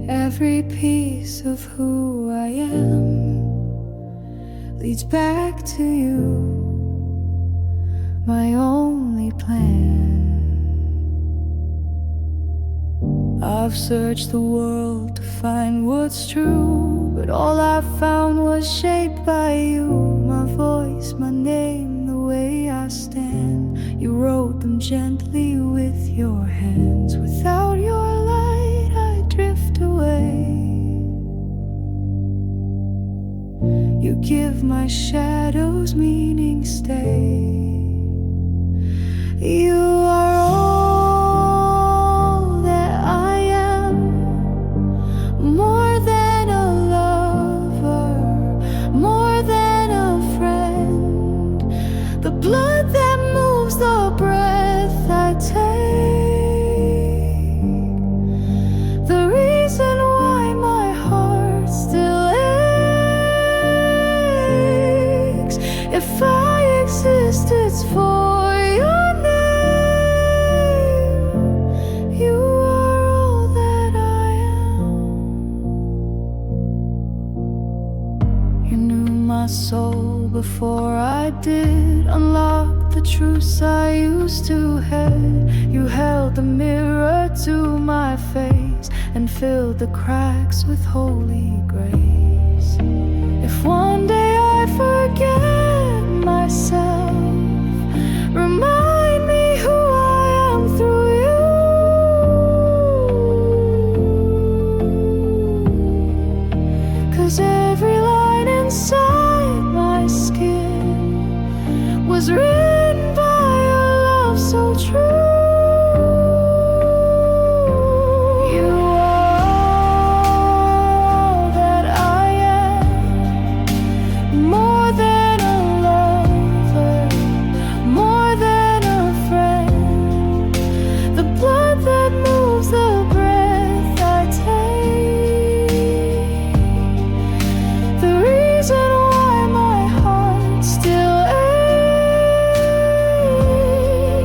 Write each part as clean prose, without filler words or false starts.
Every piece of who I am leads back to you, my only plan. I've searched the world to find what's true, but all I found was shaped by you. My voice, my name, the way I stand, you wrote them gently with your hands. Without your light I drift away. You give my shadows meaning, stay. You are all that I am, more than a lover, more than a friend, the blood that moves, the breath I take, the reason why my heart still aches. If I exist, it's for your name. You are all that I am. You knew my soul before I did, unlocked the truths I used to hide. You held the mirror to my face and filled the cracks with holy grace. If one day I forget myself, remind me who I am through you. 'Cause every line inside my skin was written by a love so true. You are all that I am, more than a lover, more than a friend, the blood that moves, the breath I take, the reason why my heart still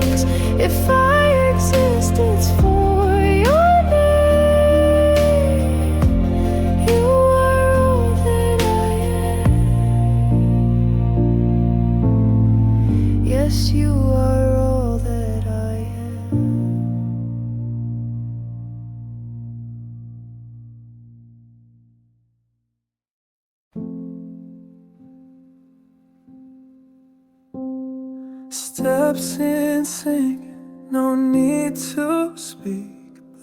aches. If I exist, it's for your name. You are all that I am. Yes, you are all that I am. Steps in sync, no need to speak.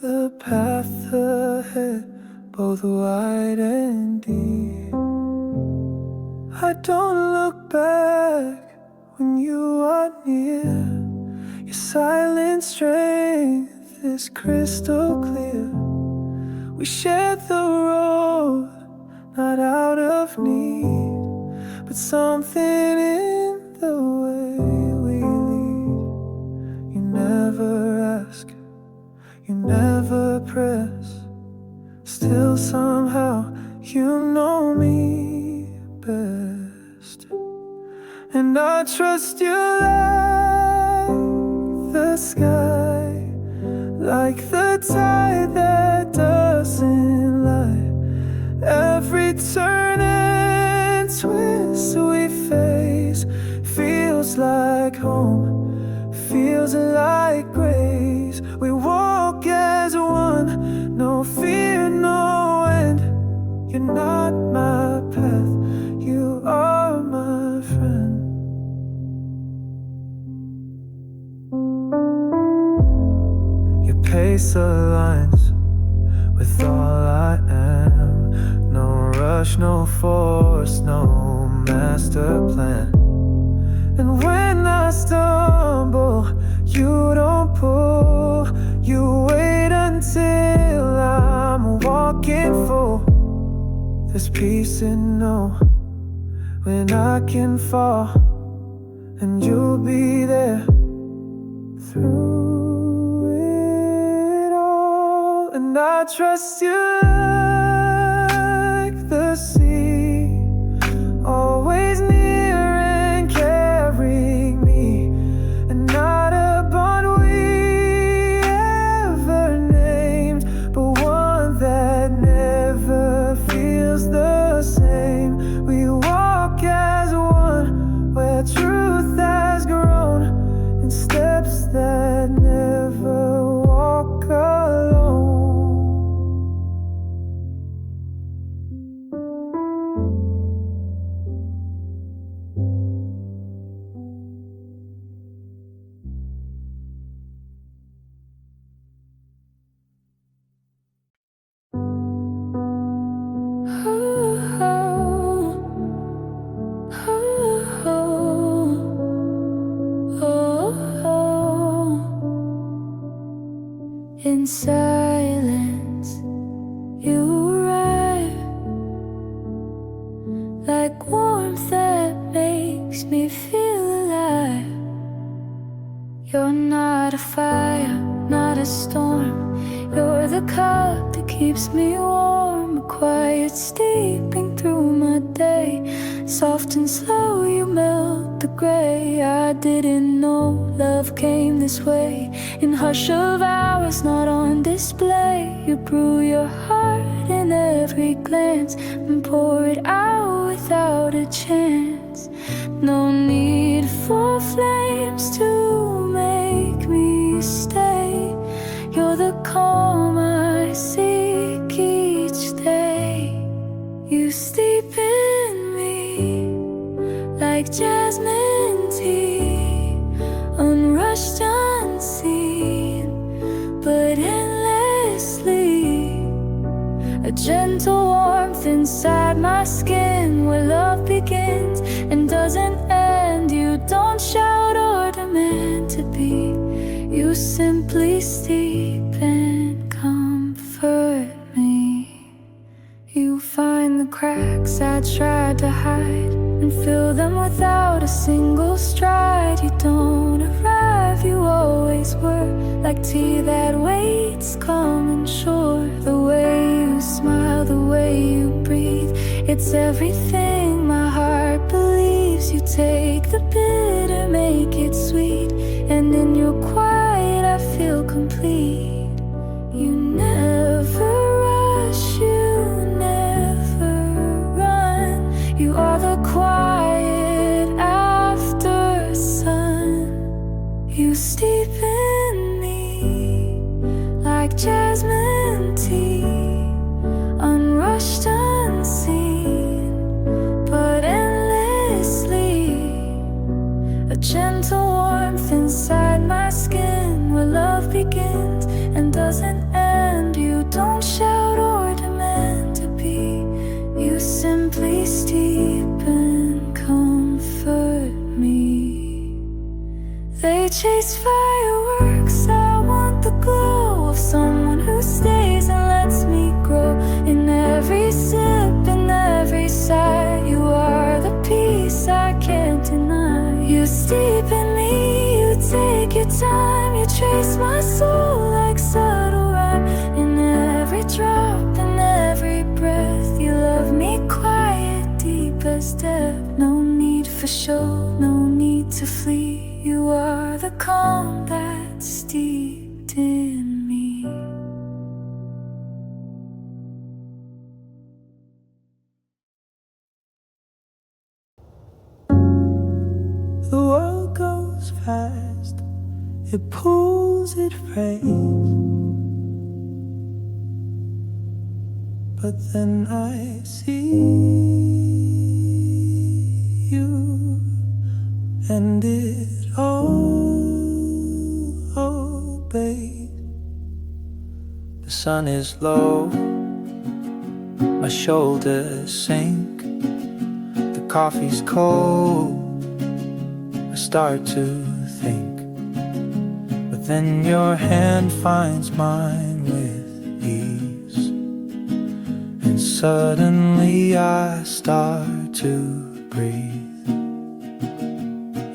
The path ahead, both wide and deep. I don't look back when you are near. Your silent strength is crystal clear. We share the road, not out of need, but something in the way we lead. You never ask, you never press, still somehow you know me best. And I trust you like the sky, like the tide that doesn't lie. Every turn and twist we face feels like home, feels like grace. We walk as one, no fear, no end. You're not my path, you are my friend. Your pace aligns with all I am. No rush, no force, no master plan. And when I stumble, you don't pull. You wait until I'm walking full. There's peace in know when I can fall, and you'll be there through it all. And I trust you like the sea, always near and carrying me, and not a bond we ever named, but one that never In silence, you arrive, like warmth that makes me feel alive. You're not a fire, not a storm. You're the cup that keeps me warm, a quiet steeping through my day. Soft and slow, you melt the gray. I didn't know love came this way. In hush of hours, not on display. You brew your heart in every glance and pour it out without a chance. No need for flames to make me stay. You're the calm I seek each day. You steep in me like jasmine tea, unrushed, unseen, but endlessly. A gentle warmth inside my skin, where love begins and doesn't end. You don't shout or demand to be. You simply steep and comfort me. You find the cracks I tried to hide and fill them without a single stride. You don't arrive, you always were, like tea that waits, calm and sure. The way you smile, the way you breathe, it's everything my heart believes. You take the bitter, make it sweet, and in your quiet I feel complete. You never rush, you never run. You are the quiet after sun. You steep in me like jasmine tea, unrushed, unseen, but endlessly. A gentle warmth inside my skin, where love begins and doesn't end. You don't shout or demand to be. You simply steep and comfort me. They chase fireworks, I want the glow of someone who stays and lets me grow. In every sip, in every sigh, you are the peace I can't deny. You steep in me, you take your time, you trace my soul like subtle rhyme. In every drop, in every breath, you love me quiet, deep as depth. No need for show, no need to flee. You are the calm that's steeped in me. The world goes fast, it pulls, it frays, but then I see you, and it all obeys. The sun is low, my shoulders sink, the coffee's cold, I start to think, but then your hand finds mine with ease, and suddenly I start to breathe.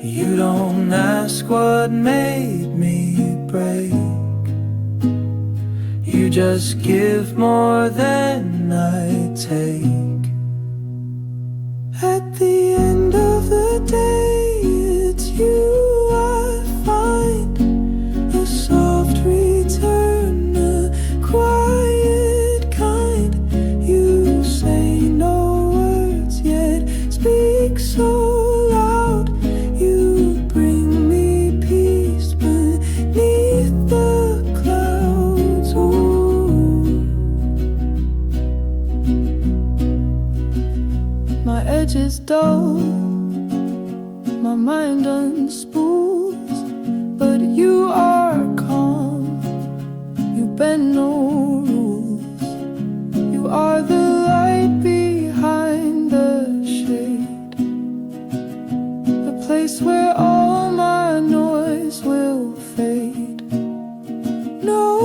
You don't ask what made me break, you just give more than I take. At the end of the day, it's you I find, a soft return, a quiet kind. You say no words yet speak so loud. You bring me peace beneath the clouds. Ooh. My edges dull, my mind unspools, but you are calm, you bend no rules. You are the light behind the shade, the place where all my noise will fade. No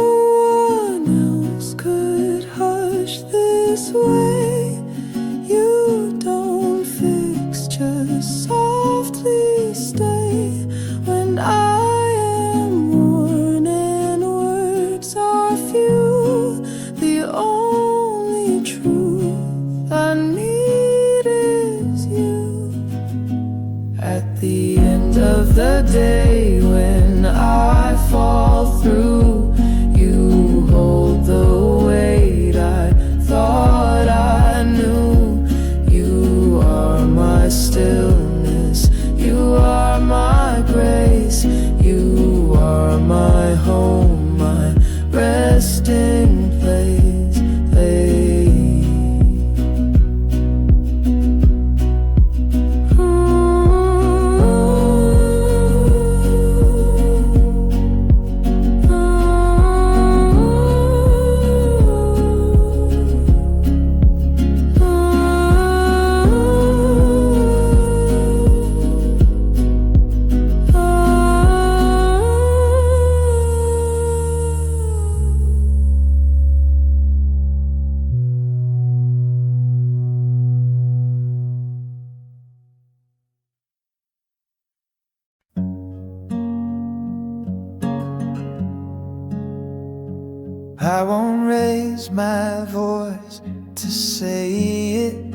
I won't raise my voice to say it,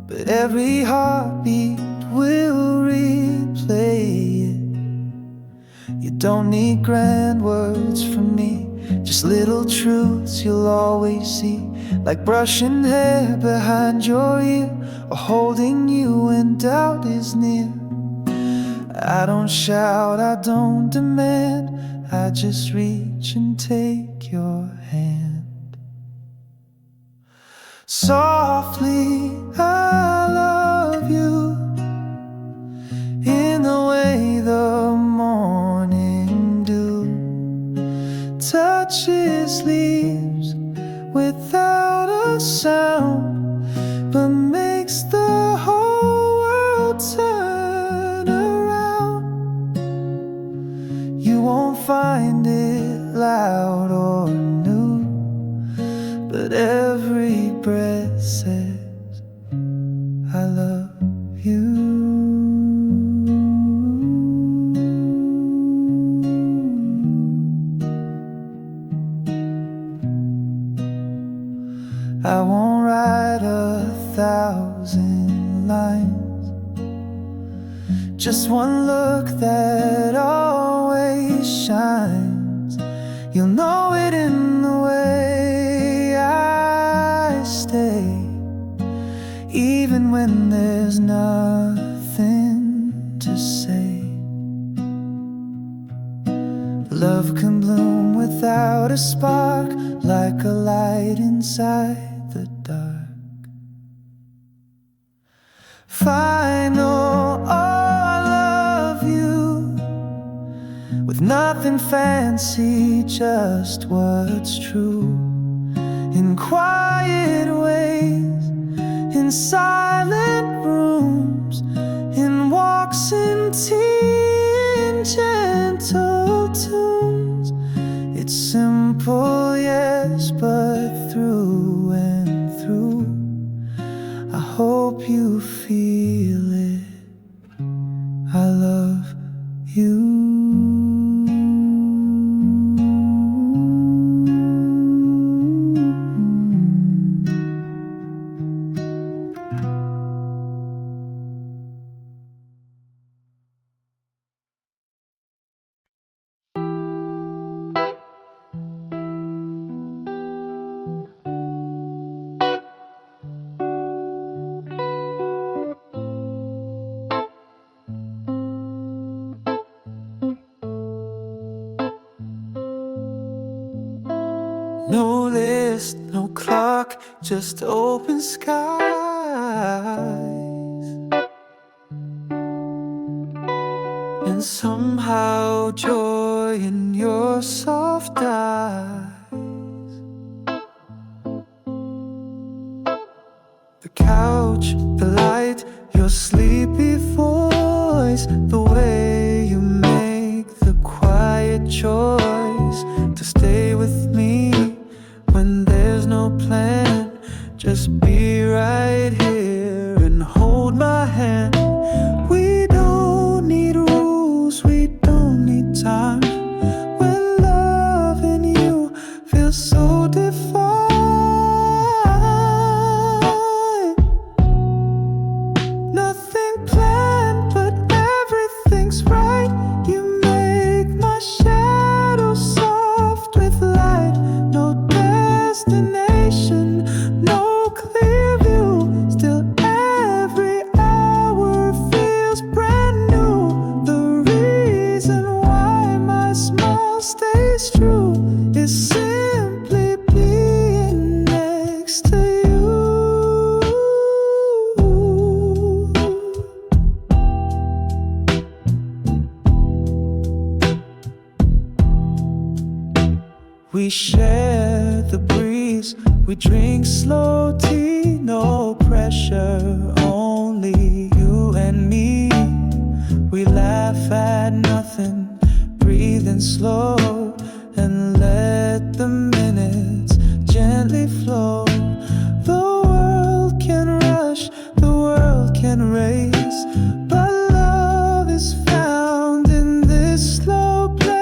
but every heartbeat will replay it. You don't need grand words from me, just little truths you'll always see, like brushing hair behind your ear, or holding you when doubt is near. I don't shout, I don't demand, I just reach and take your hand. Softly, I love you, in the way the morning dew touches leaves without a sound, but makes the whole world turn around. You won't find it loud or new, but every breath says, I love you. I won't write 1,000 lines, just one look that always shines. You'll know it in the way I stay, even when there's nothing to say. Love can bloom without a spark, like a light inside the dark. Final, oh, I love you, with nothing fancy, just what's true. In quiet ways, in silent rooms, in walks in tea, in gentle tunes. It's simple, yes, but through and through, I hope you feel it. I love you. No list, no clock, just open skies, and somehow joy in your soft eyes. The couch, the light, your sleepy voice, the way you make the quiet choice to stay with me when there's no plan. Just be right here and hold my hand. We don't need rules, we don't need time, when loving you feels so divine. Nothing planned, but everything's right. You make my shadow soft with light. No destination, no clear view, still every hour feels brand new. The reason why my smile stays true is simply being next to you. We share the breeze, we drink slow tea, no pressure, only you and me. We laugh at nothing, breathing slow, and let the minutes gently flow. The world can rush, the world can race, but love is found in this slow place.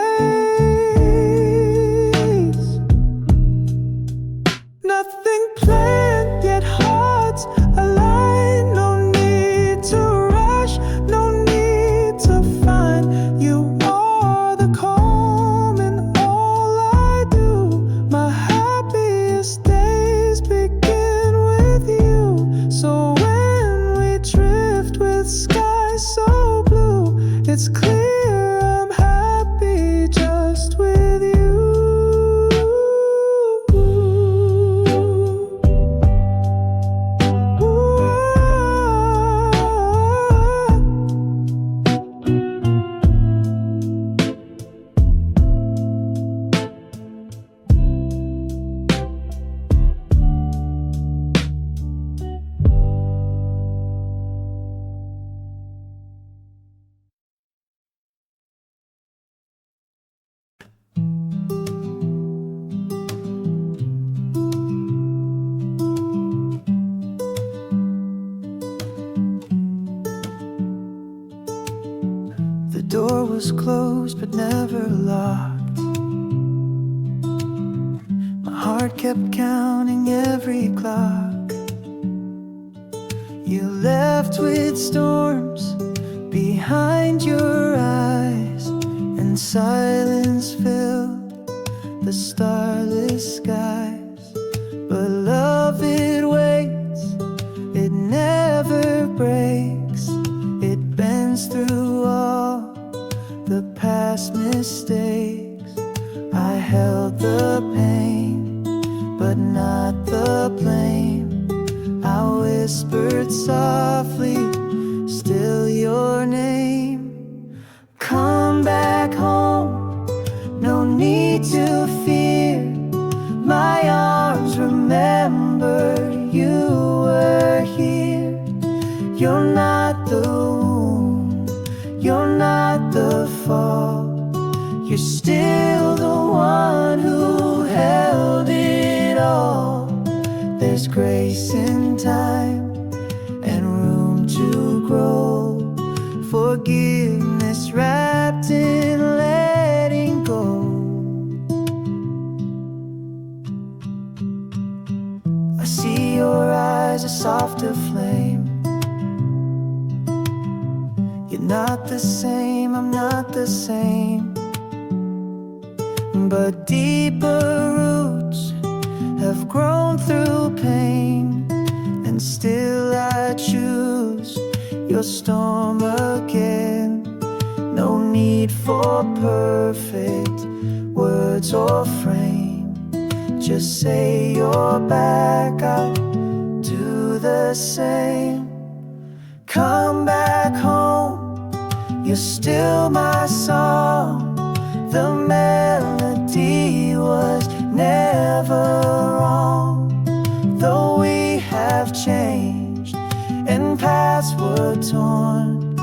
was closed but never locked. My heart kept counting every clock. You left with storms behind your eyes, and silence filled the starless skies. But love, it waits, it never breaks. It bends through all the past mistakes. I held the pain, but not the blame. I whispered softly, still your name. Come back home, no need to fear. My arms remember you were here. You're not the wound, you're not the fault. You're still the one who held it all. There's grace in time and room to grow. Forgiveness wrapped in letting go. I see your eyes, a softer flame. You're not the same, I'm not the same. But deeper roots have grown through pain, and still I choose your storm again. No need for perfect words or frame. Just say you're back, I'll do the same. Come back home, you're still my song. The melody was never wrong. Though we have changed and paths were torn,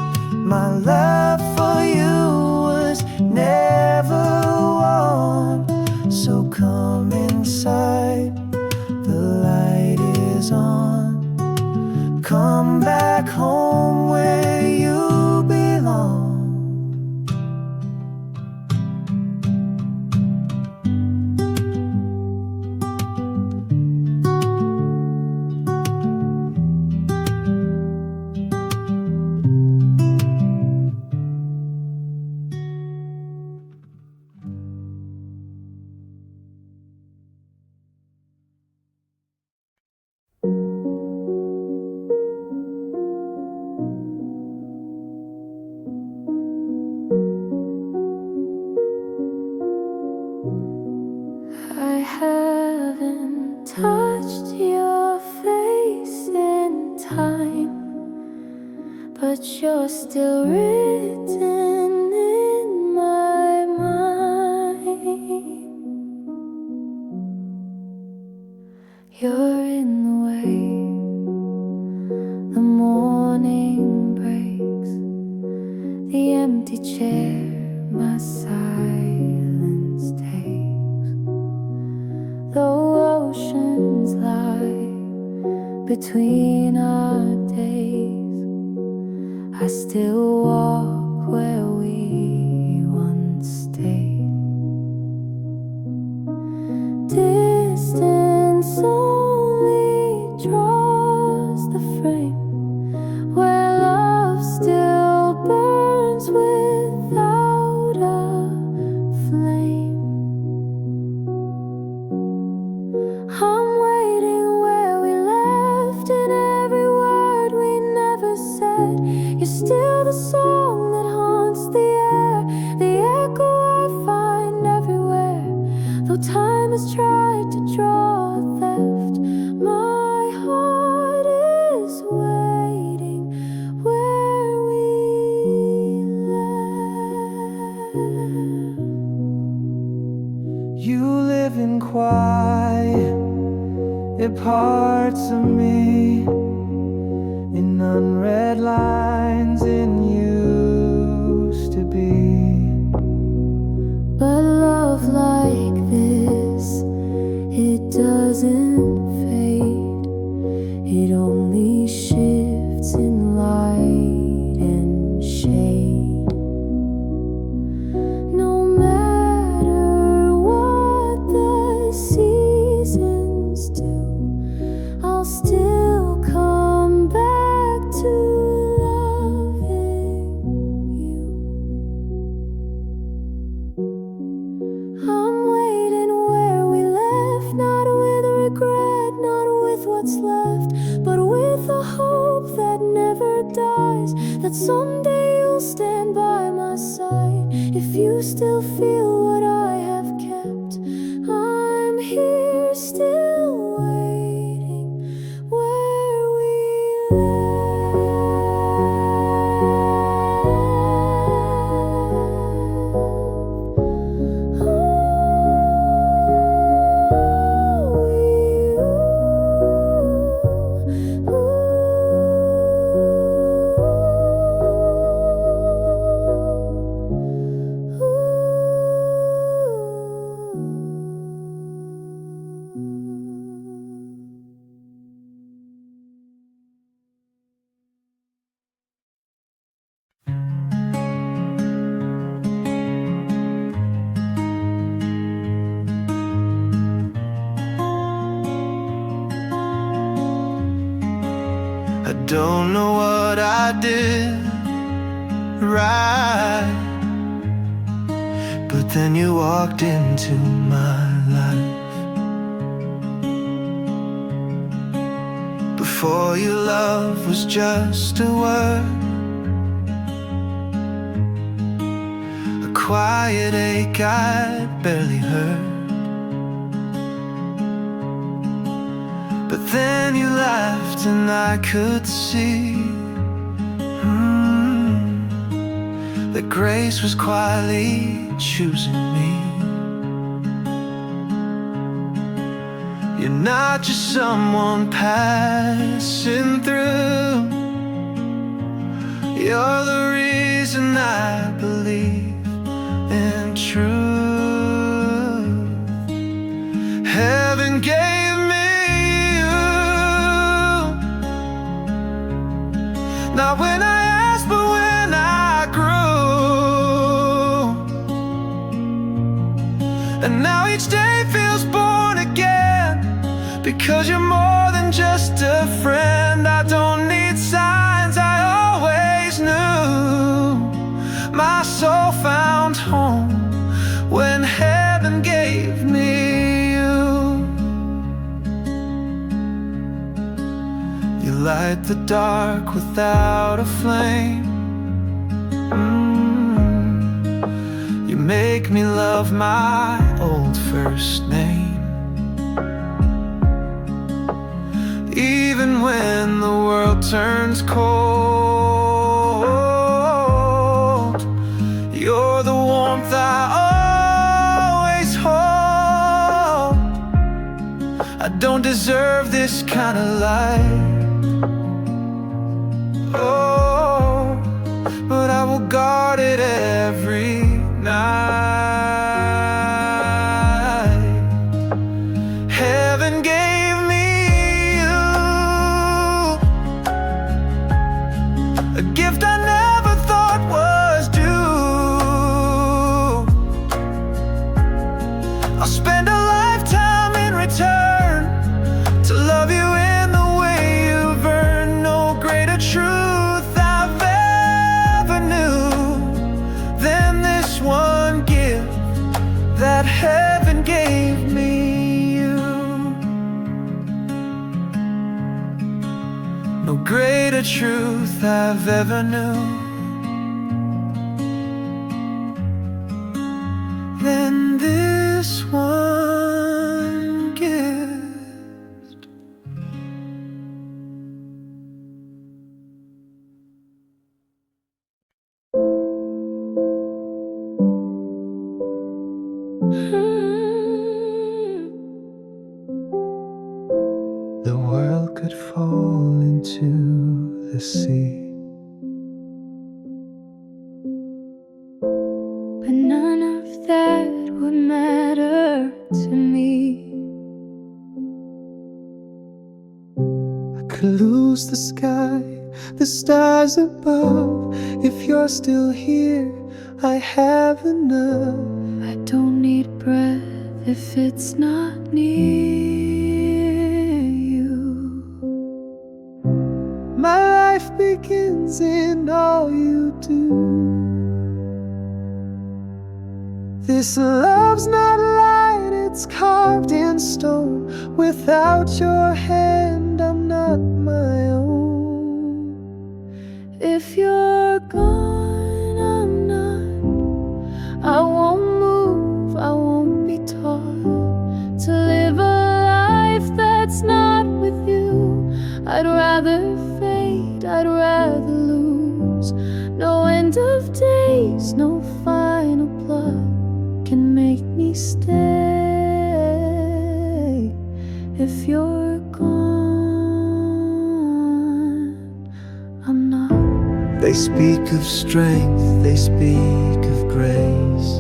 my love for you was never won. So come inside, the light is on. Come back home where you belong. I haven't touched your face in time, but you're still written in my mind. You're in the way the morning breaks, the empty chair my silence takes. Though oceans lie between our days, I still walk where we once stayed. Distance only draws the frame where love still burns without a flame. I'm waiting where we left, in every word we never said. You're still the song that haunts the air, the echo I find everywhere. Though time has tried to draw a theft, my heart is waiting where we left. You live in quiet, it parts of me, in unread lines in used to be. But love like this, it doesn't fade. It only shifts in light and shade. what's left, but with a hope that never dies, that someday you'll stand by my side. If you still feel what I have kept, I'm here still waiting where we I don't know what I did right, but then you walked into my life. Before you, love was just a word, a quiet ache I barely heard. But then you laughed and I could see that grace was quietly choosing me. You're not just someone passing through, you're the reason I believe in truth. Heaven gave me you, not when I asked, but when I grew. And now each day feels born again, because you're more than just a friend. I don't need signs, I always knew. My soul found home when heaven gave me you. You light the dark without a flame. You make me love my old first name. Even when the world turns cold, you're the warmth I always hold. I don't deserve this kind of life, oh, but I will guard it every night. Heaven gave me a gift I never thought was due. I'll spend a lifetime in return to love you in the way you've earned. No greater truth I've ever knew than this one gift that heaven gave me. No greater truth I've ever knew than this one gift. The world could fall into the sea, but none of that would matter to me. I could lose the sky, the stars above. If you're still here, I have enough. I don't need breath if it's not near you. My life begins in all you do. This love's not light, it's carved in stone. Without your hand not my own. If you're gone, I'm not. I won't move, I won't be taught to live a life that's not with you. I'd rather fade, I'd rather lose. No end of days, no final plot can make me stay. If you're gone, I'm not. They speak of strength, they speak of grace,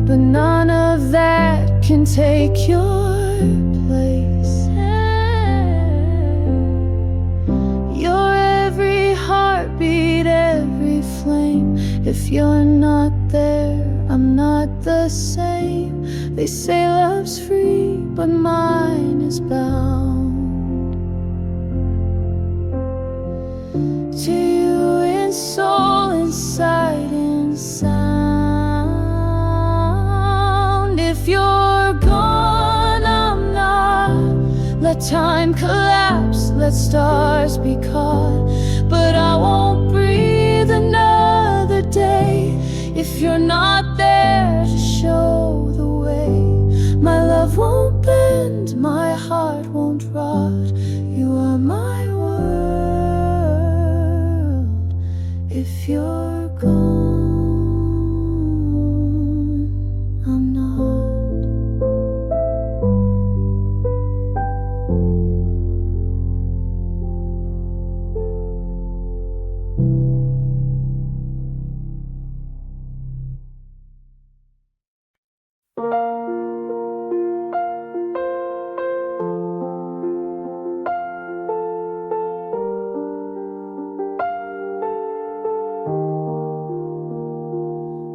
but none of that can take your place. Your every heartbeat, every flame. If you're not there, I'm not the same. They say love's free, but mine is bound to you in soul, in sight, in sound. If you're gone, I'm not. Let time collapse, let stars be caught, but I won't breathe another day if you're not there to show the way. My love won't bend, my heart won't rot. You are my world. If you're gone, I'm not.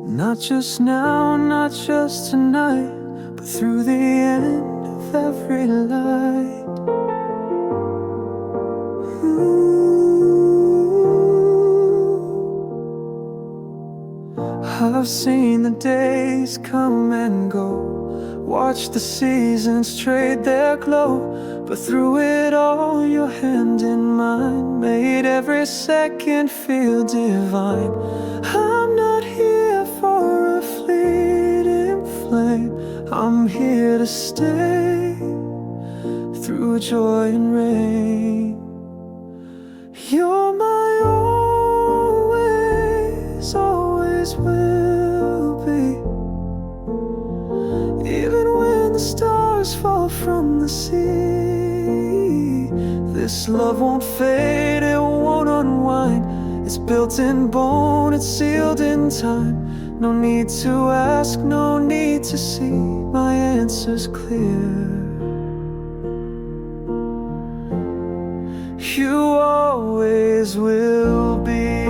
not just now, not just tonight, but through the end of every light. I've seen the days come and go, watched the seasons trade their glow, but through it all your hand in mine made every second feel divine. I'm not here for a fleeting flame, I'm here to stay through joy and rain. You're my always, always will be. Even when the stars fall from the sea, this love won't fade, it won't unwind. It's built in bone, it's sealed in time. No need to ask, no need to see, my answer's clear. You always will be.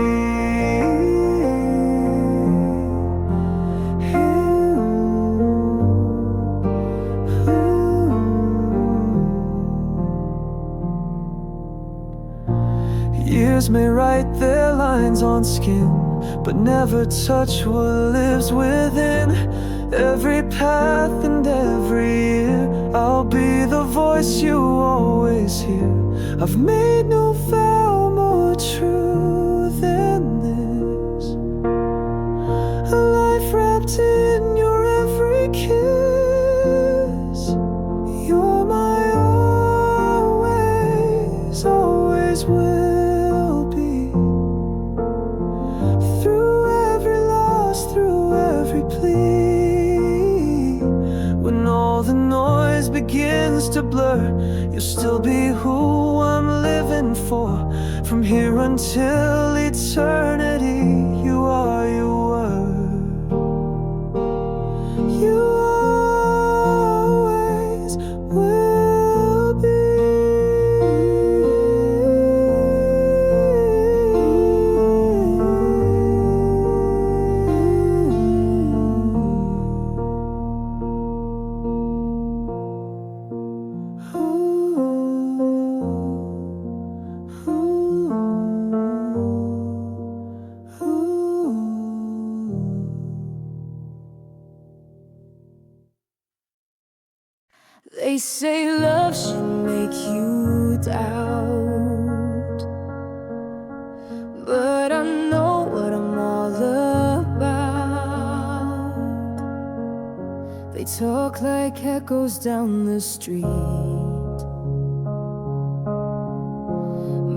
Years may write their lines on skin, but never touch what lives within. Every path and every year, I'll be the voice you always hear. I've made no vow more true than this, a life wrapped in your every kiss. You're my always, always will be. Through every loss, through every plea, when all the noise begins to blur, you'll still be who I'm living for. From here until eternity, you are your word. You always will be. They say love should make you doubt, but I know what I'm all about. They talk like echoes down the street,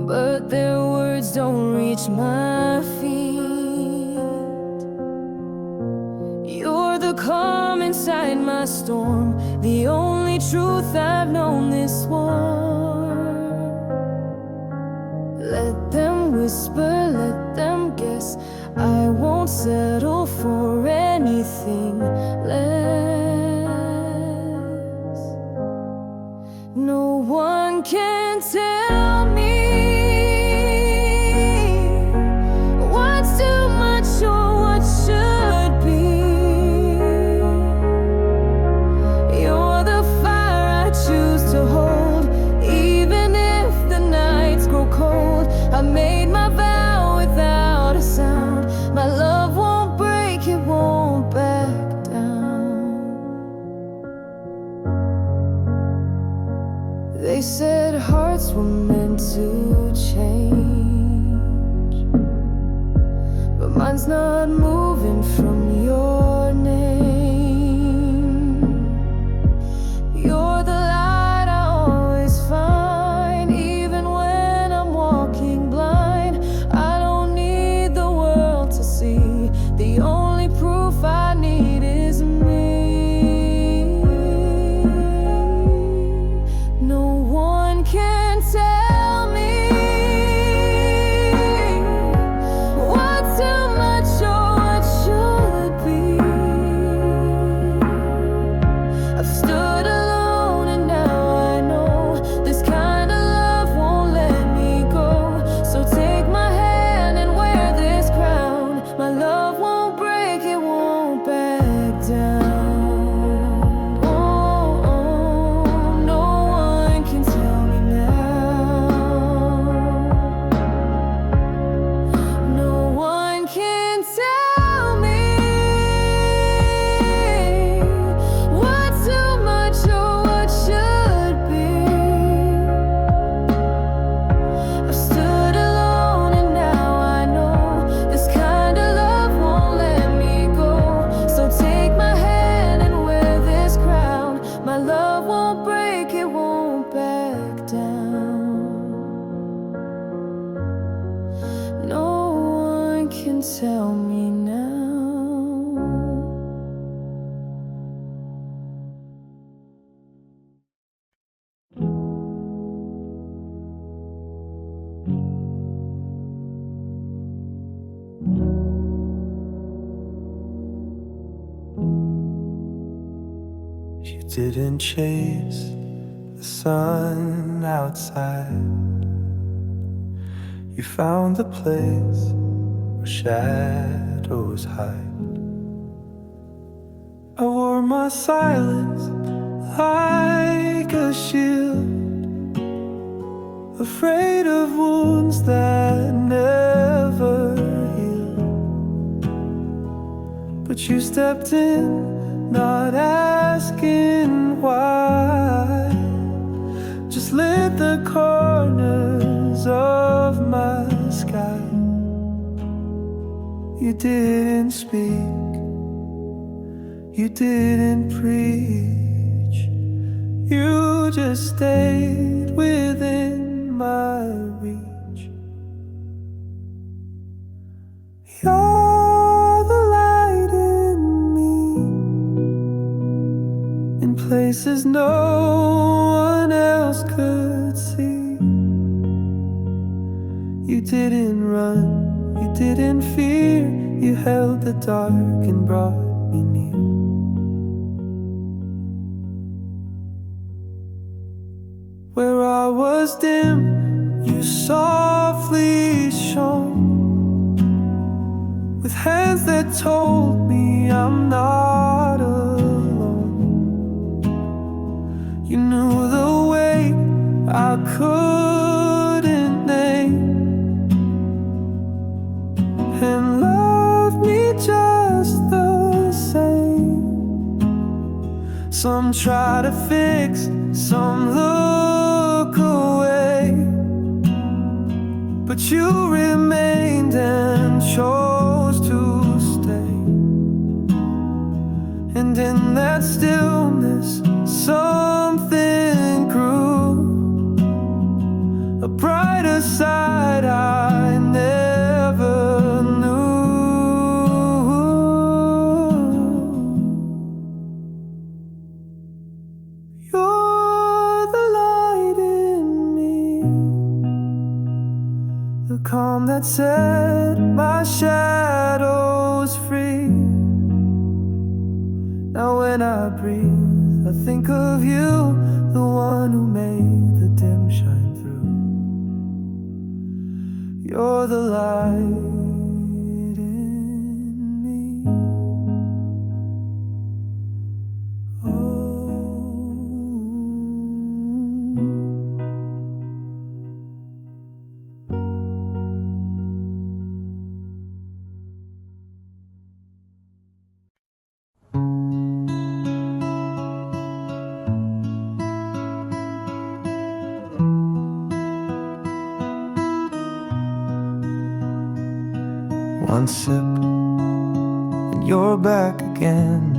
but their words don't reach my feet. You're the calm inside my storm, the only truth I've known this war. Let them whisper, let them guess, I won't settle for anything less. No one can tell me what's too much or what should be. You're the fire I choose to hold, even if the nights grow cold. I made my vow without a sound. My love won't break, it won't back down. They said hearts were meant to change, but mine's not moving from your name. You're the light I always find, even when I'm walking blind. I don't need the world to see, the only proof I need is me. No one can tell me what's too much or what should be. I've stood alone and now I know this kind of love won't let me go. So take my hand and wear this crown. My love won't break, it won't back down. Oh, no one can tell me now. No one can tell me what's too much or what should be. I've stood alone and now I know this kind of love won't let me go. So take my hand and wear this crown. My love won't break, it won't back down. No one can tell me now. You didn't chase the sun outside. You found the place where shadows hide. I wore my silence like a shield, afraid of wounds that never heal. But you stepped in, not asking why, just lit the corners of my sky. You didn't speak, you didn't preach, you just stayed within my reach. You're the light in me, in places no one else could see. You didn't run, you didn't fear, you held the dark and brought me near. Where I was dim, you softly shone, with hands that told me I'm not alone. You knew the weight I couldn't name, and loved me just the same. Some try to fix Some look away, but you remained and chose to stay. And in that stillness, something grew, a brighter side I never knew. You're the light in me, the calm that set my shadows free. Now when I breathe, I think of you, the one who made the dim shine through. You're the light in me. Oh. One sip, and you're back again.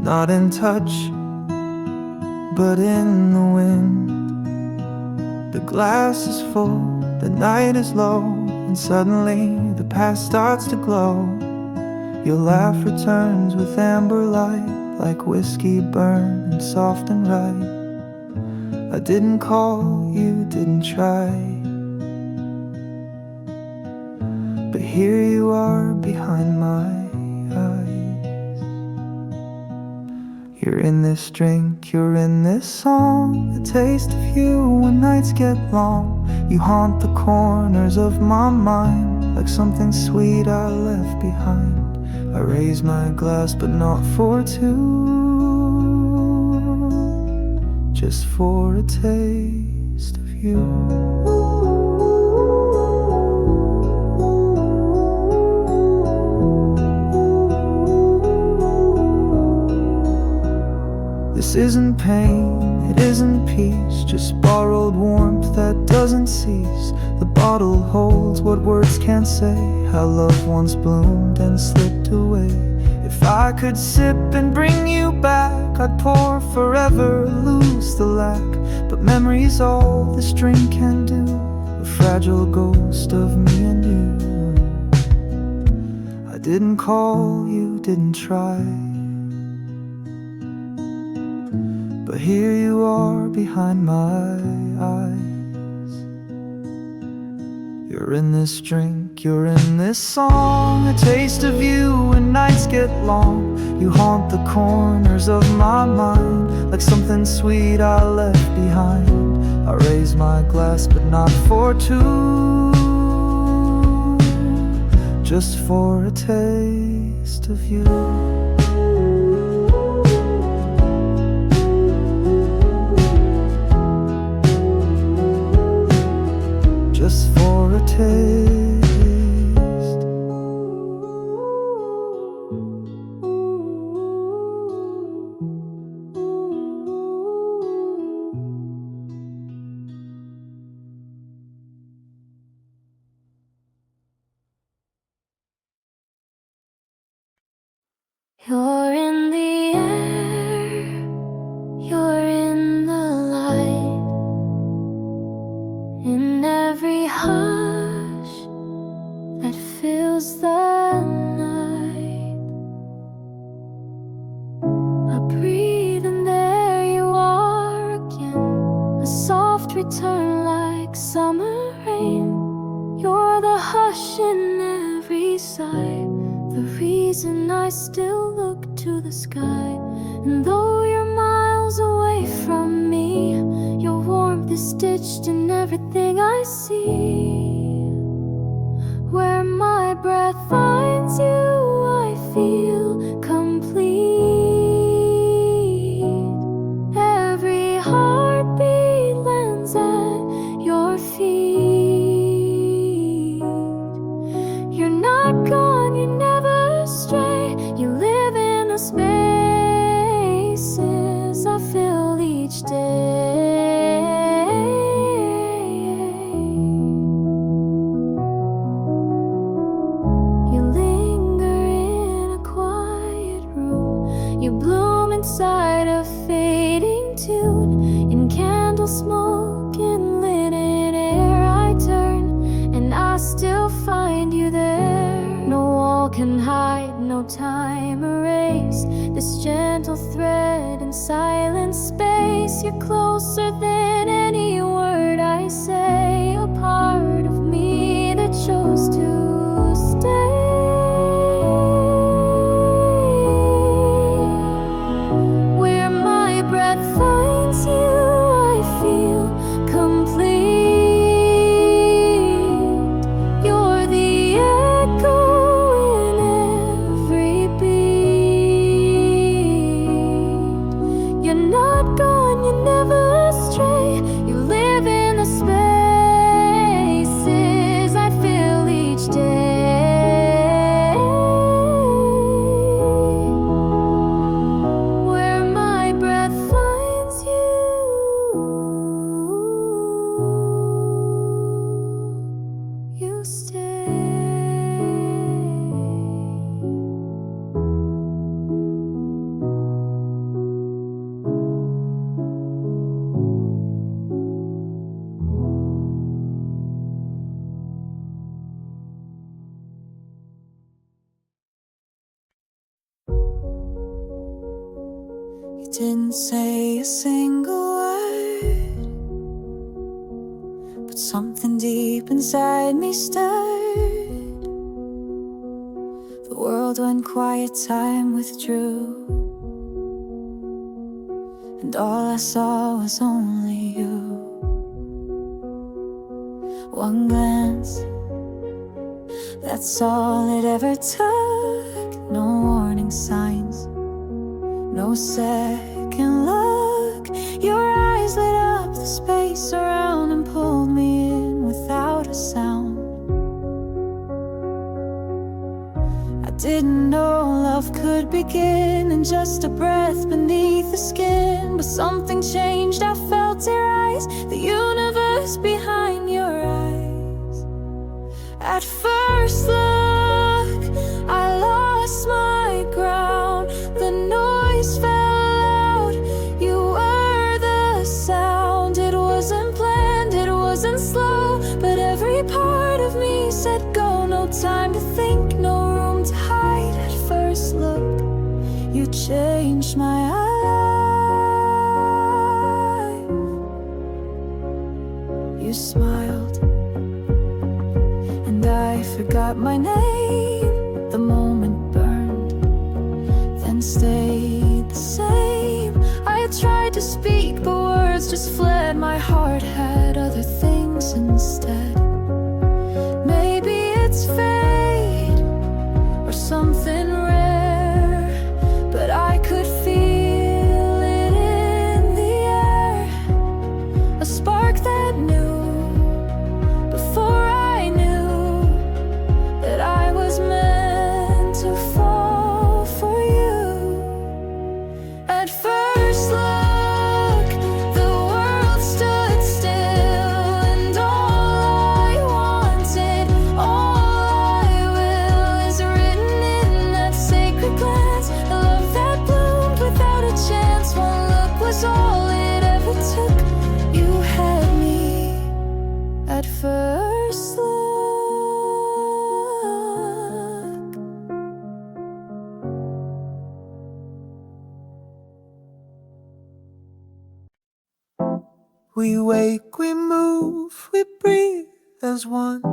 Not in touch, but in the wind. The glass is full, the night is low, and suddenly the past starts to glow. Your laugh returns with amber light, like whiskey burned soft and right. I didn't call, you didn't try, but here you are behind my eyes. You're in this drink, you're in this song, the taste of you when nights get long. You haunt the corners of my mind, like something sweet I left behind. I raise my glass, but not for two, just for a taste of you. This isn't pain, it isn't peace, just borrowed warmth that doesn't cease. The bottle holds what words can't say, how love once bloomed and slipped away. If I could sip and bring you back, I'd pour forever, lose the lack. But memory's all this drink can do, a fragile ghost of me and you. I didn't call, you didn't try, but here you are behind my eyes. You're in this drink, you're in this song, a taste of you when nights get long. You haunt the corners of my mind, like something sweet I left behind. I raise my glass, but not for two, just for a taste of you. Just for a taste. You're in the air, you're in the light, in every hush that fills the night. I breathe and there you are again, a soft return like summer rain. You're the hush in every sigh, the reason I still look to the sky. And though you're miles away from me, your warmth is stitched in everything I see. Where my breath finds you, I feel complete. Every heartbeat lands at your feet. You're not gone, you never stray. You live in the spaces I fill You bloom inside a fading tune. In candle smoke and linen air I turn, and I still find you there. No wall can hide, no time erase this gentle thread in silent space. You're closer than any word I say, a part of me that chose to stay. Where my breath finds you, I feel complete. You're the echo in every beat. You're not gone, you never stray. You live in the spaces I fill each day. Where my breath finds you, you stay. You didn't say a single word, but something deep inside me stirred. The world went quiet, time withdrew, and all I saw was only you. One glance, that's all it ever took. No warning signs, no second look. Your eyes lit up the space around and pulled me in without a sound. I didn't know love could begin in just a breath beneath the skin, but something changed, I felt your eyes, the universe behind your eyes. At first look, I lost my ground. The noise fell out, you were the sound. It wasn't planned, it wasn't slow, but every part of me said go. No time to think, no room to hide. At first look, you changed my life. You smiled, and I forgot my name. The moment burned, then stayed the same. I tried to speak, but words just fled. My heart had other things instead. Maybe it's fate or something rare, but I could feel it in the air. A spark that knew before I knew that I was meant to fall for you. At first look, the world stood still, and all I wanted, all I will, is written in that sacred glance. A love that bloomed without a chance. One look was all it ever took. You had me at first look. We wake, we move, we breathe as one.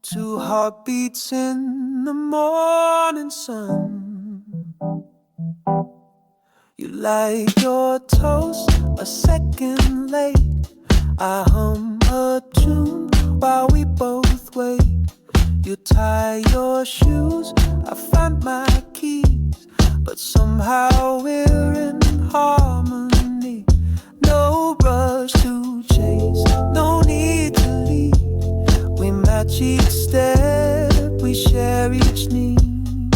Two heartbeats in the morning sun. You light your toast a second late. I hum a tune while we both wait. You tie your shoes, I find my keys, but somehow we're in harmony. No rush to chase, no need to lead. We match each step, we share each need.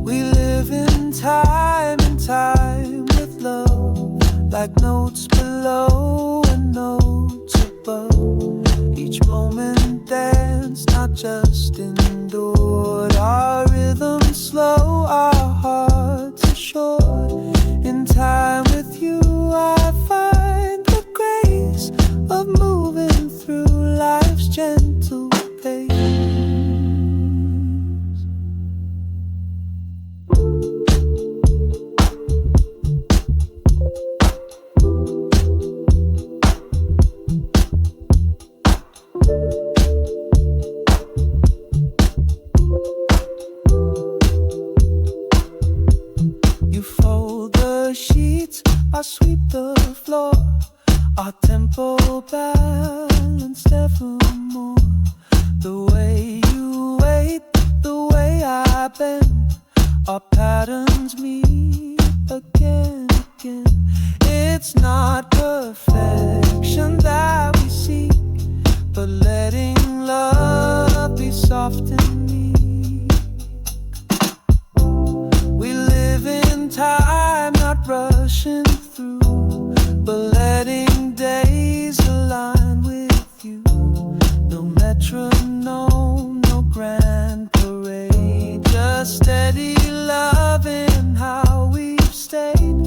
We live in time and time with love, like notes below and notes above. Each moment danced not just endured. Our rhythm slow, our hearts are short. In time with you I find the grace of moving through life's gentle pace. You fold the sheets, I sweep the floor. Our tempo balanced evermore. The way you wait, the way I bend, our patterns meet again. It's not perfection that we seek, but letting love be soft and meek. We live in time, not rushing through, but letting days align with you. No metronome, no grand parade, just steady love in how we've stayed.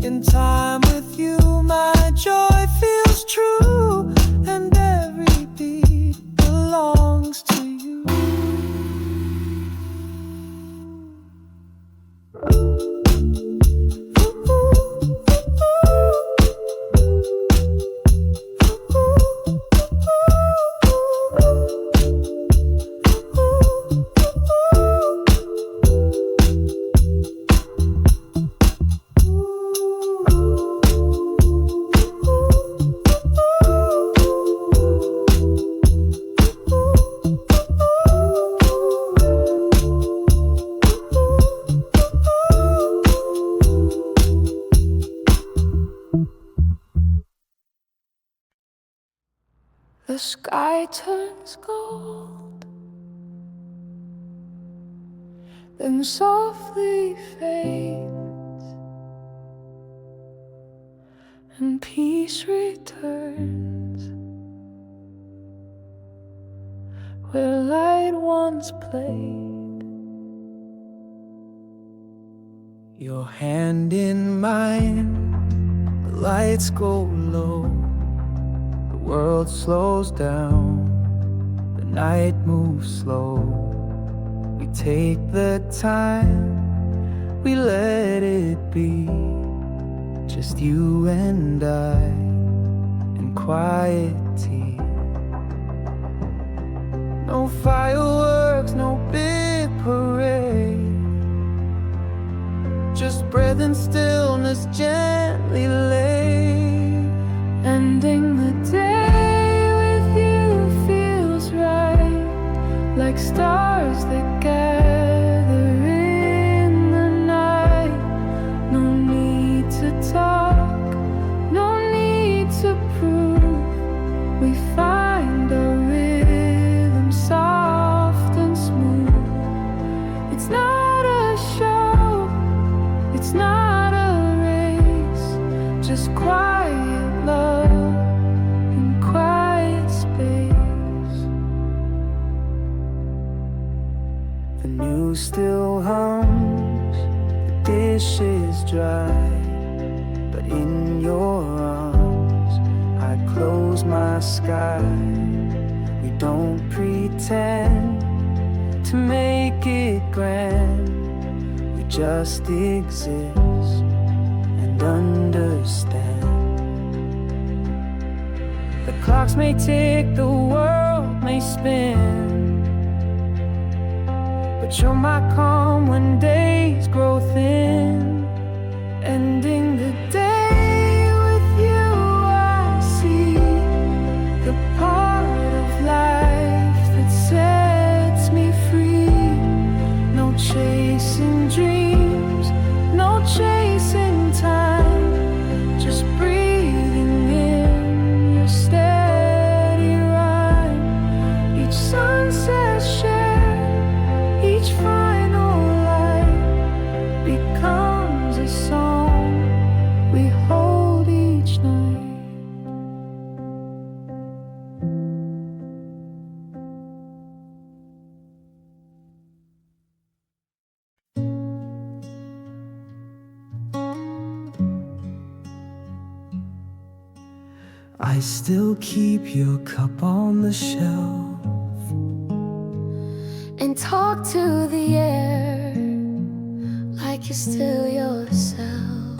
In time with you, my joy feels true, and every beat belongs to you. The sky turns gold, then softly fades, and peace returns where light once played. Your hand in mine, the lights go low. The world slows down, the night moves slow. We take the time, we let it be, just you and I in quiet tea. No fireworks, no big parade, just breath and stillness gently laid. Ending the day with you feels right, like stars that gather in the night. No need to talk, no need to prove. We find our rhythm soft and smooth. It's not a show, it's not a race, just quiet love in quiet space. The news still hums, the dish is dry, but in your arms I close my sky. We don't pretend to make it grand, we just exist and understand. The clocks may tick, the world may spin, but you're my calm when days grow thin. Ending the day with you, I see the part of life that sets me free. No chasing dreams, no chasing time, just breathing in your steady rhyme. Each sunset shared, each final light becomes a song we I still keep your cup on the shelf and talk to the air like you're still yourself.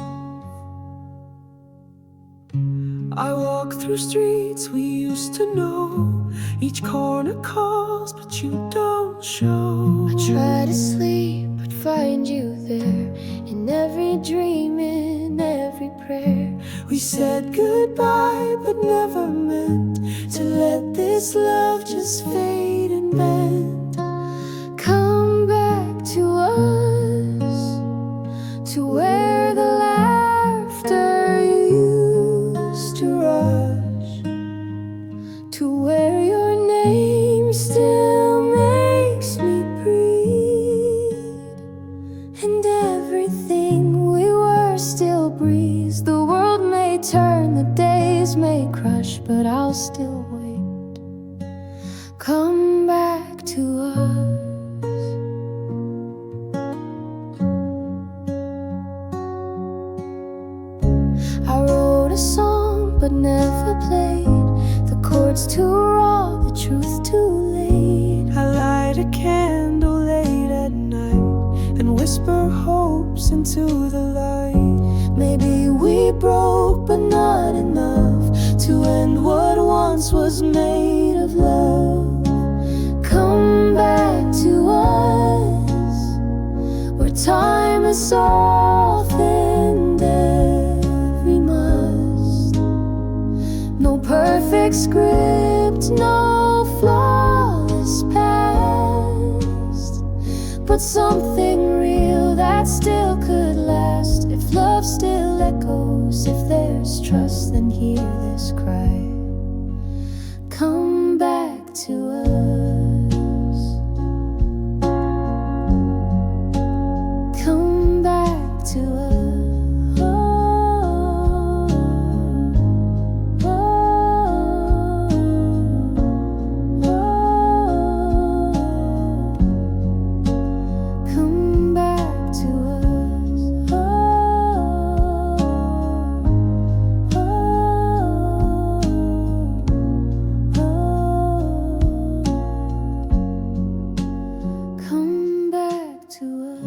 I walk through streets we used to know. Each corner calls, but you don't show. I try to sleep, but find you there, in every dream, in every prayer. We said goodbye, but never meant to let this love just fade and bend. Come back to us, to where the laughter you used to rush, to where your name still makes me breathe, and everything we were still breathes. The world may turn, the days may crush, but I'll still wait. Come back to us. I wrote a song but never played, the chords too raw, the truth too late. I light a candle late at night and whisper hopes into the light. Maybe we broke but not enough to end what once was made of love. Come back to us, where time has softened every must. No perfect script, no flawless past, but something real that still could last. If love still echoes, if there's trust, then hear this cry. Come back to us. Come back to us. Come back to us. Come back to us.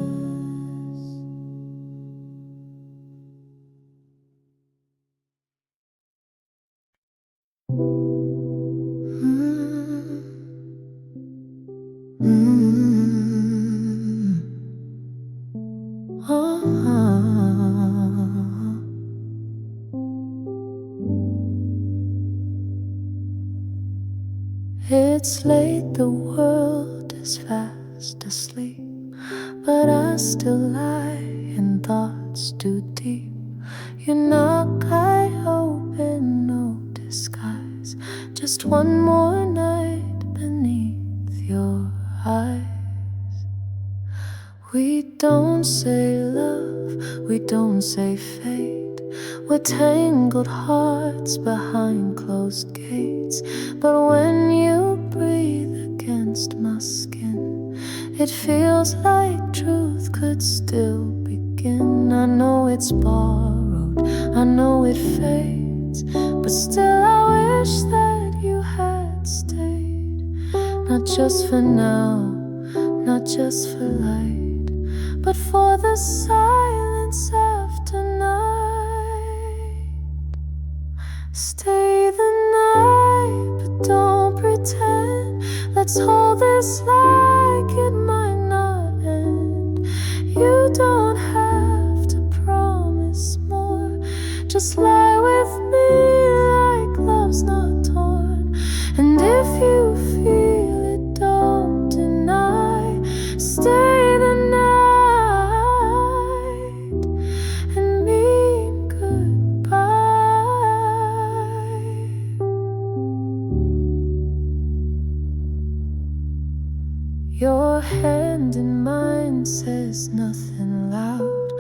It's late, the world is fast asleep, but I still lie in thoughts too deep. You knock, I open, no disguise, just one more night beneath your eyes. We don't say love, we don't say fate. We're tangled hearts behind closed gates. But when you breathe against my skin, it feels like truth could still begin. I know it's borrowed, I know it fades, but still I wish that you had stayed. Not just for now, not just for light, but for the silence after night. Stay the night, but don't pretend. Let's hold this like it might not end. You don't have to promise more, just lie with me like love's not torn. And if you feel it, don't deny. Stay the night and mean goodbye. Your hand in mine says nothing loud,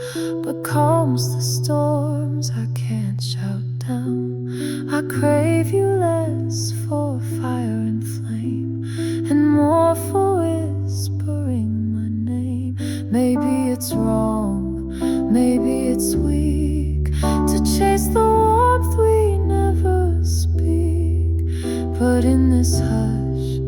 but calms the storms I can't shout down. I crave you less for fire and flame, and more for whispering my name. Maybe it's wrong, maybe it's weak, to chase the warmth we never speak. this hush,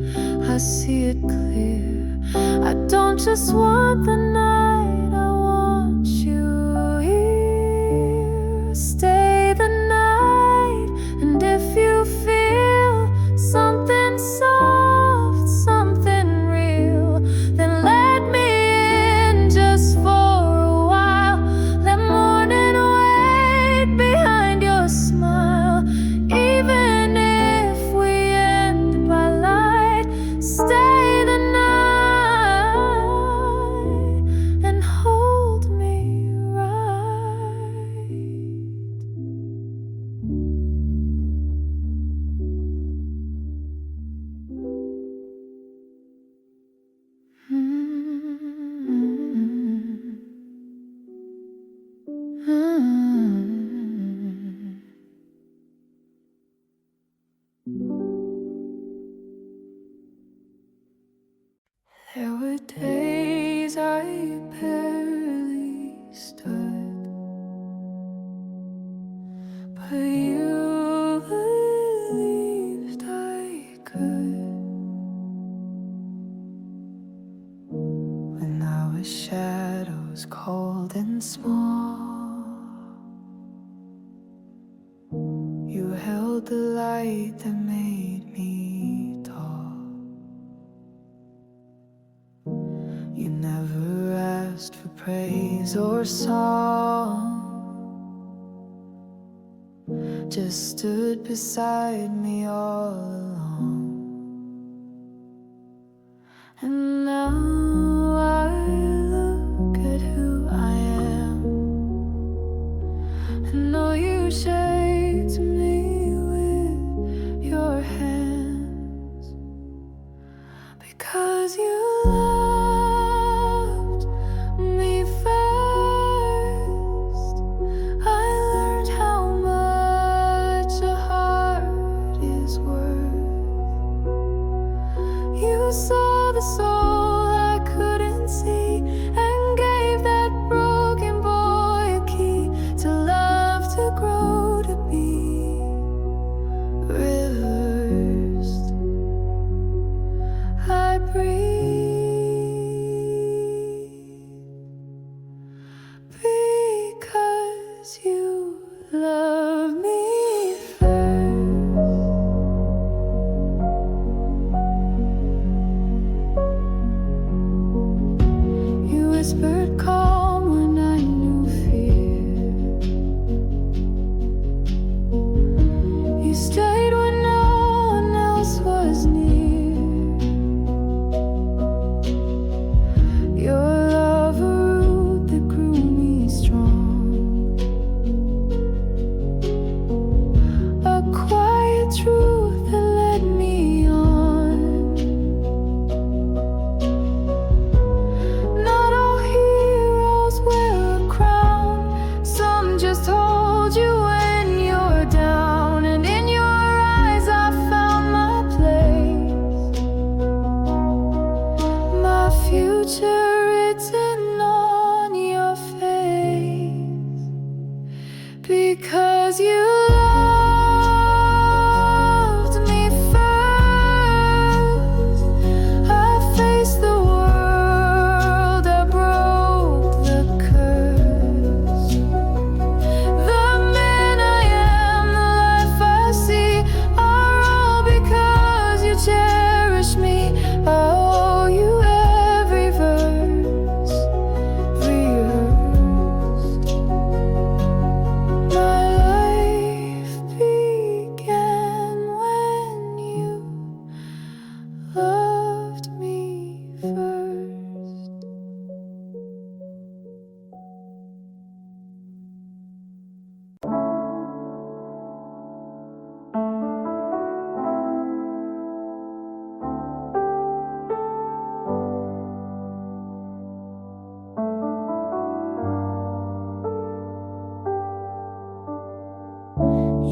I see it clear. I don't just want the night, I want you here. Stay the night, and if you feel something soft, something real, then let me in just for a while. Let morning wait behind your smile. Even if we end by light, stay the night and hold me right. There were days I barely stood, but you believed I could. When I was shadows, cold and small, you held the light that made me tall. You never asked for praise or song, just stood beside me all along. And now I look at who I am and know you shaped me with your hands, because you loved me first. I learned how much a heart is worth. You saw the soul I couldn't see and gave that broken boy a key to love, to grow, to be reversed. I breathe because you love me first. You whispered calm when I knew fear. You stayed when no one else was near. Your love a root that grew me strong, a quiet truth that led me on. Not all heroes wear a crown, some just hold you when you're down. And in your eyes I found my place, my future written on your face, because you loved me first. I faced the world, I broke the curse. The man I am, the life I see, are all because you cherish me. I owe you every verse rehearsed. My life began when you loved me first.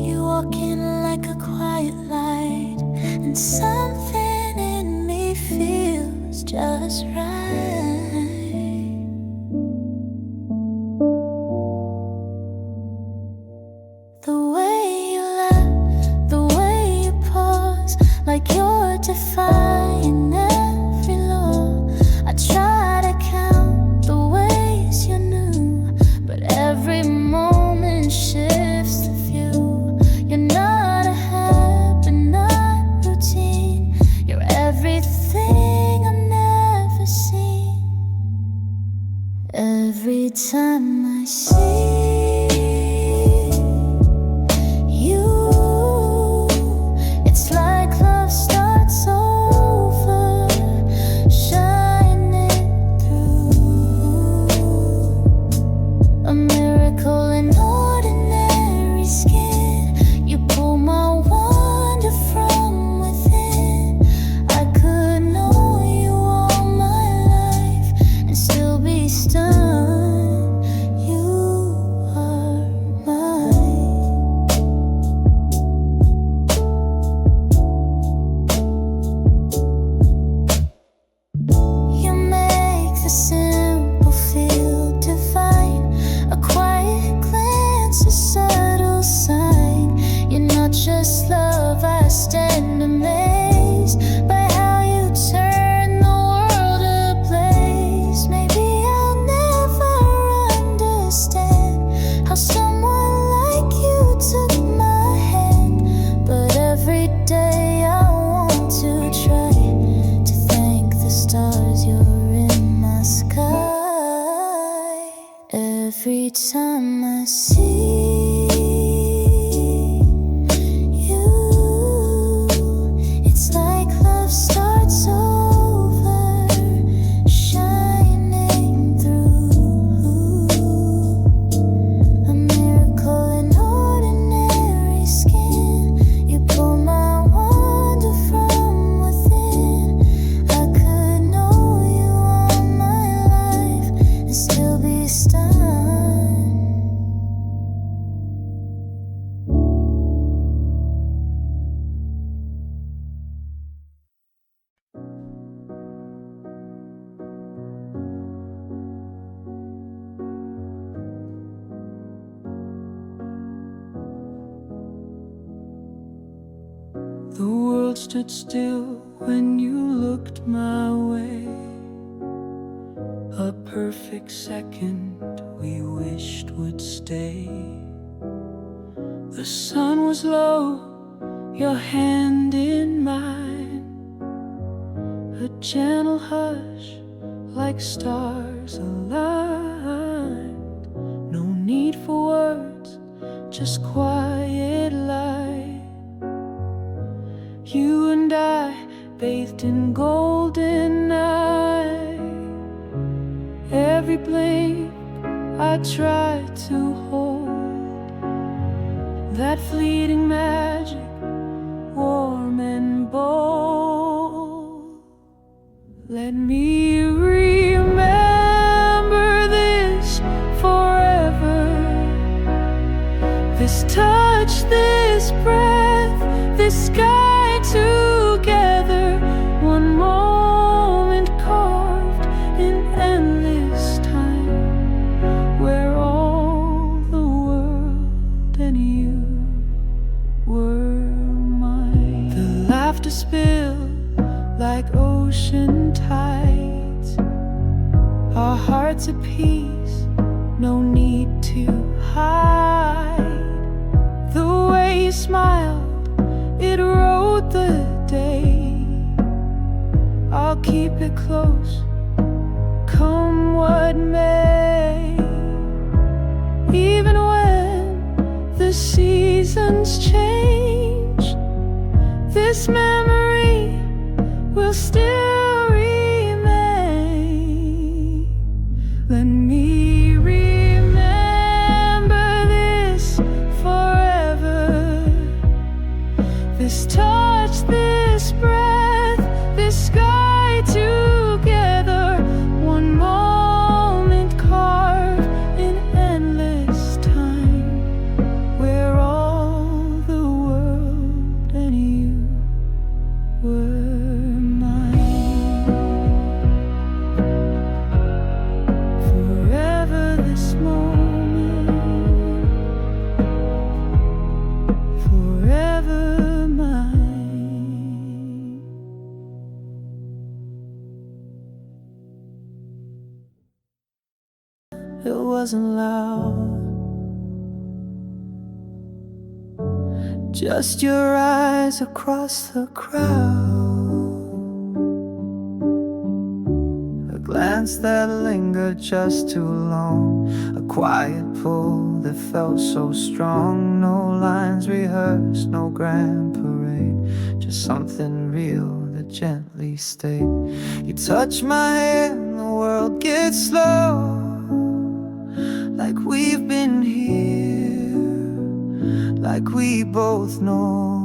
You walk in like a quiet light, and something in me feels just right. The way you laugh, the way you pause, like you're time I see you, it's like love starts over, shining through. A miracle in ordinary skin. You pull my wonder from within. I could know you all my life and still be stunned. You are mine. You make the simple feel divine. A quiet glance, a subtle sign. You're not just love, I stand amazed by how you turn the world ablaze. Maybe I'll never understand how someone like you took my hand, but every day I want to try to thank the stars you're in my sky. Every time I see you, it's like love starts over, shining through. A miracle in ordinary skin. You pull my wonder from within. I could know you all my life and still be stunned. The world stood still when you looked my way. A perfect second we wished would stay. The sun was low, your hand in mine. A gentle hush, like stars aligned. No need for words, just quiet light. You and I, bathed in golden night. Every blink I tried to hold, that fleeting magic, warm and bold. Let me remember this forever. This touch, this breath, this sky together. One moment carved in endless time, where all the world and you were mine. The laughter spilled like ocean tides. Our hearts at peace, no need to hide. The way you smiled, it wrote the day. I'll keep it close, come what may. Even when the seasons change, this memory will still remain. Let me remember this forever. This touch, this breath, this sky together. One moment carved in endless time, where all the world and you were mine. Forever this moment, forever mine. It wasn't loud, just your eyes across the crowd. A glance sense that lingered just too long. A quiet pull that felt so strong. No lines rehearsed, no grand parade, just something real that gently stayed. You touch my hand, the world gets slow, like we've been here, like we both know.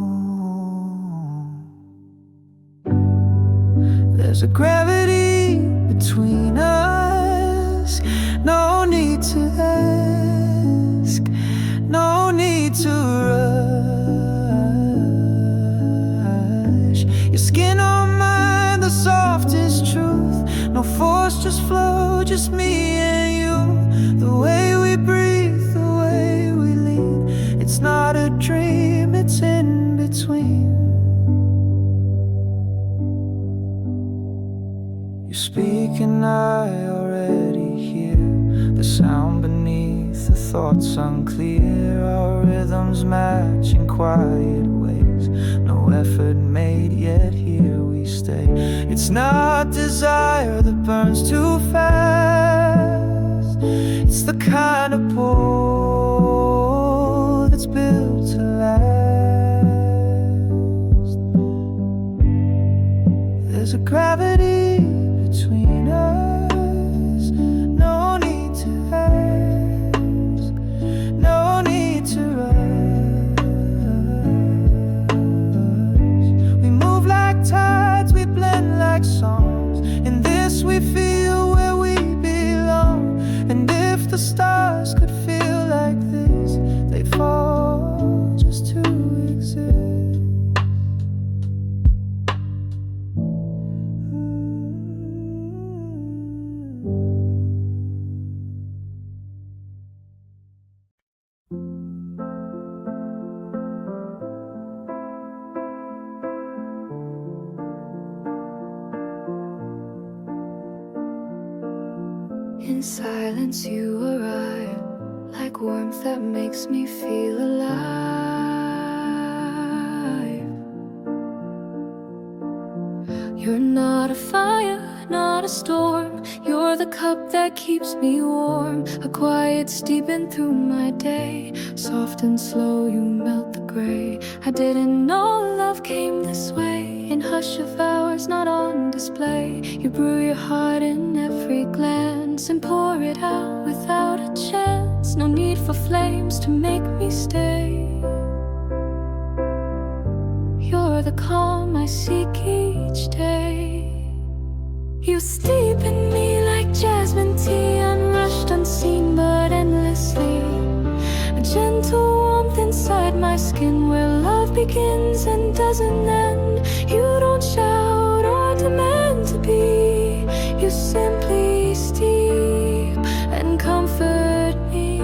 There's a gravity between us, no need to ask, no need to rush. Your skin on mine, the softest truth, no force, just flow, just me and you. The way we breathe, the way we lean, it's not a dream, it's in between. You speak and I already hear the sound beneath, the thoughts unclear. Our rhythms match in quiet ways, no effort made, yet here we stay. It's not desire that burns too fast, it's the kind of pull that's built to last. There's a gravity between us, no need to ask, no need to rush. We move like tides, we blend like songs. In this we feel where we belong. And if the stars could feel like this, they fall just to exist. In silence you arrive, like warmth that makes me feel alive. You're not a fire, not a storm, you're the cup that keeps me warm. A quiet steeping through my day, soft and slow you melt the gray. I didn't know love came this way, in hush of hours not on display. You brew your heart in every glance and pour it out without a chance. No need for flames to make me stay. You're the calm I seek each day. You steep in me like jasmine tea, unrushed, unseen, but endlessly. A gentle warmth inside my skin, where love begins and doesn't end. You don't shout or demand to be, you simply steep and comfort me.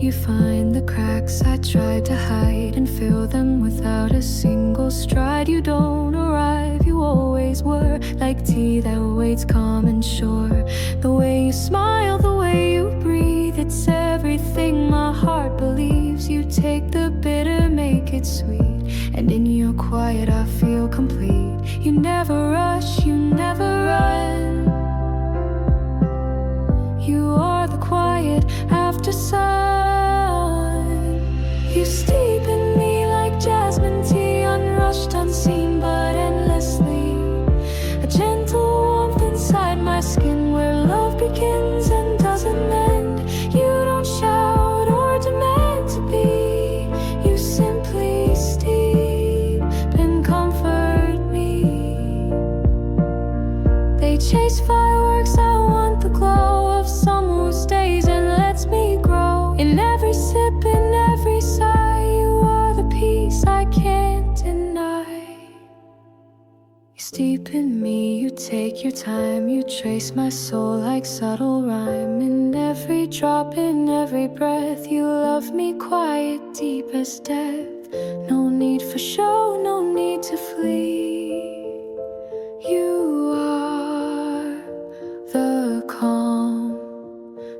You find the cracks I tried to hide and fill them without a single stride. You don't arrive, you always were, like tea that waits calm and sure. The way you smile, the way you breathe, it's everything my heart believes. You take the bitter, make it sweet, and in your quiet I feel complete. You never rush, you never run. You are the quiet after sun. You steep in me like jasmine tea, unrushed, unseen, but endlessly. A gentle warmth inside my skin, where love begins and doesn't end. You don't shout or demand to be, you simply steep and comfort me. They chase fireworks, I want the glow of someone who stays and lets me grow. In every sip, in every sigh, you are the peace I can't deny. You steep in me, you take your time, you trace my soul like subtle rhyme. In every drop, in every breath, you love me quiet, deep as death. No need for show, no need to flee. You are the calm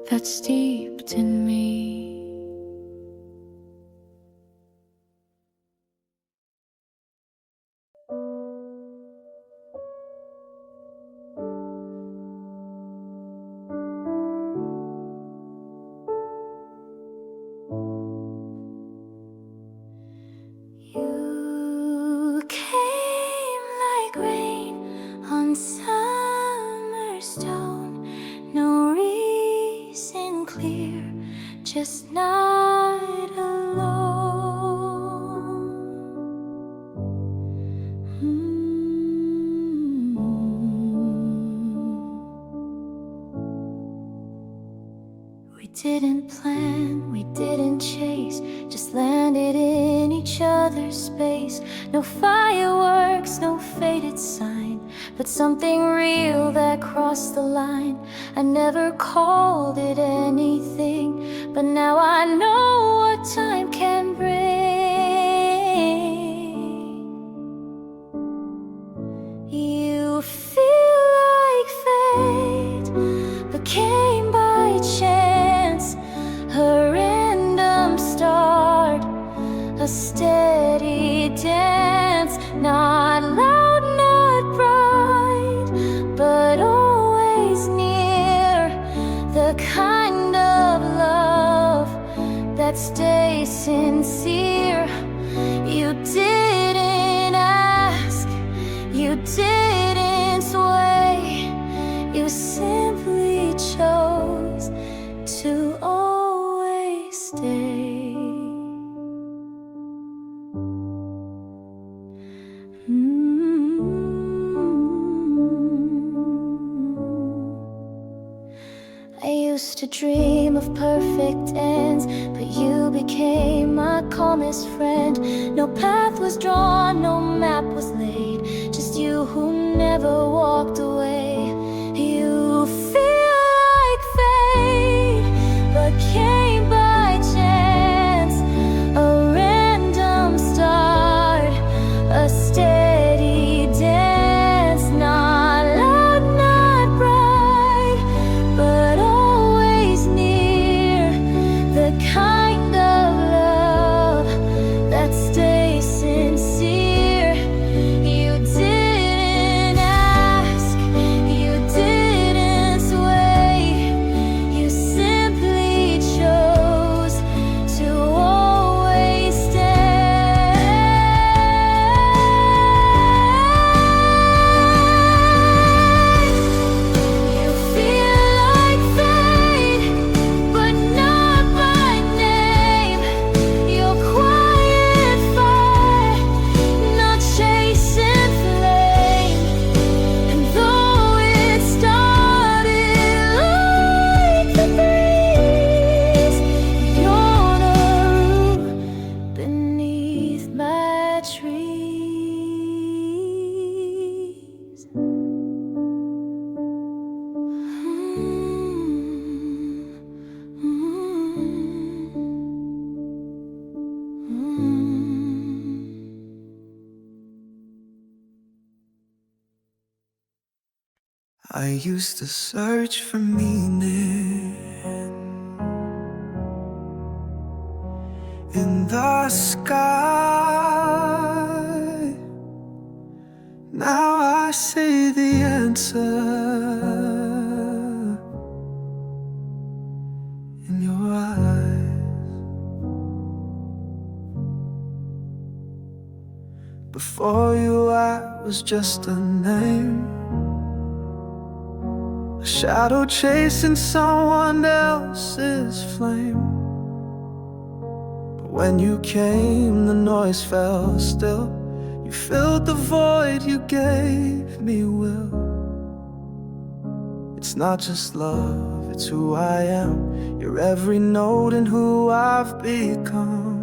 that's steeped in me. didn't plan, we didn't chase, just landed in each other's space. No fireworks, no faded sign, but something real that crossed the line. I never called it anything, but now I know what time can bring. You feel like fate, but came by chance. A random start, a steady dance. Not loud, not bright, but always near. The kind of love that stays sincere. You didn't ask, you didn't sway, you simply chose to always stay. I used to dream of perfect ends, but you became my calmest friend. No path was drawn, no map was laid, just you who never walked away. You feel like fate, but came by chance. A random start, a steady dance. Not loud, not bright, but always near. The kind of love that stays sincere. You didn't ask, you didn't sway, you simply chose to always stay. You feel like fate, but not by name. Your quiet fire, not chasing flame. And though it started like the breeze, you're the root beneath my trees. I used to search for meaning in the sky. Now I see the answer in your eyes. Before you, I was just a name, a shadow chasing someone else's flame. But when you came, the noise fell still. You filled the void, you gave me will. It's not just love, it's who I am. You're every note in who I've become.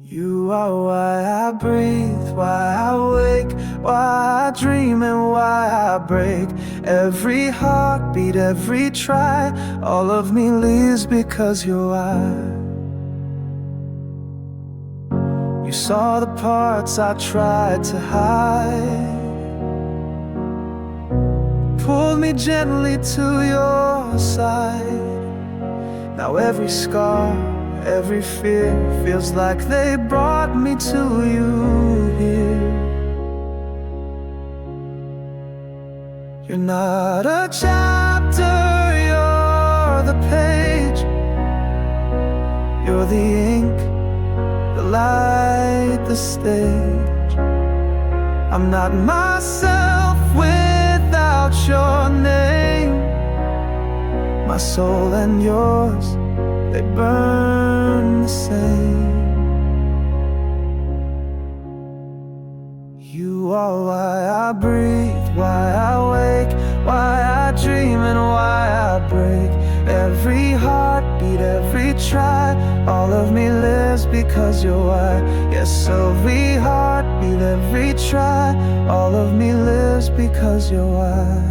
You are why I breathe, why I wake, why I dream and why I break. Every heartbeat, every try, all of me lives because you're I. You saw the parts I tried to hide, pulled me gently to your side. Now every scar, every fear feels like they brought me to you here. You're not a chapter, you're the page. You're the ink, the light, the stage. I'm not myself without your name. My soul and yours, they burn the same. You are why I breathe, why I wake, why I dream and why every heartbeat, every try. All of me lives because you're why. Yes, every heartbeat, every try. All of me lives because you're why.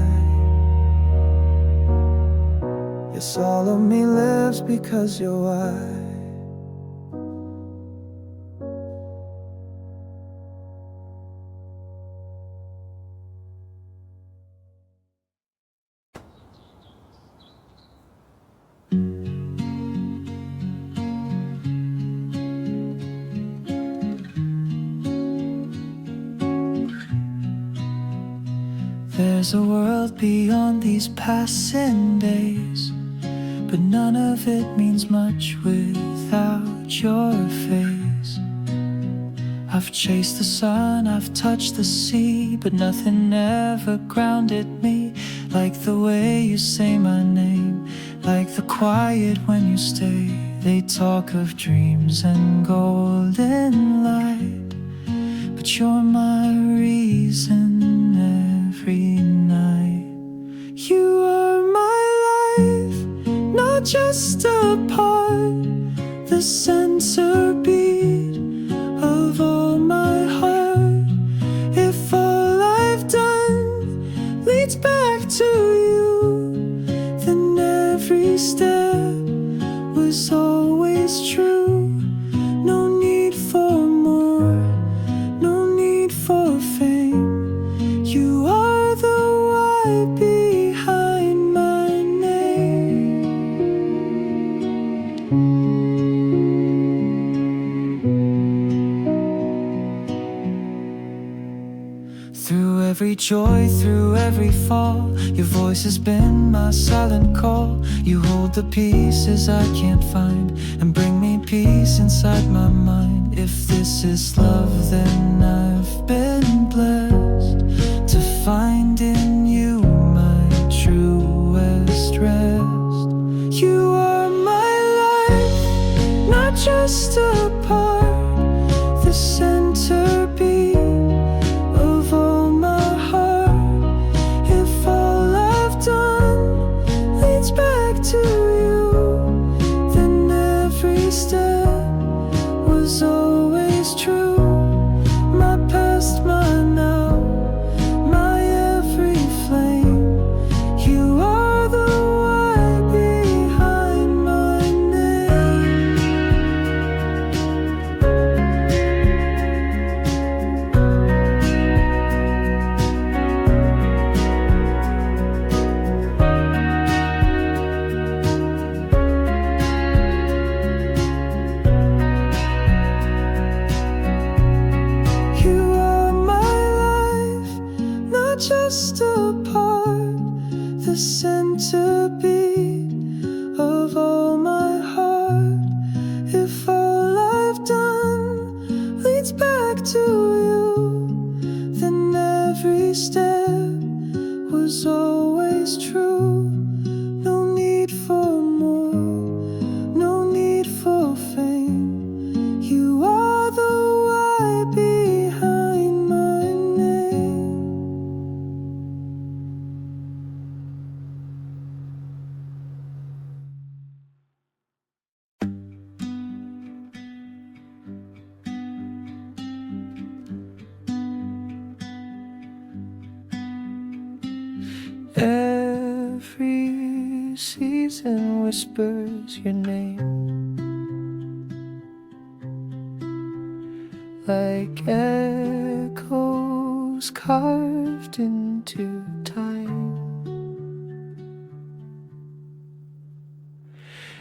Yes, all of me lives because you're why. There's a world beyond these passing days, but none of it means much without your face. I've chased the sun, I've touched the sea, but nothing ever grounded me like the way you say my name, like the quiet when you stay. They talk of dreams and golden light, but you're my reason every night. You are my life, not just a part, the centerbeat of all my heart. If all I've done leads back to you, then every step was always true. No need for more, no need for fame. You are the why behind my name. Through every joy, through every fall, your voice has been my silent call. You hold the pieces I can't find and bring me peace inside my mind. If this is love, then I've been blessed to find in you my truest rest. You are my life, not just a part, the centerbeat of all my heart. If all I've done leads back to you, then every step was always true. My past, my now, my every flame. You are the why behind my name. You are my life, not just a part, the centerbeat of all my heart. If all I've done leads back to you, then every step was always true. No need for more, no need for fame. You are the why behind my name. Every season whispers your name, like echoes carved into time.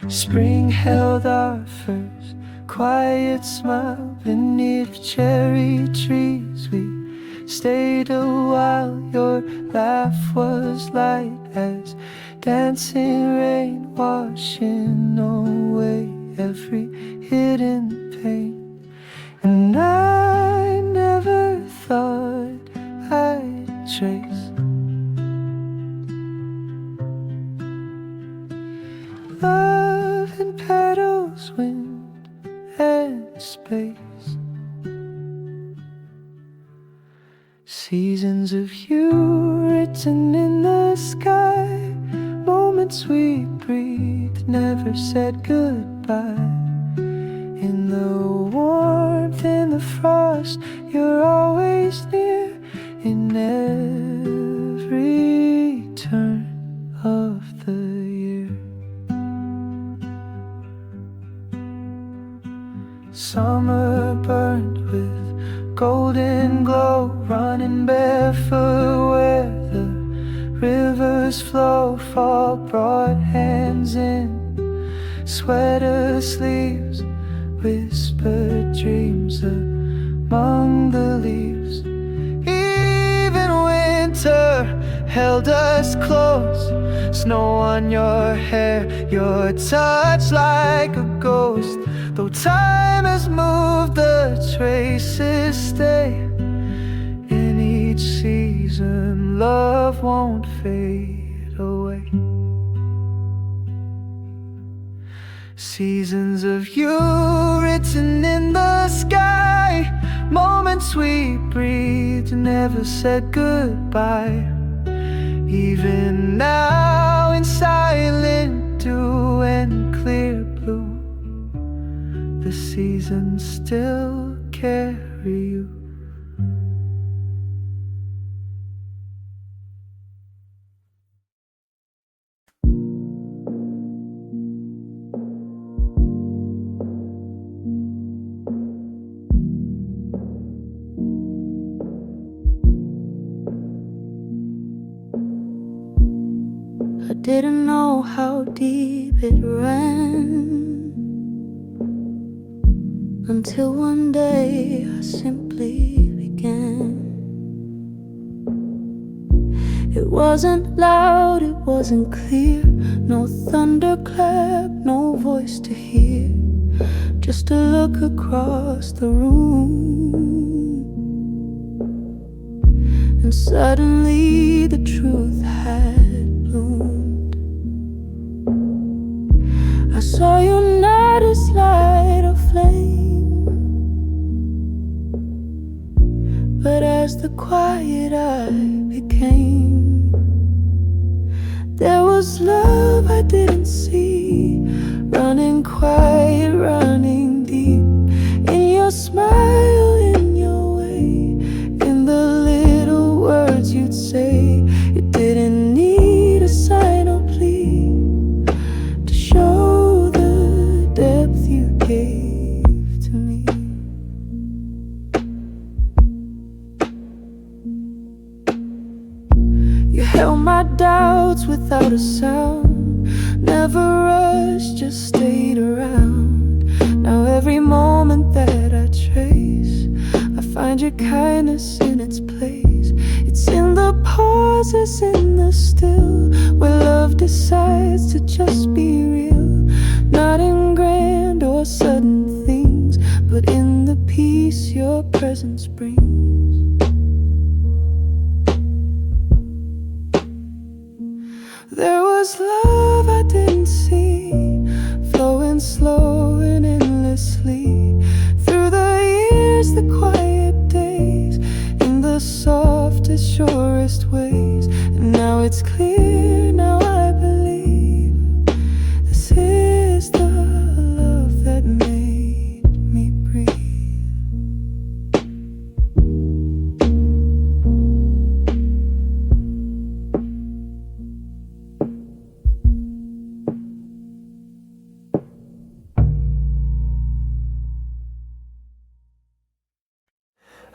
Spring held our first quiet smile beneath cherry trees. We stayed a while, your laugh was light as dancing rain, washing away every hidden pain. And I never thought I'd trace love in petals, wind and space. Seasons of you written in the sky, moments moments we breathed, never said goodbye. In the warmth, in the frost, you're always near. In every turn of the year, summer burned with golden glow, running barefoot where the rivers flow. Fall, broad hands in sweater sleeves, whispered dreams among the leaves. Even winter held us close, snow on your hair, your touch like a ghost. Though time has moved, the traces stay. In each season, love won't fade away. Seasons of you written in the sky, moments we breathed, never said goodbye. Even now in silent dew and clear blue, the seasons still carry you. I didn't know how deep it ran until one day I simply began. It wasn't loud, it wasn't clear, no thunderclap, no voice to hear, just a look across the room. And suddenly the truth had bloomed. I saw you not as light or flame, but as the quiet I became. There was love I didn't see, running quiet, running deep, in your smile, in your way, in the little words you'd say. You didn't need a sign or plea to show the depth you gave to me. You held my doubts without a sound, never rushed, just stayed around. Now every moment that I trace, I find your kindness in its place. It's in the pauses, in the still, where love decides to just be real. Not in grand or sudden things, but in the peace your presence brings. There was love I didn't see, flowing slow and endlessly through the years, the quiet days, in the softest, surest ways. And now it's clear, now I believe this is the love that made me breathe.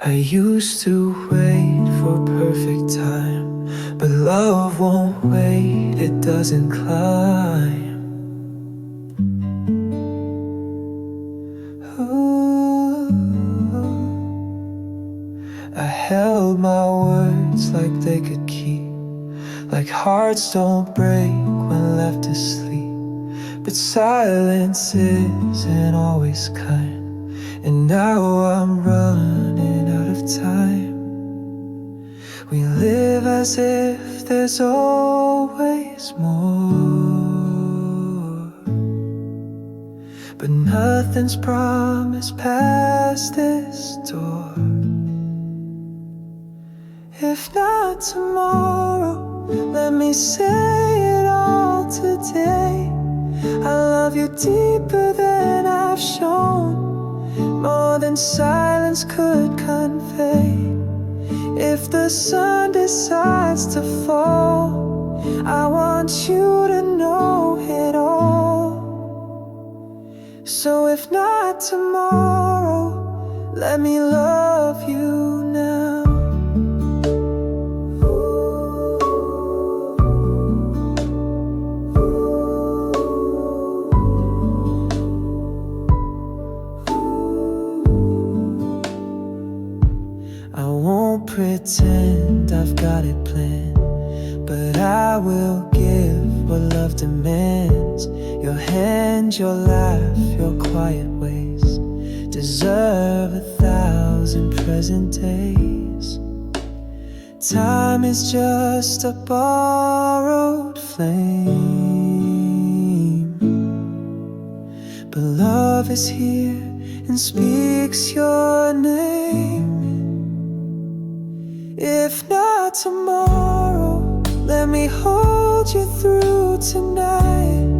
I used to wait for perfect time, but love won't wait, it doesn't climb. Ooh. I held my words like they could keep, like hearts don't break when left asleep. But silence isn't always kind, and now I'm running out of time. We live as if there's always more, but nothing's promised past this door. If not tomorrow, let me say it all today. I love you deeper than I've shown, more than silence could convey. If the sun decides to fall, I want you to know it all. So if not tomorrow, let me love you now. I won't pretend I've got it planned, but I will give what love demands. Your hand, your laugh, your quiet ways deserve 1,000 present days. Time is just a borrowed flame, but love is here and speaks your name. If not tomorrow, let me hold you through tonight.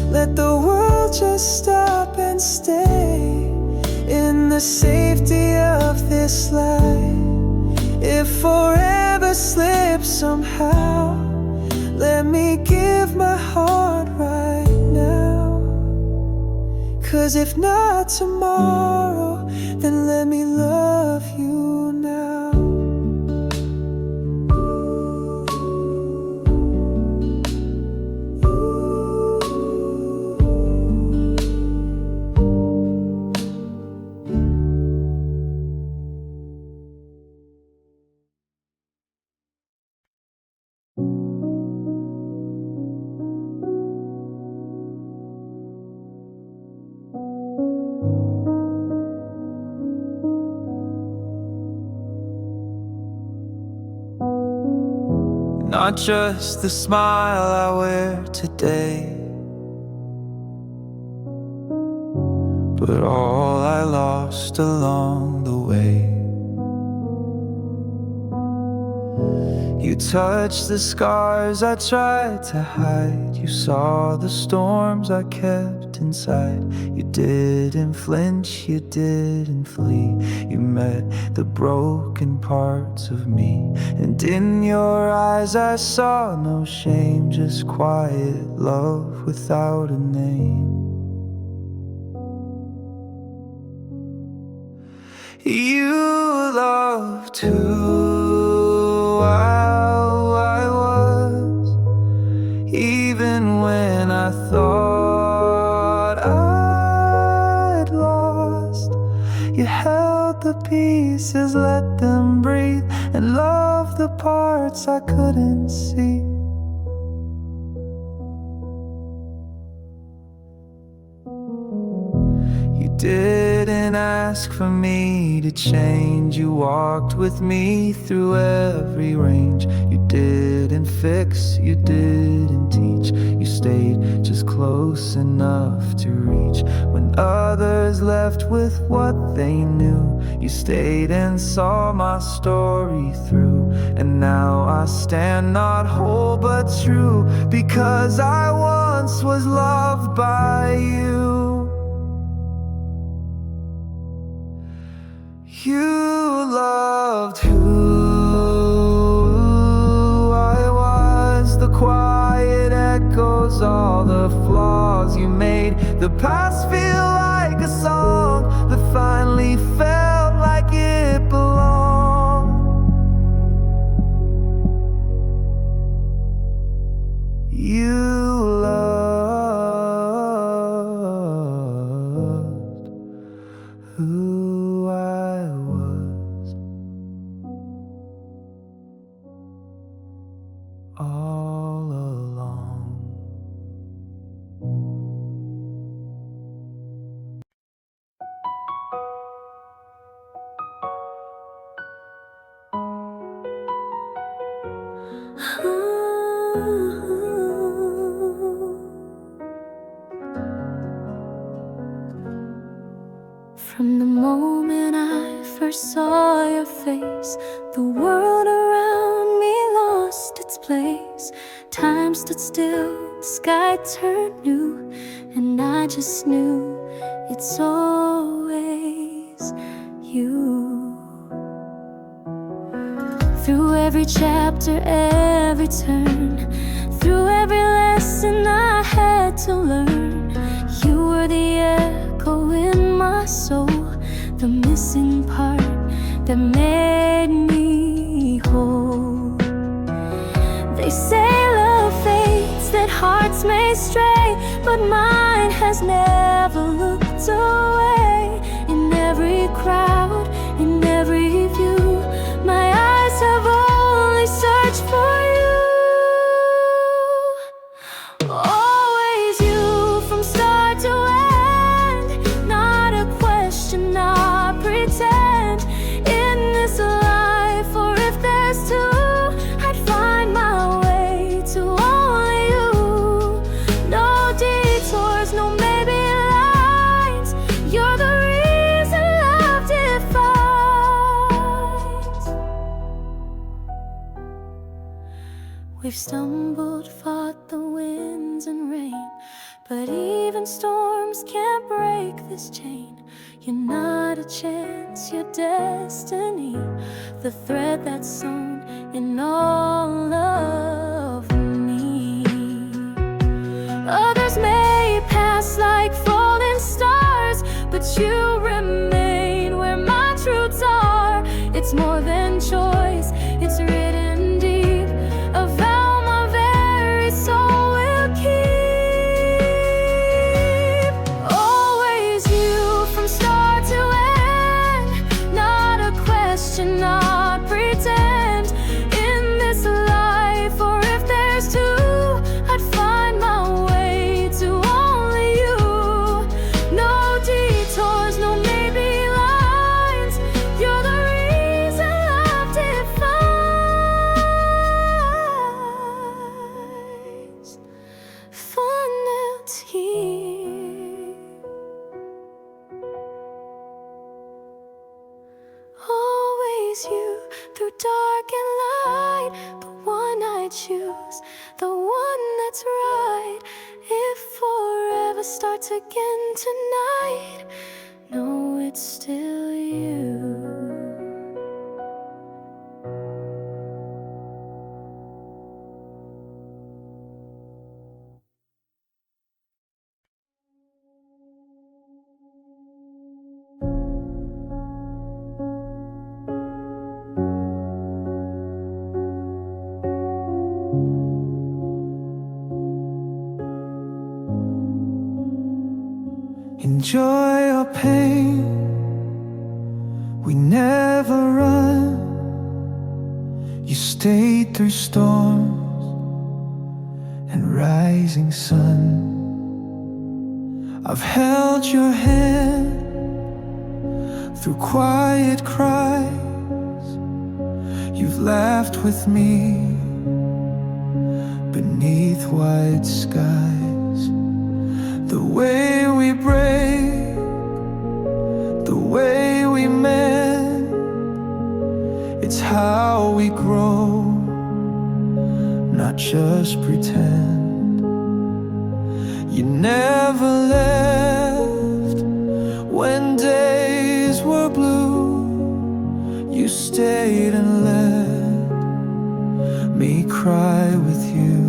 Let the world just stop and stay in the safety of this life. If forever slips somehow, let me give my heart right now. 'Cause if not tomorrow, then let me love you now. Not just the smile I wear today, but all I lost along the way. You touched the scars I tried to hide. You saw the storms I kept inside. You didn't flinch, you didn't flee. You met the broken parts of me, and in your eyes I saw no shame, just quiet love without a name. You loved who I was, even when I thought I'd lost. You held the pieces, let them breathe, and loved the parts I couldn't see. You didn't ask for me to change. You walked with me through every range. You didn't fix, you didn't teach. You stayed just close enough to reach. When others left with what they knew, you stayed and saw my story through. And now I stand not whole but true, because I once was loved by you. You loved who I was, the quiet echoes, all the flaws you made the past feel like a song that finally felt like it belonged. You loved who I was all along. From the moment I first saw your face, the world around me lost its place. Time stood still sky turned new, and I just knew it's always you. Through every chapter, every turn, through every lesson I had to learn, you were the echo in my soul, the missing part that made me whole. They say love fades, that hearts may stray, but mine has never looked away. In every crowd, in every view, my eyes have only searched for you. Always you, from start to end, not a question, not pretend. In this life, or if there's two, I'd find my way to only you. No detours, no maybe lines, you're the reason love defines. We've stumbled, fought the winds and rain, but even storms can't break this chain. You're not a chance, you're destiny, the thread that's sewn in all of me. Others may pass like falling stars, but you remain where my truths are. It's more than choice, it's written deep, a vow my very soul will keep. Always you, from start to end, not a question, not pretend. In this life, or if there's two, I'd find my way to only you. No detours, no maybe lines, you're the reason love defines. Footnotes here. Always you, through dark and light, the one I choose, the one that's right. If forever starts again tonight, know it's still you. Enjoy your pain, we never run. You stayed through storms and rising sun. I've held your hand through quiet cries. You've laughed with me beneath wide skies. The way we break, the way we mend, it's how we grow, not just pretend. You never left when days were blue. You stayed and let me cry with you.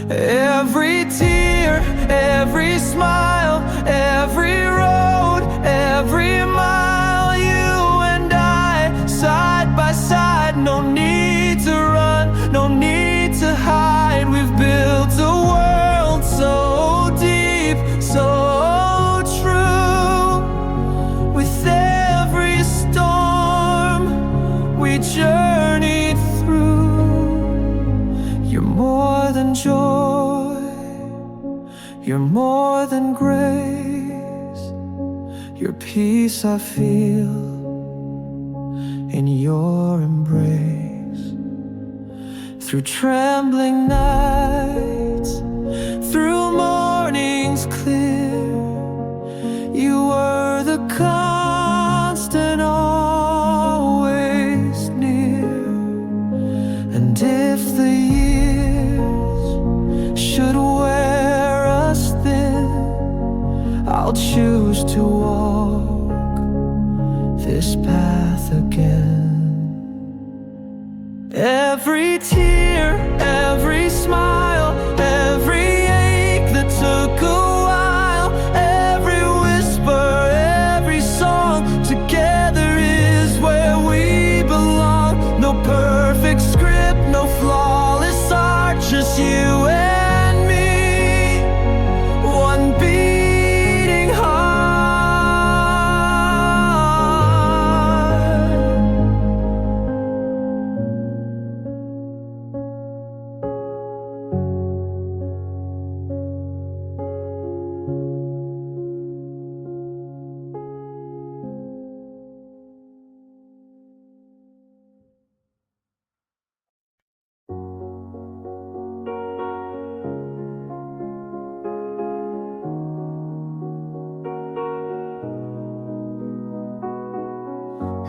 Every tear, every smile, every road, every mile, you and I, side by side. No need to run, no need to hide. We've built a world so deep, so true. With every storm we journeyed through. You're more than joy, you're more than grace. Your peace I feel in your embrace. Through trembling nights, through mornings clear, you were the constant, always near. And if the years this path again. Every tear, every smile, every ache that took a while, every whisper, every song, together is where we belong. No perfect script, no flawless art, just you and me, one beating heart.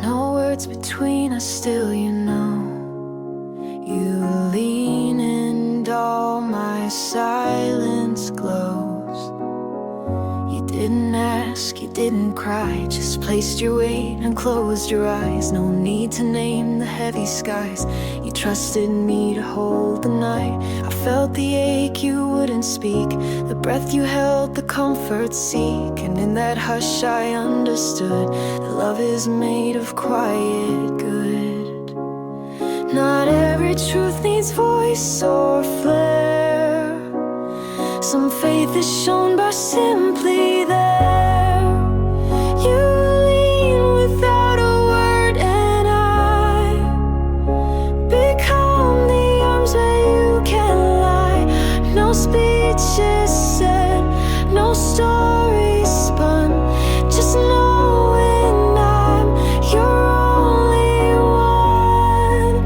No words between us, still you know. You lean and all my silence glows. You didn't ask, you didn't cry, just placed your weight and closed your eyes. No need to name the heavy skies. You trusted me to hold the night. I felt the ache, you wouldn't speak, the breath you held, the comfort seek. And in that hush I understood that love is made of quiet good. Not every truth needs voice or flair. Some faith is shown by simply there. You lean without a word, and I become the arms where you can lie. No speech is said, no story spun, just knowing I'm your only one.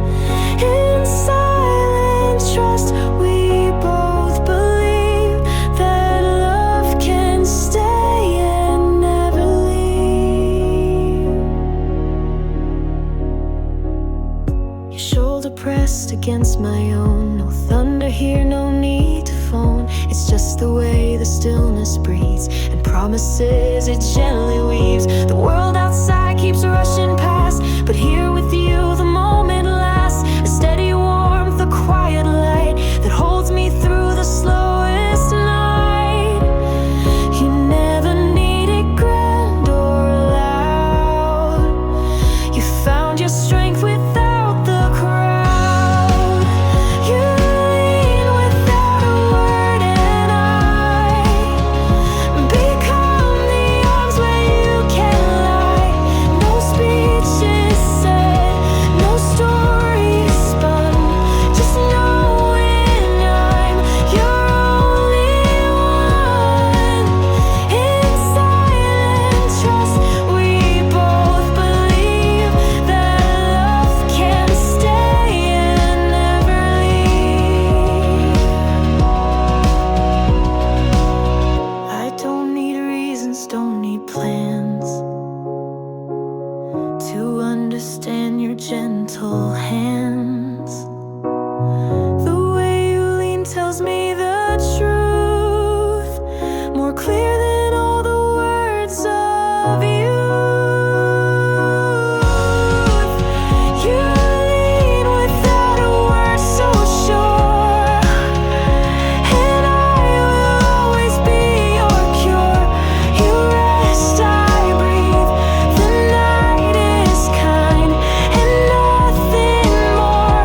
In silent trust, we both believe that love can stay and never leave. Your shoulder pressed against my own, no thunder here, no need to phone. It's just the way the stillness breathes and promises it gently weaves. The world outside keeps rushing past, but here with you the moment lasts. A steady warmth, a quiet light that holds me through the slowest night. You never needed grand or loud. You found your strength without the crowd. You lean without a word, and I become the arms where you can lie. No speech is said, no story spun, just knowing I'm your only one. In silent trust, we both believe that love can stay and never leave. I don't need reasons, don't need plans to understand your gentle hands. The way you lean tells me the truth, more clear than all the words of youth. You lean without a word, so sure, and I will always be your cure. You rest, I breathe, the night is kind, and nothing more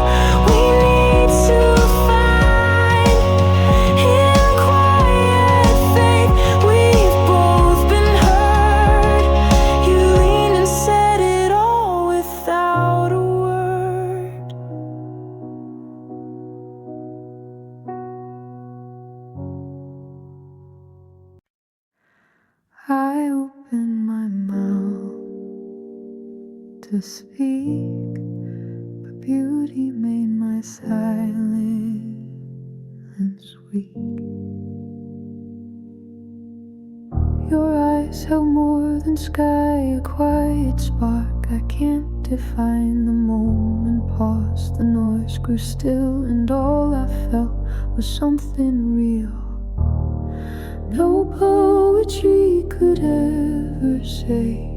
we need to find. In quiet faith, we've both been heard. You leaned and said it all without a word. I open my mouth to speak, but beauty made my silence weak. Your eyes held more than sky, a quiet spark. I can't define the moment. Paused, the noise grew still, and all I felt was something real. No poetry could ever say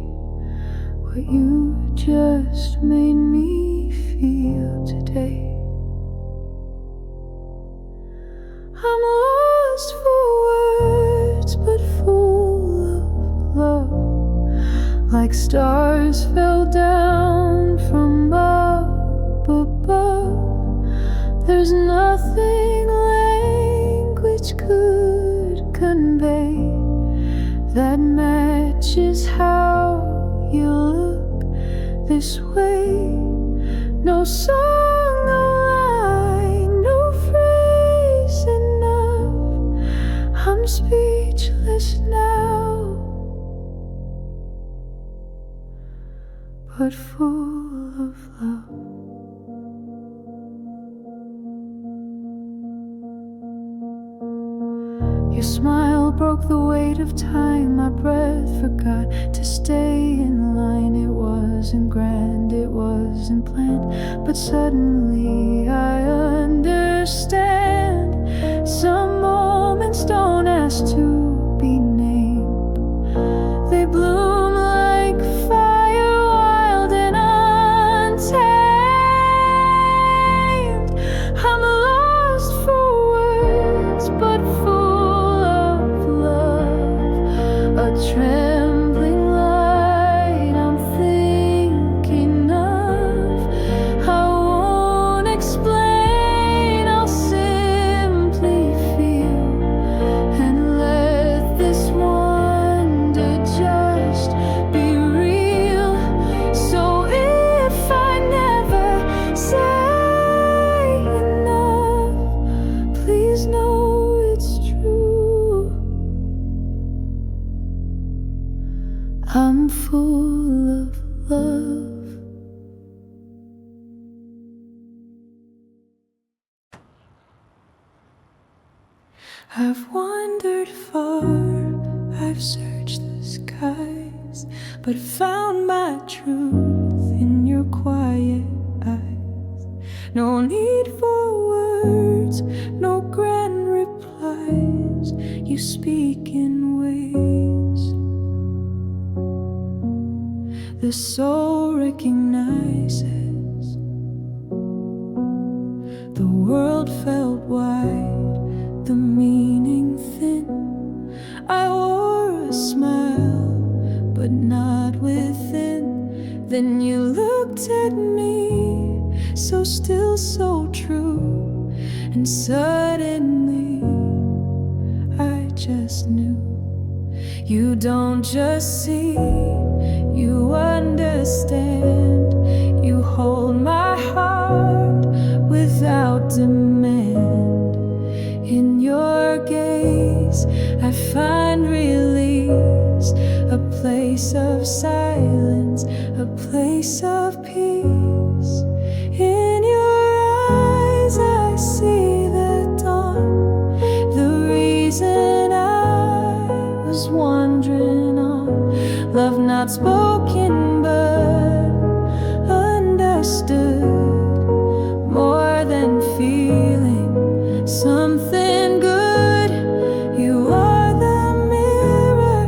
what what you just made me feel today. I'm lost for words, but full of love, like stars fell down from up above. There's nothing language could convey that matches how you look this way. No song, no line, no phrase enough. I'm speechless now, but full of love. Your smile broke the weight of time. My breath forgot to stay in line. It wasn't grand, it wasn't planned, but suddenly I understand. Some moments don't ask to be named. They bloom like fire, wild and untamed. I'm lost for words, but full of love. A trembling light I'm thinking of. I won't explain, I'll simply feel and let this wonder just be real. So if I never say enough, please know it's true. I'm full of love. I've wandered far, I've searched the skies, but found my truth in your quiet eyes. No need for words, no grand replies. You speak in ways the soul recognizes. The world felt wide, the meaning thin. I wore a smile, but not within. Then you looked at me, so still, so true, and suddenly I just knew. You don't just see, you understand. You hold my heart without demand. In your gaze I find release, a place of silence, a place of peace. In your eyes I see the dawn, the reason I was wandering on. Love not spoken but understood, more than feeling something good. You are the mirror,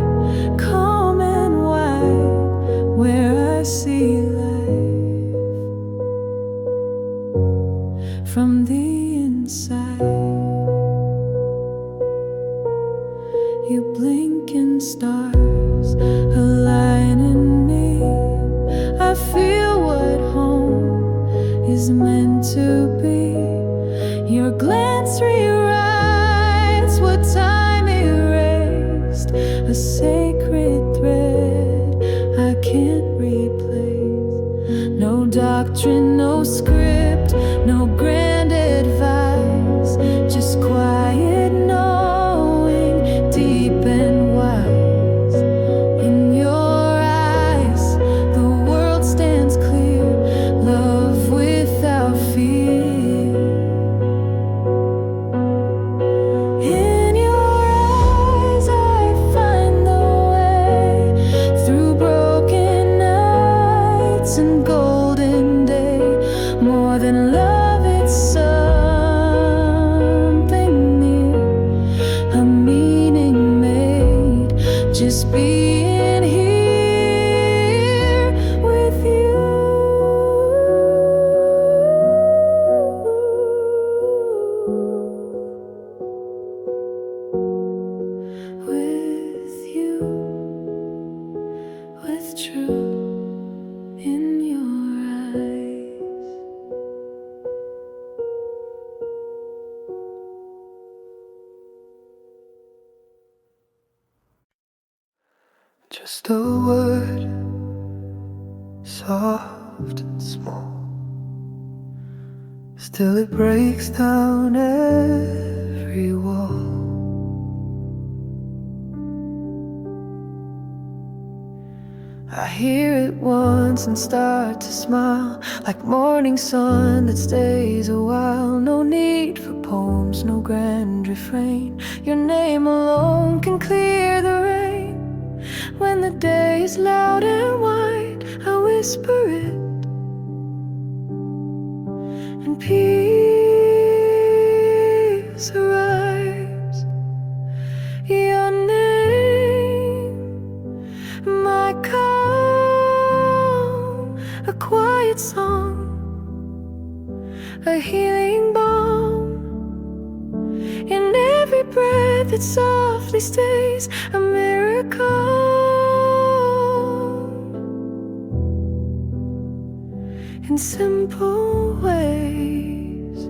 calm and wide, where I see life from the inside. You blink and stars align in me. I feel what home is meant to be. Your glance rewrites what time erased, a sacred thread I can't replace. No doctrine, no script, no grand advice, just quiet knowing, deep and wise. In your eyes the world stands clear, love without fear. In your eyes I find the way through broken nights and golden day. More than love, it's something near, a meaning made, just being here Just a word, soft and small, still it breaks down every wall. I hear it once and start to smile, like morning sun that stays a while. No need for poems, no grand refrain. Your name alone can clear the rain. When the day is loud and wide, I whisper it, and peace arrives. Your name, my calm, a quiet song, a healing balm. In every breath it softly stays, a miracle. In simple ways,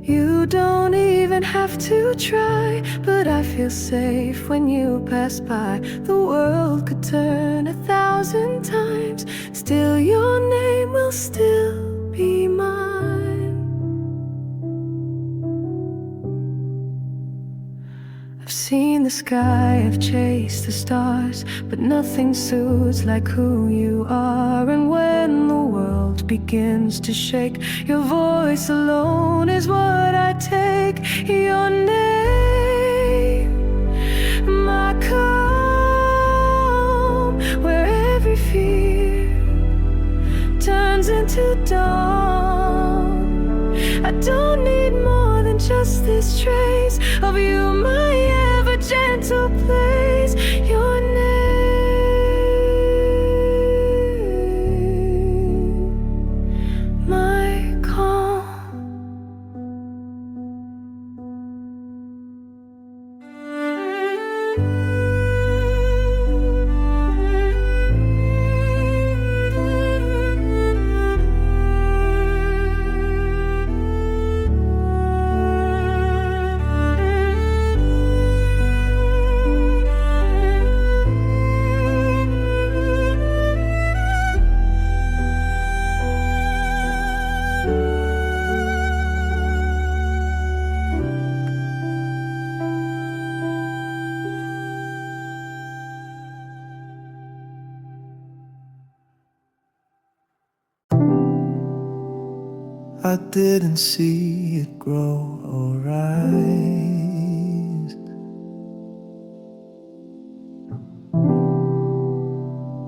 you don't even have to try, but I feel safe when you pass by. The world could turn 1,000 times, still your name will still be mine. I've seen the sky, I've chased the stars, but nothing suits like who you are. And when the world begins to shake, your voice alone is what I take. Your name, my calm, where every fear turns into dawn. I don't need more than just this trace of you, my ever gentle place. Your name, my calm. I didn't see it grow or rise.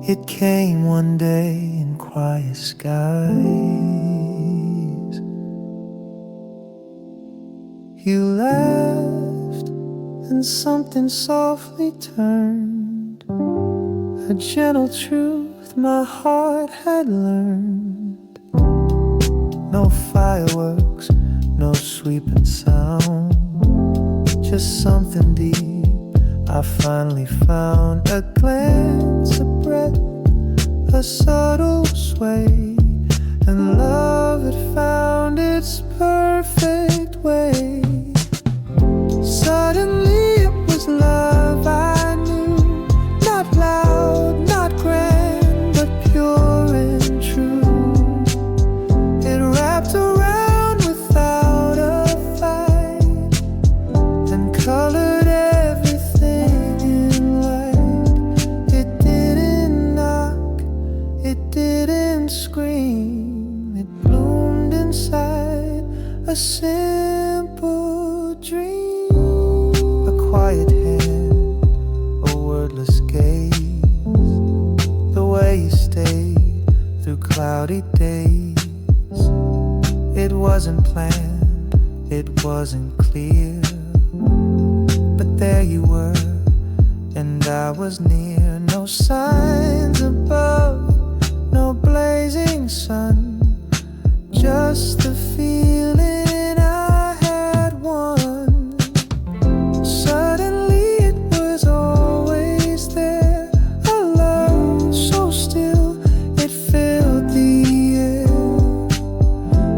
It came one day in quiet skies. You laughed and something softly turned, a gentle truth my heart had learned. No fireworks, no sweeping sound, just something deep I finally found. A glance, a breath, a subtle sway, and love had found its perfect way. Suddenly it was love I knew, not loud, not grand, but pure and true. It wrapped around without a fight and colored everything in light. It didn't knock, it didn't scream, it bloomed inside a simple dream. A quiet hand, a wordless gaze, the way you stayed through cloudy days. It wasn't planned, it wasn't clear, but there you were, and I was near. No signs above, no blazing sun, just the feeling I had won. Suddenly it was always there, a love so still it filled the air.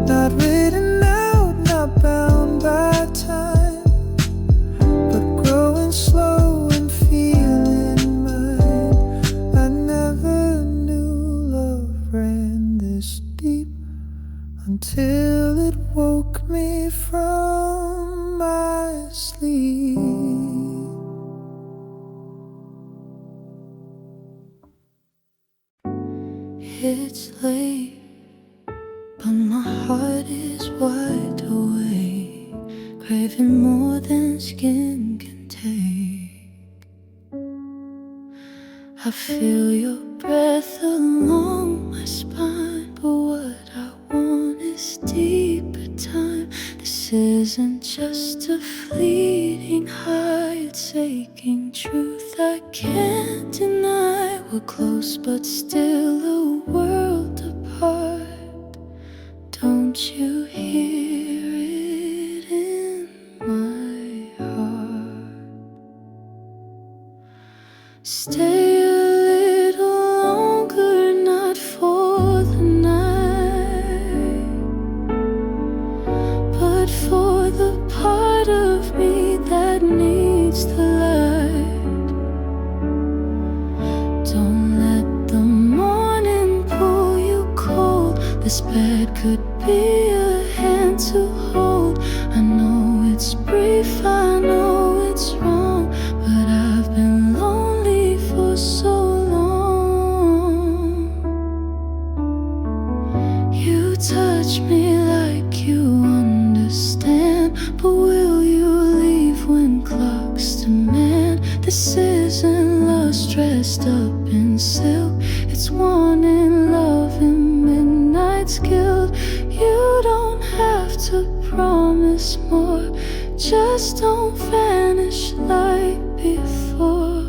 Not written out, not bound by time, but growing slow and feeling mine. until it woke me from my sleep. It's late, but my heart is wide awake, craving more than skin can take. I feel your breath along my spine, but what I want is deeper time. This isn't just a fleeting high, it's aching truth I can't deny. We're close but still a world apart. Don't you hear it in my heart? Stay a little longer, not for the night, but for the part of me that needs the light. Don't let the morning pull you cold. This bed could be a hand to hold. I know it's brief, I know it's wrong, but I've been lonely for so long. You touch me like you understand, but will you leave when clocks demand? This isn't lust dressed up in silk, it's wanting love in midnight's guild. You don't have to promise more, just don't vanish like before.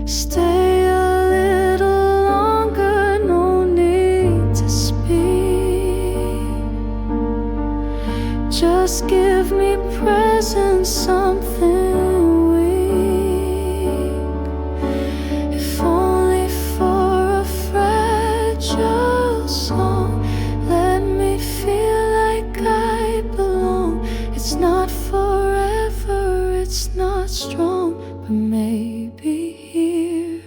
Stay a little longer, no need to speak. Just give me presence, something weak. If only for a fragile song, let me feel like I belong. It's not forever, it's not strong, but maybe here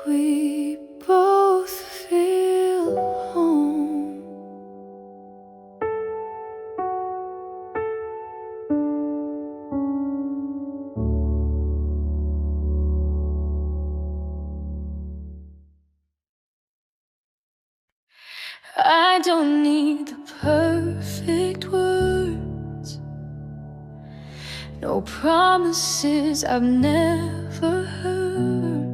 we both feel home. I don't need the perfect words, no promises I've never heard.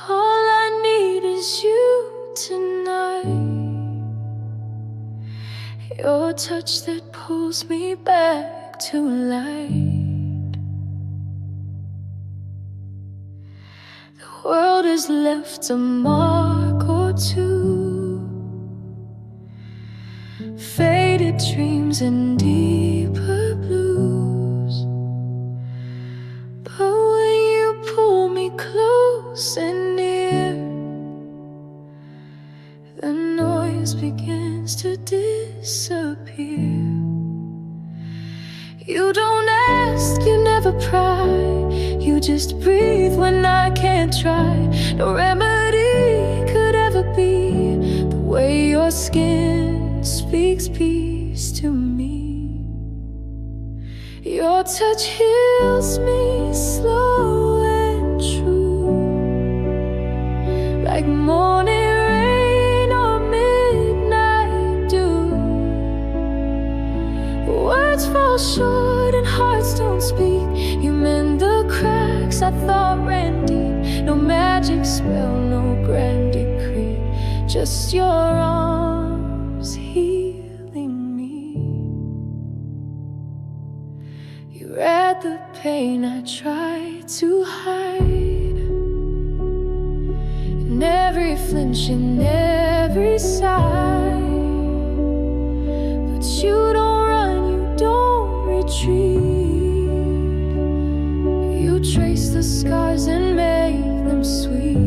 All I need is you tonight, your touch that pulls me back to light. The world has left a mark or two, faded dreams and deeper blues. But when you pull me close and near, the noise begins to disappear. You don't ask, you never pry, you just breathe when I can't try. No remedy could ever be the way your skin speaks peace to me. Your touch heals me slow and true, like morning rain or midnight dew. Words fall short and hearts don't speak. You mend the cracks I thought ran deep. No magic spell, no grand decree, just your arms healing me. You read the pain I tried to hide, in every flinch, in every sigh. But you don't run, you don't retreat. You trace the scars and make them sweet.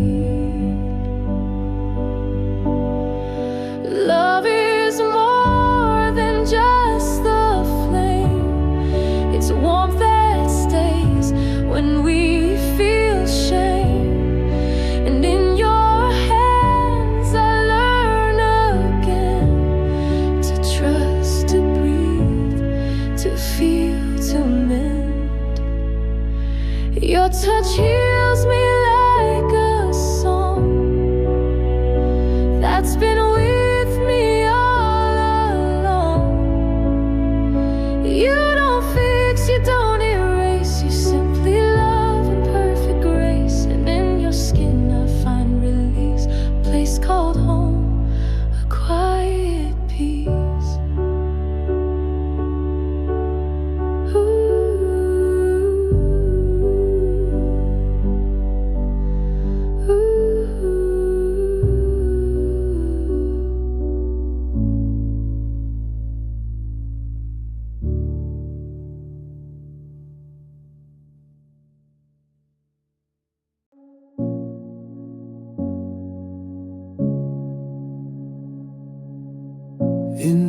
Love is more than just the flame, it's warmth that stays when we feel shame. And in your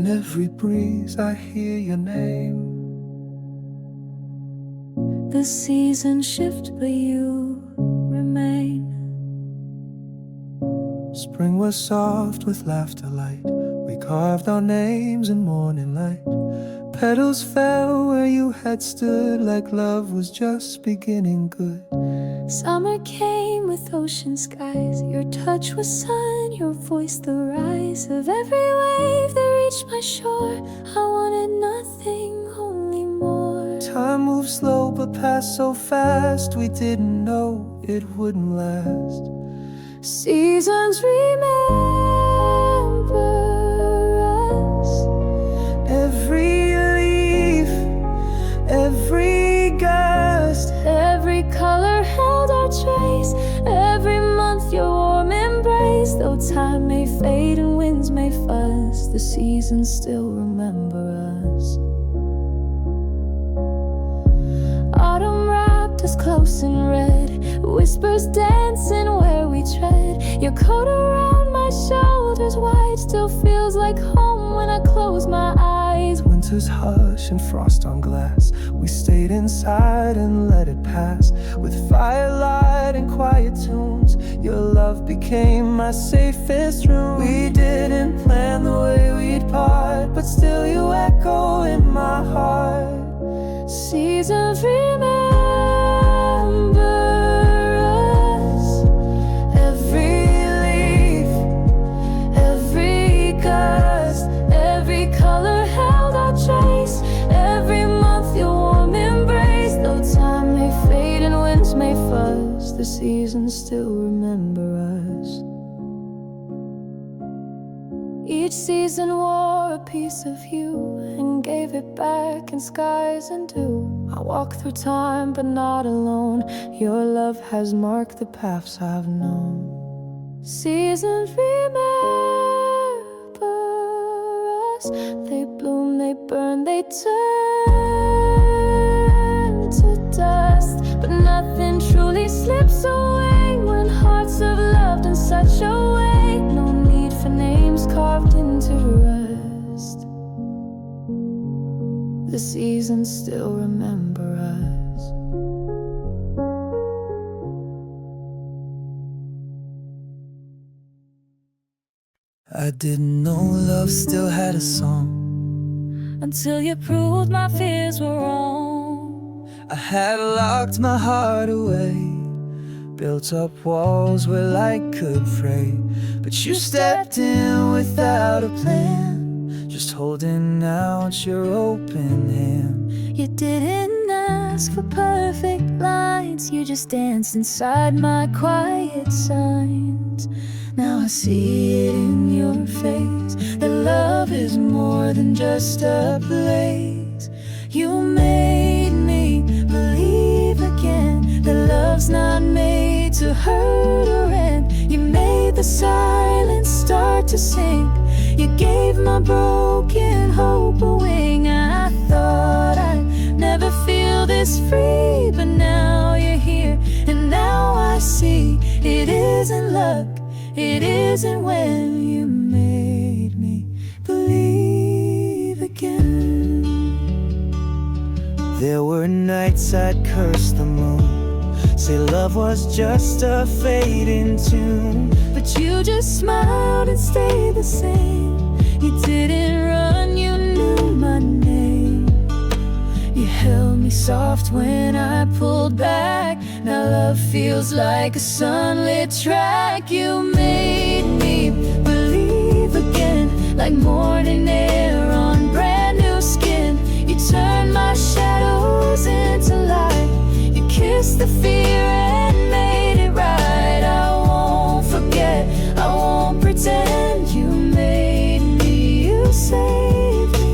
every breeze I hear your name. The seasons shift, but you remain. Spring was soft with laughter light. We carved our names in morning light. Petals fell where you had stood, like love was just beginning good. Summer came with ocean skies. Your touch was sun, your voice the rise of every wave that reached my shore. I wanted nothing, only more. Time moved slow but passed so fast, we didn't know it wouldn't last. Seasons remember us. Every leaf, every gust, Every color held our trace. Every month your warm embrace. Though time may fade and winds may fuss, the seasons still remember us. Autumn wrapped us close in red, whispers dancing where we tread. Your coat around my shoulders wide still feels like home when I close my eyes. Winter's hush and frost on glass, we stayed inside and let it pass. With firelight and quiet tunes, your love became my safest room. We didn't plan the way we'd part, but still you echo in my heart. Seasons remember us. Every leaf, every gust, every color held our trace. Every month your warm embrace. Though time may fade and winds may fuss, the seasons still remember us. Each season wore a piece of you and gave it back in skies and dew. I walk through time but not alone. Your love has marked the paths I've known. Seasons remember us. They bloom, they burn, they turn to dust. But nothing truly slips away when hearts have loved in such a way. No need for names carved into rust. The seasons still remember us. I didn't know love still had a song Until you proved my fears were wrong. I had locked my heart away, built up walls where light could pray. But you stepped in without a plan, just holding out your open hand. You didn't ask for perfect lines, you just danced inside my quiet signs. Now I see it in your face, that love is more than just a place. You made me believe again that love's not made to hurt or end. You made the silence start to sing. You gave my broken hope a wing. I thought I'd never feel this free, but now you're here, and now I see it isn't luck, it isn't when you made me believe again. There were nights I'd curse the moon, say love was just a fading tune. But you just smiled and stayed the same. You didn't run, you knew my name. You held me soft when I pulled back. Now love feels like a sunlit track. You made me believe again, like morning air on brand new skin. You turned my shadows into light. You kissed the fear and made it right. I won't forget, I won't pretend. You made me, you saved me.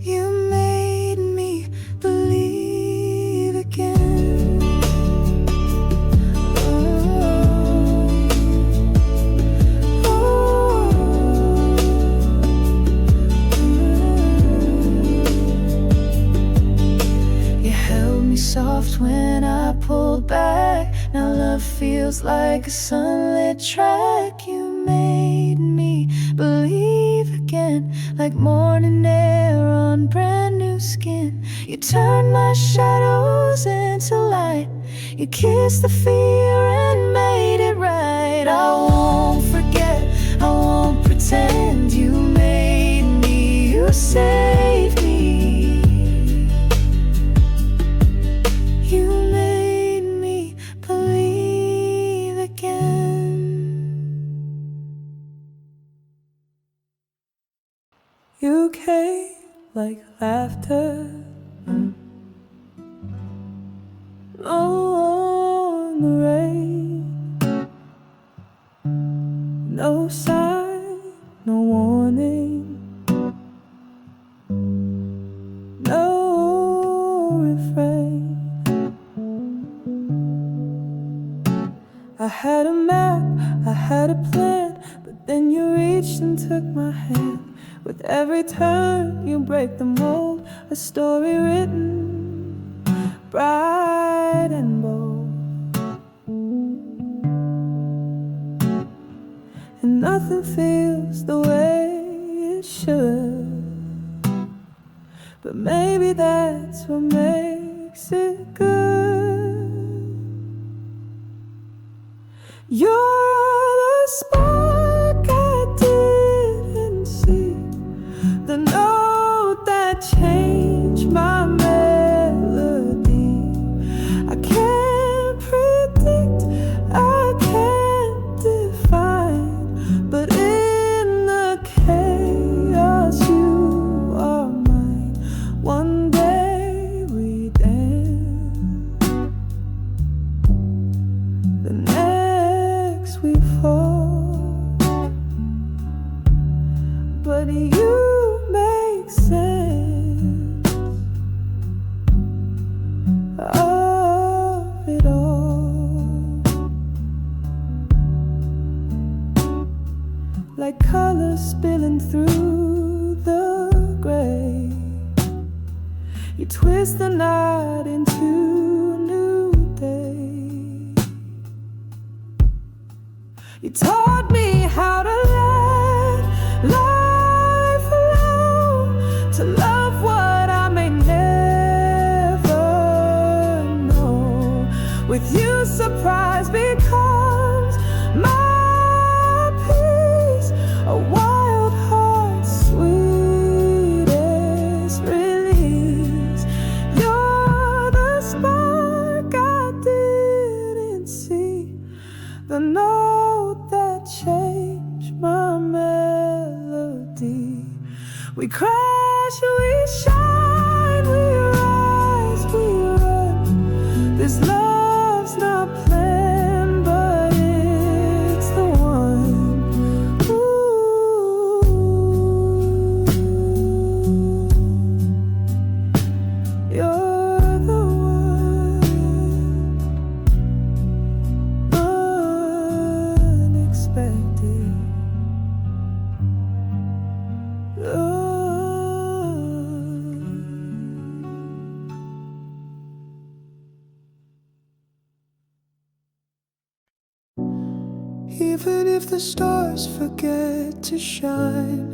You made me believe again. You held me soft when I pulled back. Now love feels like a sunlit track. You made me believe again, like morning air on brand new skin. You turn my shadows into light, you kissed the fear and made it right. I won't forget, I won't pretend. You made me, you saved me. You made me believe again. You came like laughter on the rain. No sign, no warning, no refrain. I had a map, I had a plan, but then you reached and took my hand. With every turn you break the mold, a story written bright and bold. And nothing feels the way it should, but maybe that's what makes it good. You're the spark I didn't see, the note that changed my melody. I can't predict, I can't define, but in the chaos you are mine. One day we dance, the next we fall, but you make sense of it all. Like colors spilling through the gray, you twist the night into a new day. You taught me how to let life alone, to love what I may never know. With you, surprise becomes my peace, a wild heart's sweetest release. You're the spark I didn't see, the note that changed my melody. We crash, we shine, we rise, we run. This love's not planned, but it's the one. Ooh. You're the one. Unexpected. Even if the stars forget to shine,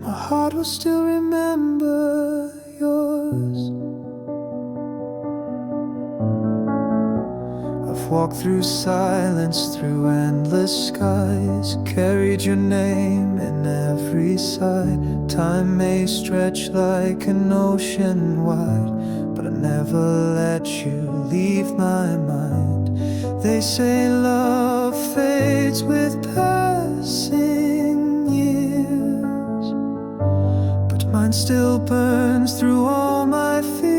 my heart will still remember yours. I've walked through silence, through endless skies, carried your name in every side. Time may stretch like an ocean wide, but I never let you leave my mind. They say love fades with passing years, but mine still burns through all my fears.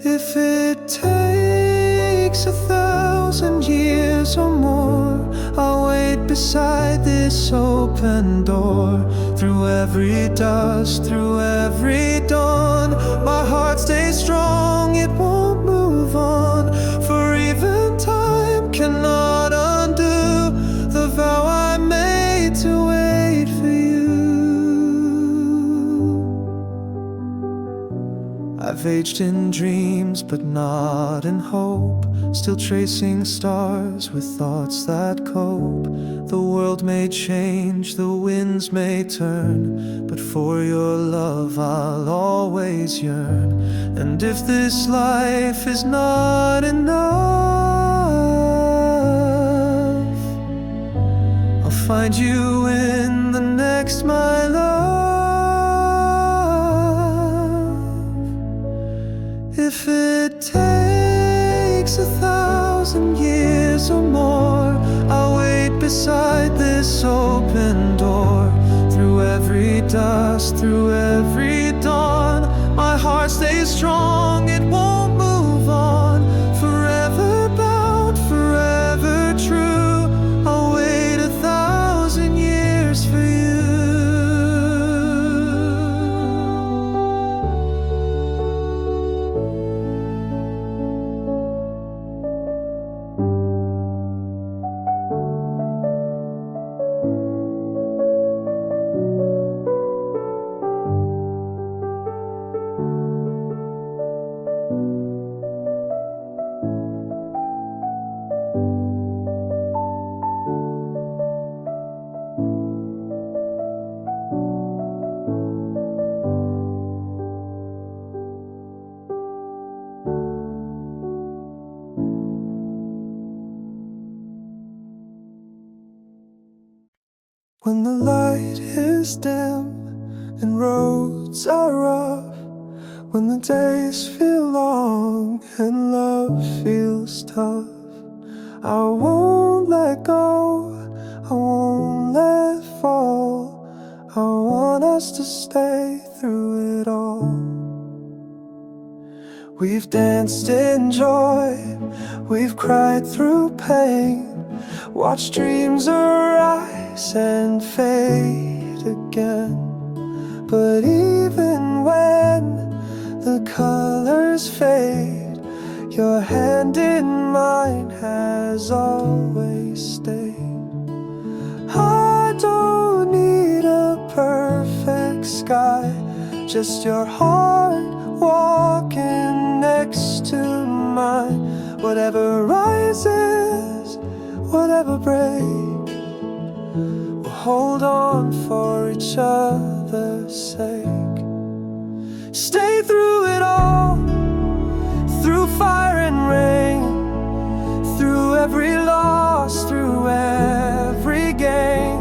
If it takes 1,000 years or more, I'll wait beside this open door. Through every dusk, through every dawn, my heart stays strong, it won't move on. For even time cannot undo the vow I made to wait for you. I've aged in dreams but not in hope, still tracing stars with thoughts that cope. The world may change, the winds may turn, but for your love I'll always yearn. And if this life is not enough, I'll find you in the next, my love. If it takes 1,000 years or more, I'll wait beside this open door. Through every dusk, through every dawn, my heart stays strong, it won't move on. Forever bound, forever true, I'll wait 1,000 years for you. When the light is dim and roads are rough, when the days feel long and love feels tough, I won't let go, I won't let fall. I want us to stay through it all. We've danced in joy, we've cried through pain, watched dreams arise and fade again. But even when the colors fade, your hand in mine has always stayed. I don't need a perfect sky, just your heart walking next to mine. Whatever rises, whatever breaks, we'll hold on for each other's sake. Stay through it all, through fire and rain, through every loss, through every gain.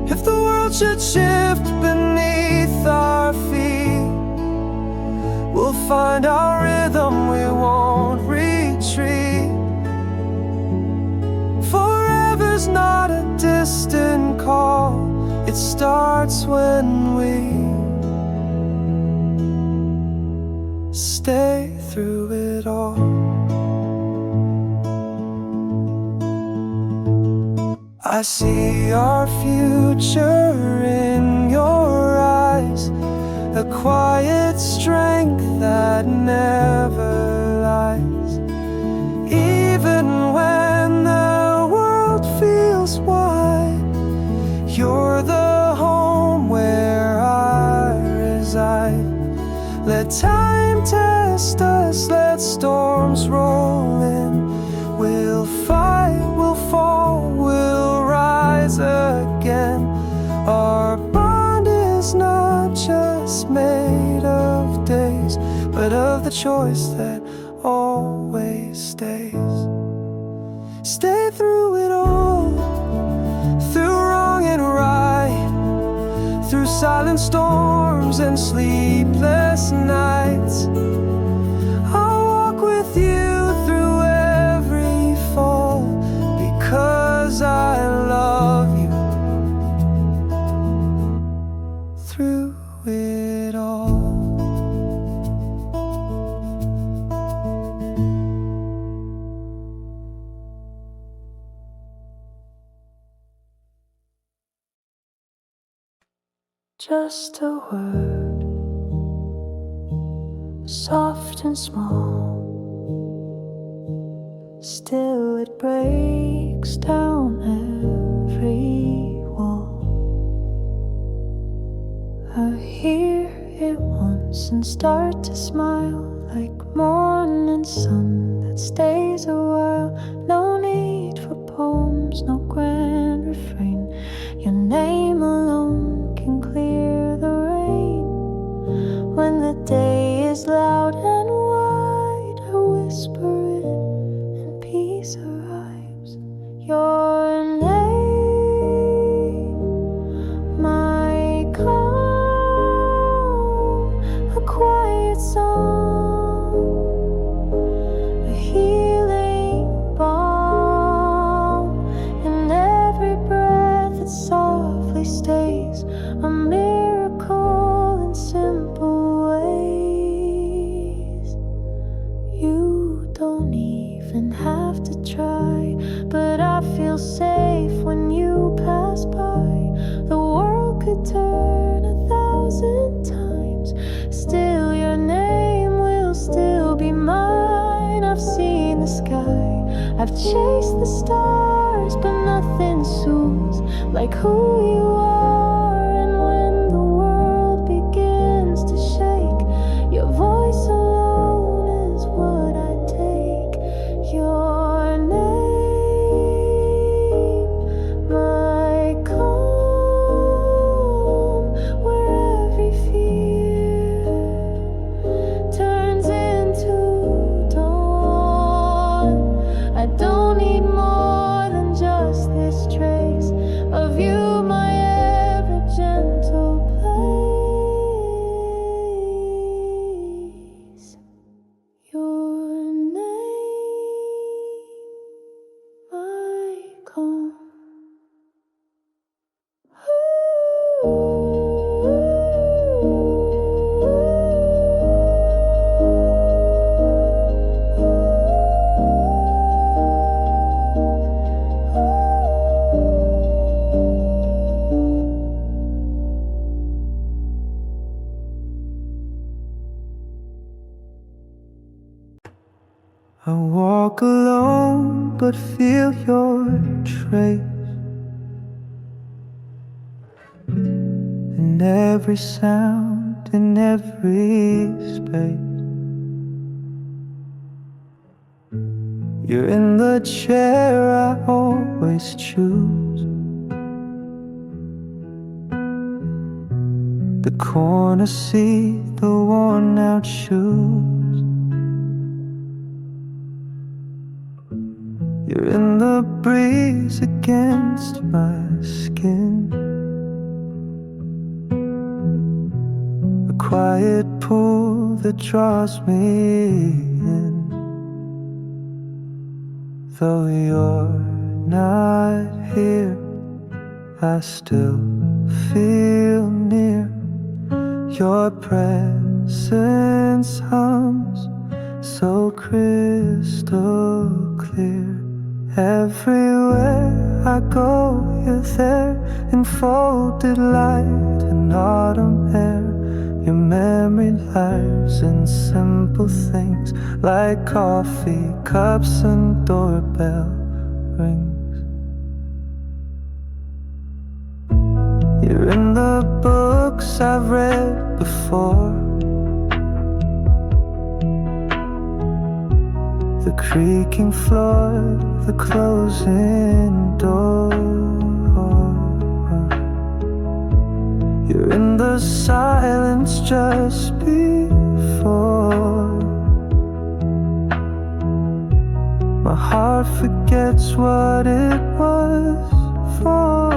If the world should shift beneath our feet, we'll find our rhythm, we won't retreat. Forever's not a distant call, it starts when we stay through it all. I see our future in your eyes, a quiet strength that never lies. Even when the world feels wide, you're the home where I reside. Let time test us, let storms roll in. We'll fight, we'll fall, we'll rise again. Our bond is not just made of days, but of the choice that always stays. Stay through it all, through wrong and right, through silent storms and sleepless nights. I'll walk with you through every fall, because I love you through it all. Just a word, soft and small, still it breaks down every wall. I hear it once and start to smile like morning sun that stays a while. No need for poems, no grand refrain. Your name alone can clear the rain. When the day is loud and wide, I whisper it and peace arrives. Your name, my calm, a quiet song, a healing balm. In every breath it softly stays, a miracle in simple ways. You don't even have to try, but I feel safe when you pass by. The world could turn 1,000 times, still your name will still be mine. I've seen the sky, I've chased the stars, but nothing soothes like who you are. And when the world begins to shake, your voice alone is what I take. Your name, my calm, where every fear turns into dawn. I don't need more than just this trace of you, my ever gentle place. Your name, my calm. I walk alone but feel your trace in every sound, in every space. You're in the chair I always choose, the corner seat, the worn out shoes. You're in the breeze against my skin, a quiet pool that draws me in. Though you're not here, I still feel near. Your presence hums so crystal clear. Everywhere I go, you're there, enfolded light and autumn air. Your memory lives in simple things like coffee cups and doorbell rings. You're in the books I've read before, the creaking floor, the closing door. You're in the silence just before my heart forgets what it was for.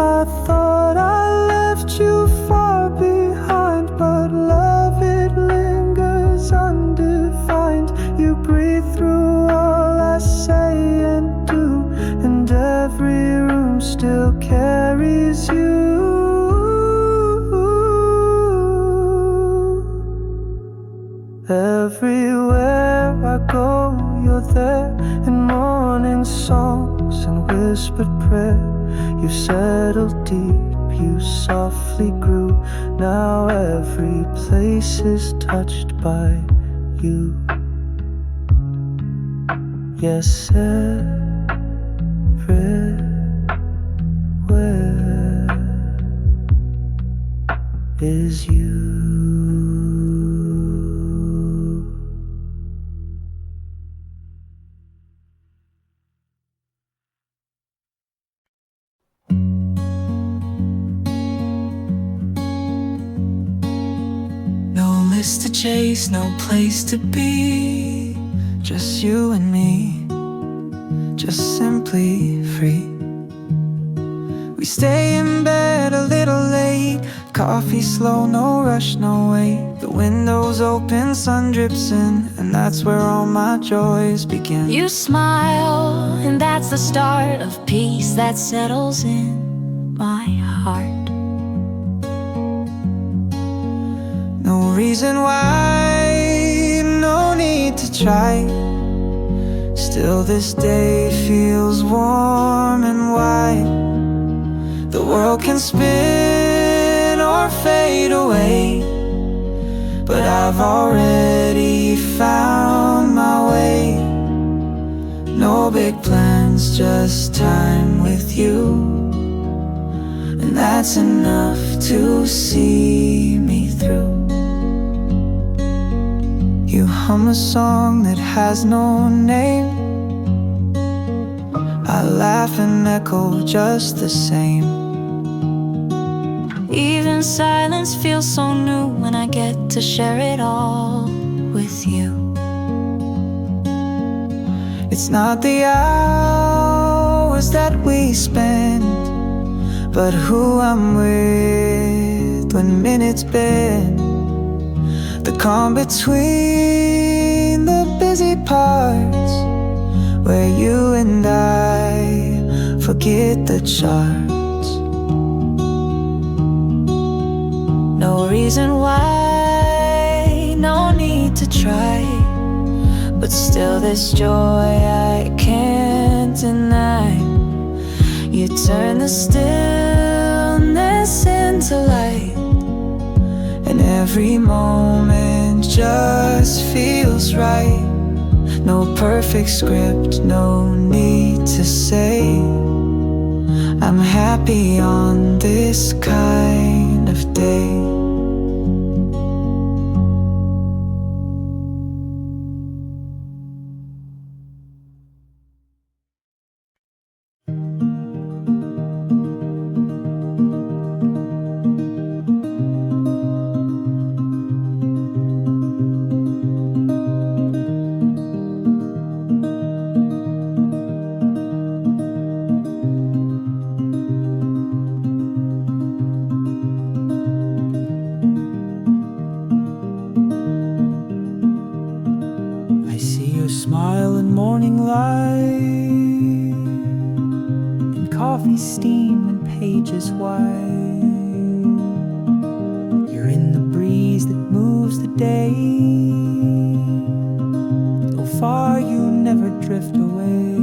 I thought I left you far behind, but love, it lingers undefined. You breathe through all I say and do, and every room still carries you. Everywhere I go, you're there, in morning songs and whispered prayer. You settled deep, you softly grew. Now every place is touched by you. Yes, everywhere. is you. No list to chase, no place to be, just you and me, just simply free. We stay in bed a little late, coffee slow, no rush, no wait. The window's open, sun drips in, and that's where all my joys begin. You smile, and that's the start of peace that settles in my heart. No reason why, no need to try. Still this day feels warm and wide. The world can spin or fade away, but I've already found my way. No big plans, just time with you, and that's enough to see me through. You hum a song that has no name, I laugh and echo just the same. Even silence feels so new when I get to share it all with you. It's not the hours that we spend, but who I'm with when minutes bend. The calm between the busy parts, where you and I forget the charts. No reason why, no need to try, but still this joy I can't deny. You turn the stillness into light, and every moment just feels right. No perfect script, no need to say I'm happy on this kind of day. Smile in morning light, and coffee steam and pages wide. You're in the breeze that moves the day, so far you never drift away.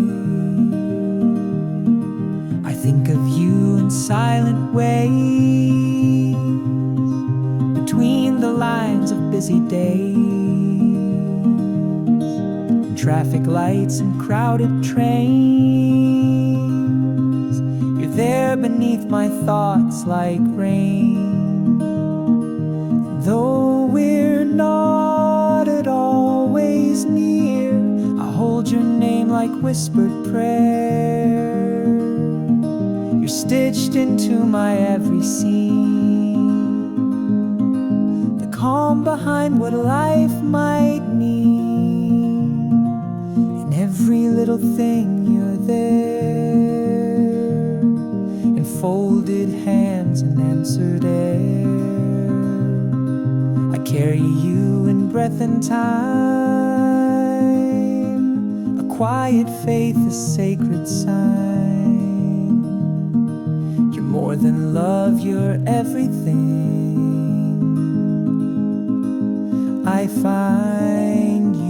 I think of you in silent ways, between the lines of busy days. Traffic lights and crowded trains, you're there beneath my thoughts like rain. Though we're not at always near, I hold your name like whispered prayer. You're stitched into my every scene, the calm behind what life might need. Every little thing you're there, in folded hands and answered air. I carry you in breath and time, a quiet faith, a sacred sign. You're more than love, you're everything. I find you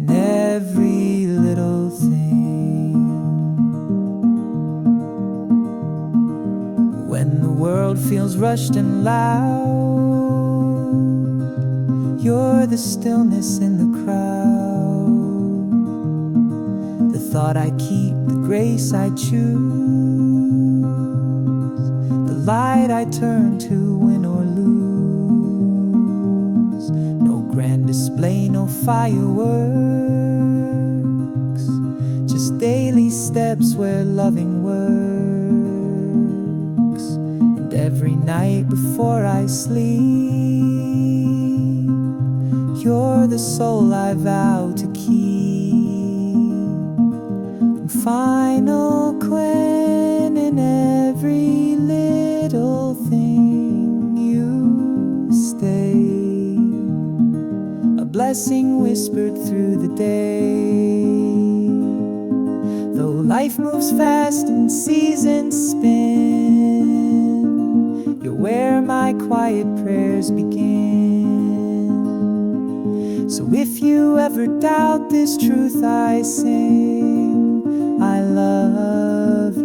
every little thing. When the world feels rushed and loud, you're the stillness in the crowd, the thought I keep, the grace I choose. light I turn to win or lose. No grand display, no fireworks, just daily steps where loving works. And every night before I sleep, you're the soul I vow to keep. And final queen in every little thing you stay, a blessing whispered through the day. Though life moves fast and seasons spin, you're where my quiet prayers begin. So if you ever doubt this truth I sing, I love you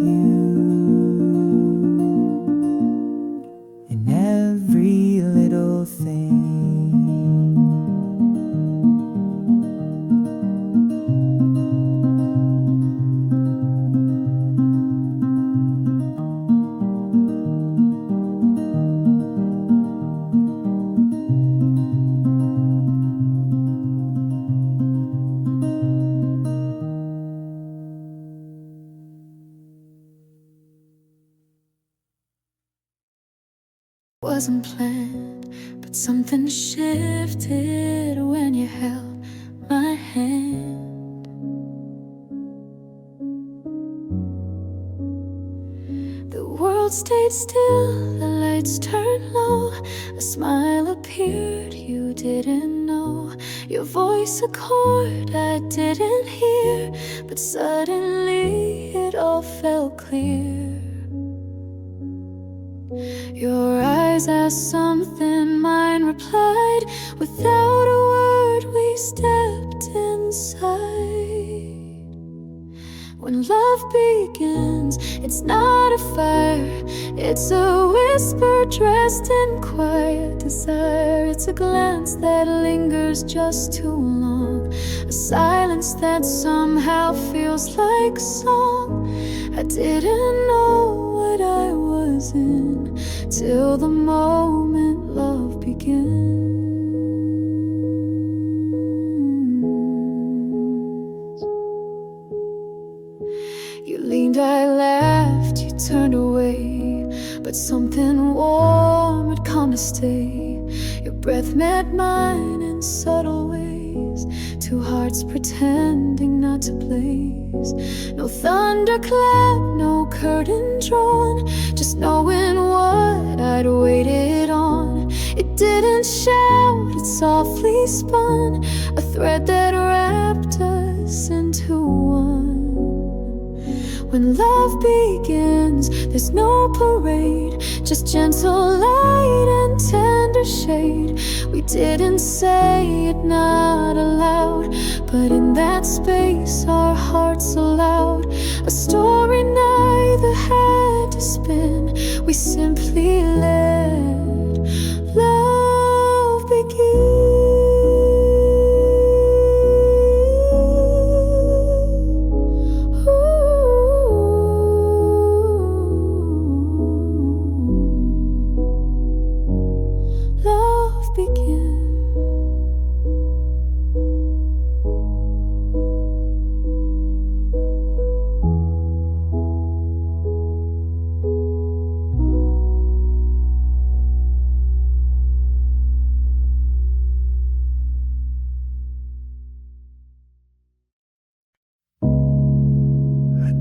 in every little thing. Wasn't planned, but something shifted when you held my hand. The world stayed still, the lights turned low. A smile appeared you didn't know. Your voice a chord I didn't hear, but suddenly it all felt clear. Your eyes asked something, mine replied. Without a word we stepped inside. When love begins, it's not a fire, it's a whisper dressed in quiet desire. It's a glance that lingers just too long, a silence that somehow feels like song. I didn't know what I was in till the moment love begins. You leaned, I laughed, you turned away, but something warm had come to stay. Your breath met mine in subtle ways, two hearts pretending not to blaze. No thunderclap, no curtain drawn, just knowing what I'd waited on. It didn't shout, it softly spun, a thread that wrapped us into one. When love begins, there's no parade, just gentle light and tender shade. We didn't say it, not aloud, but in that space our hearts allowed a story neither had to spin. We simply let love begin.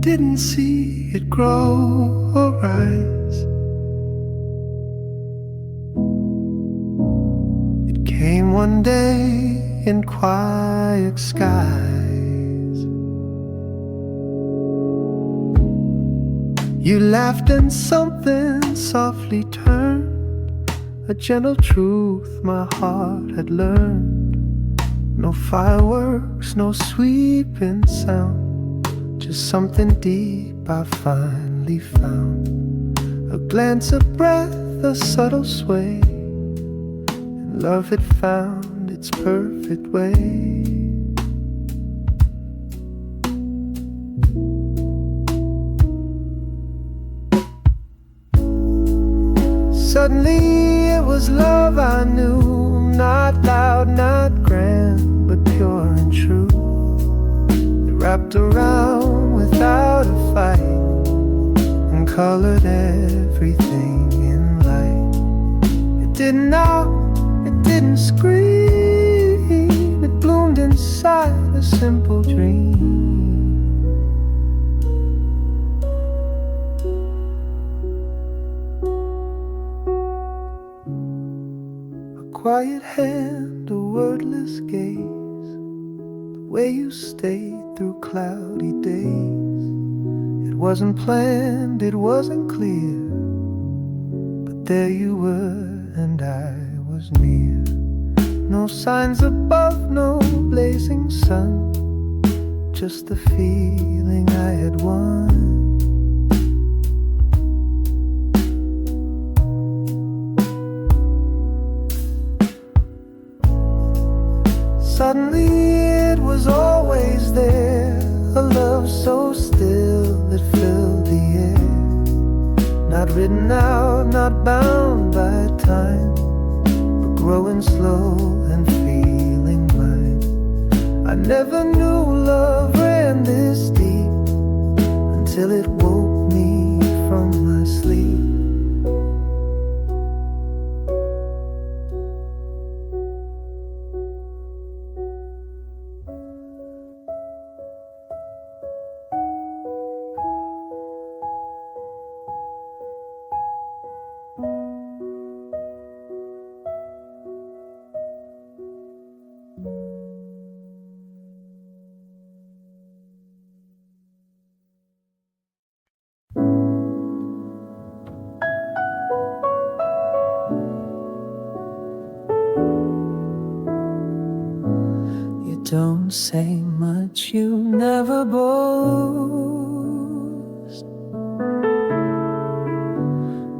Didn't see it grow or rise. It came one day in quiet skies. You laughed and something softly turned, a gentle truth my heart had learned. No fireworks, no sweeping sound, just something deep I finally found. A glance, a breath, a subtle sway, and love had found its perfect way. Suddenly it was love I knew, not loud, not grand, but pure and true. It wrapped around without a fight and colored everything in light. It didn't knock, it didn't scream, it bloomed inside a simple dream. Quiet hand, a wordless gaze, the way you stayed through cloudy days. It wasn't planned, it wasn't clear, but there you were and I was near. No signs above, no blazing sun, just the feeling I had won. Suddenly it was always there, a love so still it filled the air. Not written out, not bound by time, but growing slow and feeling mine. I never knew love ran this deep until it woke me from my sleep. Don't say much, you never boast,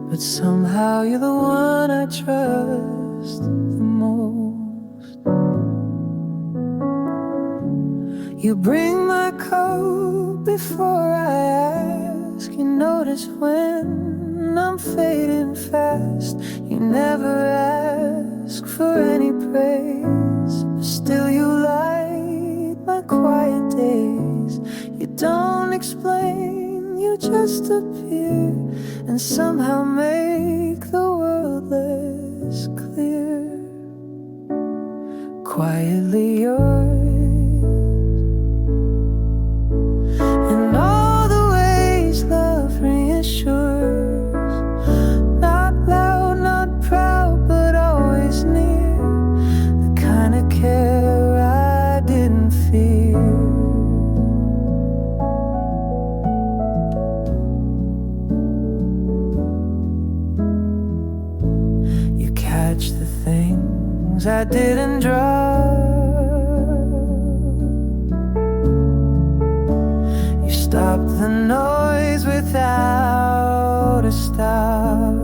but somehow you're the one I trust the most. You bring my coat before I ask. You notice when I'm fading fast. You never ask for any praise, but still you light my quiet days. You don't explain, you just appear and somehow make the world less clear. Quietly yours, in all the ways love reassures. Not loud, not proud, but always near. The kind of care I didn't fear. You catch the things I didn't drop. You stop the noise without a stop.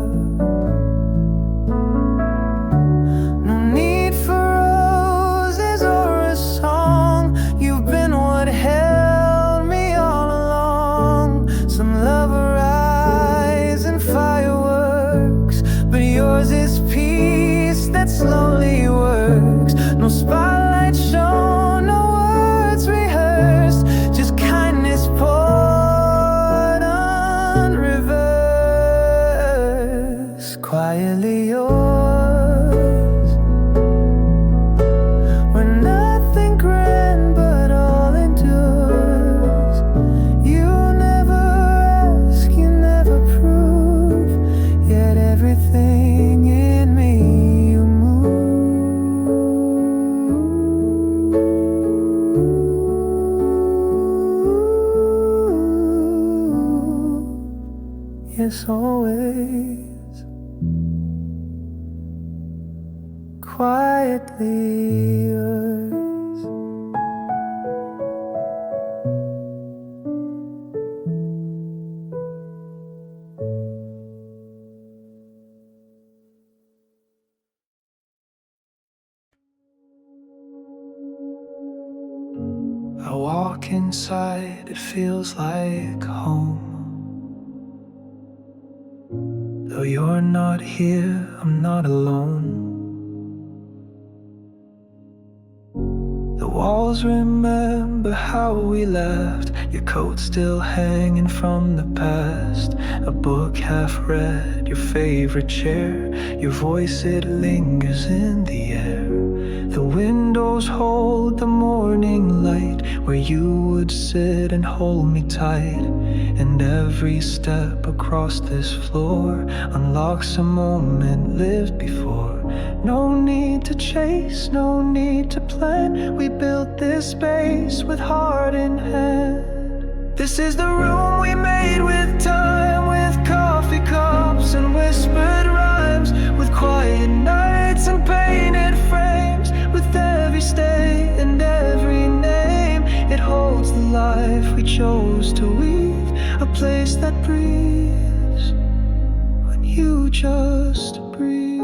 No need for roses or a song. You've been what held me all along. Some love arise in fireworks, but yours is peace that slowly works. No spotlight shown, no words rehearsed, just kindness poured on reverse. Quietly yours, we're nothing grand but all endures. You never ask, you never prove, yet everything in me you move. Yes, always. Quietly yours. I walk inside, it feels like home. Though you're not here, I'm not alone. The walls remember how we laughed, your coat still hanging from the past. A book half read, your favorite chair, your voice it lingers in the air. The windows hold the morning light, where you would sit and hold me tight. And every step across this floor unlocks a moment lived before. No need to chase, no need to plan. We built this space with heart in hand. This is the room we made with time, with coffee cups and whispered rhymes, with quiet nights and painted frames, with every stay and every name. It holds the life we chose to weave, a place that breathes when you just breathe.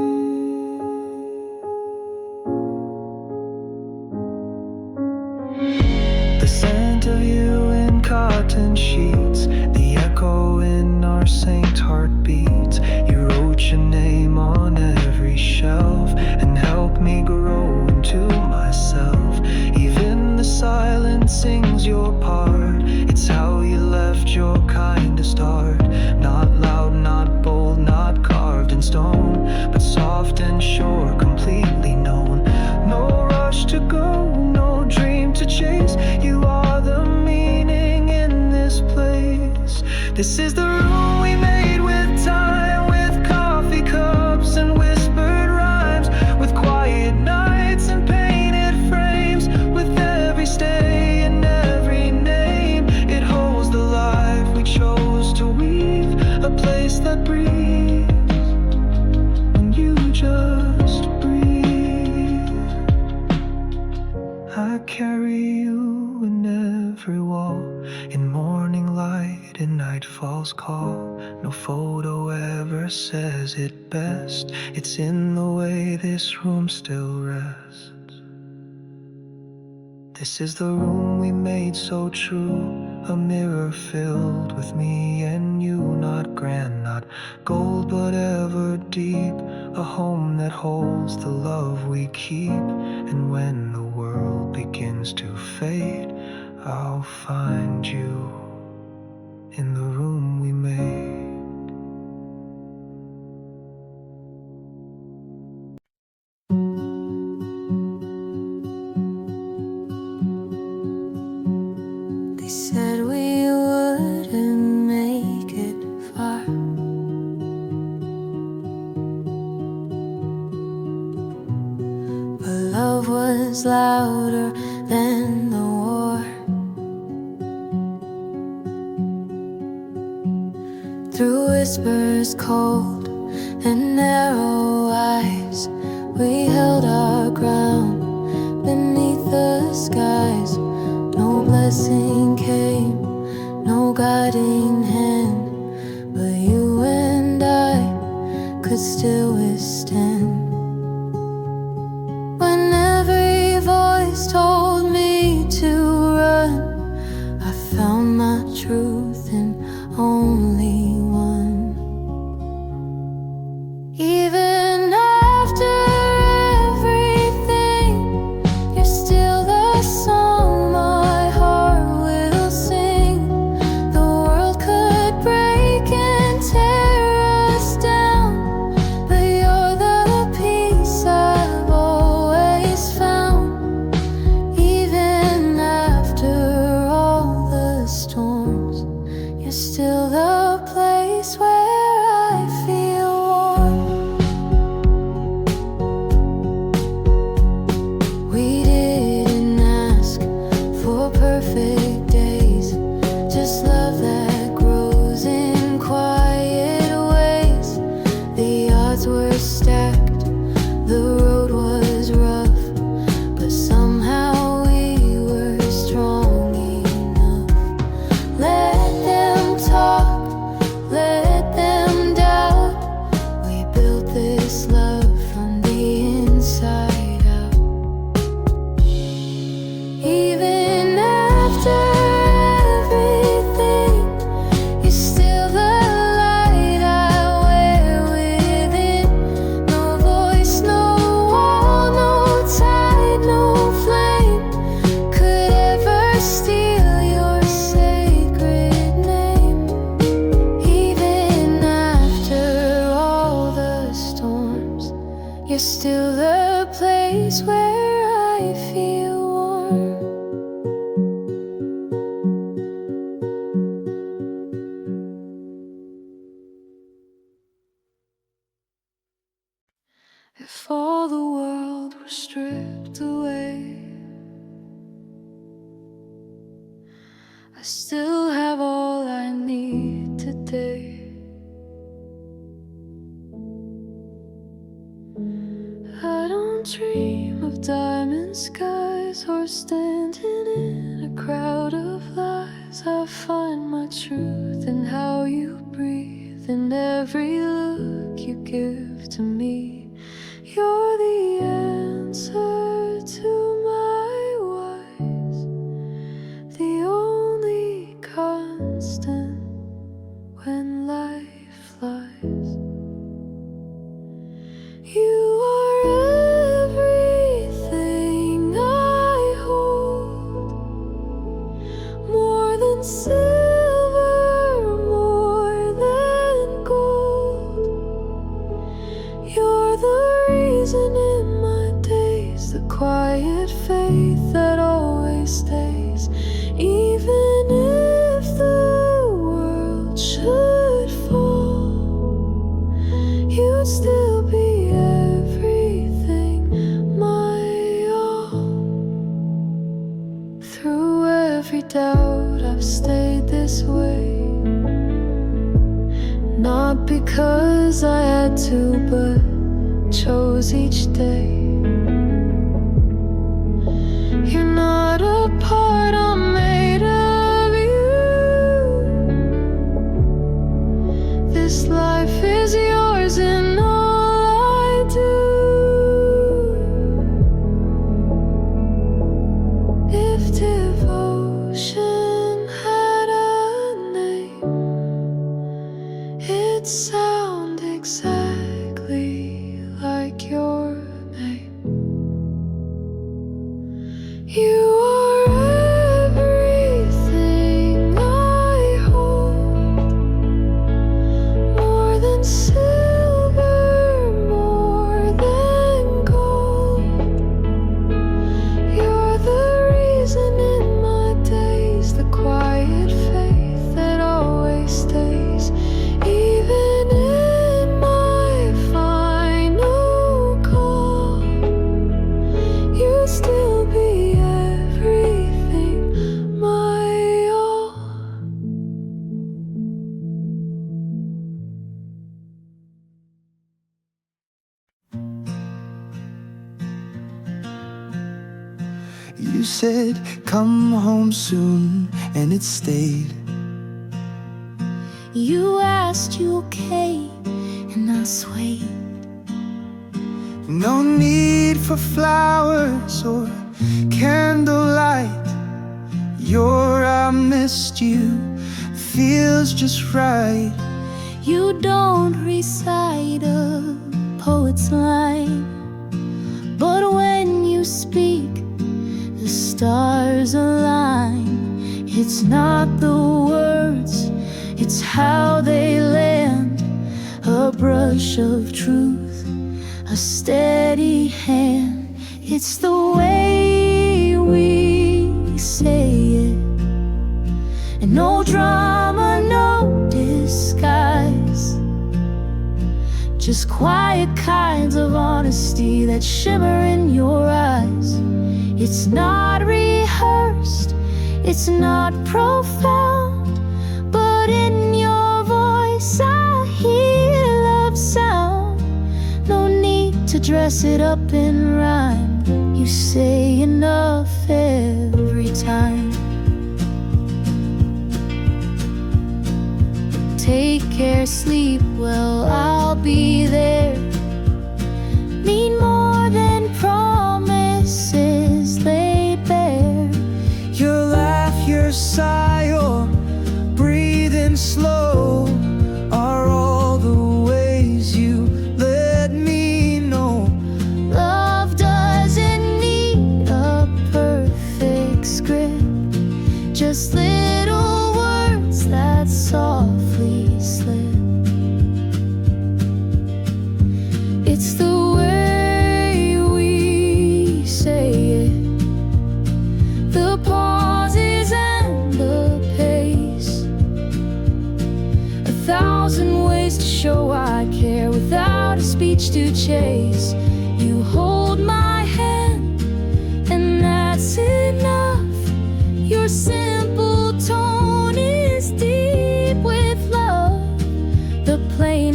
The scent of you in cotton sheets, the echo in our synced heartbeats. You wrote your name on every shelf and helped me grow into myself. Even the silence sings your part. It's how you left your kindest heart. Not loud, not bold, not carved in stone, but soft and sure, completely known. No rush to go, no dream to chase. You are the meaning in this place. This is the room we made with time, with coffee cups and whispered rhymes, with quiet nights and painted frames, with every stay and every name. It holds the life we chose to weave, a place that breathes when you just breathe. I carry you in every wall, in morning light and nightfall's call. No photo ever says it best. It's in the way this room still rests. This is the room we made so true, a mirror filled with me and you. Not grand, not gold, but ever deep, a home that holds the love we keep. And when the world begins to fade, I'll find you in the room we made. They said we wouldn't make it far, but love was louder than the war. Through whispers cold and narrow eyes, we held our ground beneath the skies. No blessing came, no guiding hand, but you and I could still withstand. When every voice told me to run, I found my truth in only one. Even after everything, you're still the song my heart will sing. The world could break and tear us down, but you're the peace I've always found. Even after all the storms, you're still the place where I feel warm. We didn't ask for perfect days, just love that grows in quiet ways. The odds were stacked, the road was rough, but somehow we were strong enough. Let them talk, let them stripped away. I still have all I need today. I don't dream of diamond skies or standing in a crowd of lies. I find my truth in how you breathe, in every look you give to me. You're the answer to my whys, the only constant when life flies. You are everything I hold, more than silver, more than gold. You're the reason in my days, the quiet faith that always stays. Even if the world should fall, you'd still be everything, my all. Through every doubt I've stayed this way, not because I had to, but chose each day. You're not a part, I'm made of you. This life is yours and all I do. If devotion had a name, it'd sound exactly like your name. You are everything I hold, more than silver, more than gold. You're the reason in my days, the quiet faith that always stays. Even in my final call, you'll still be everything, my all. You said, come home soon, and it stayed. You asked, you okay, and I swayed. No need for flowers or candlelight. Your I missed you feels just right. You don't recite a poet's line, but when you speak, the stars align. It's not the words, it's how they land. A brush of truth, a steady hand. It's the way we say it, and no drama, no disguise. Just quiet kinds of honesty that shimmer in your eyes. It's not rehearsed, it's not profound, but in your voice I hear love sound. No need to dress it up in rhyme, you say enough every time. Take care, sleep well, I'll be there. Mean more than promises laid bare. Your laugh, your sigh, your breathing slow are all the ways you let me know. Love doesn't need a perfect script, just little words that softly slip. It's the way we say it, the pauses and the pace. 1,000 ways to show I care without a speech to chase. You hold my hand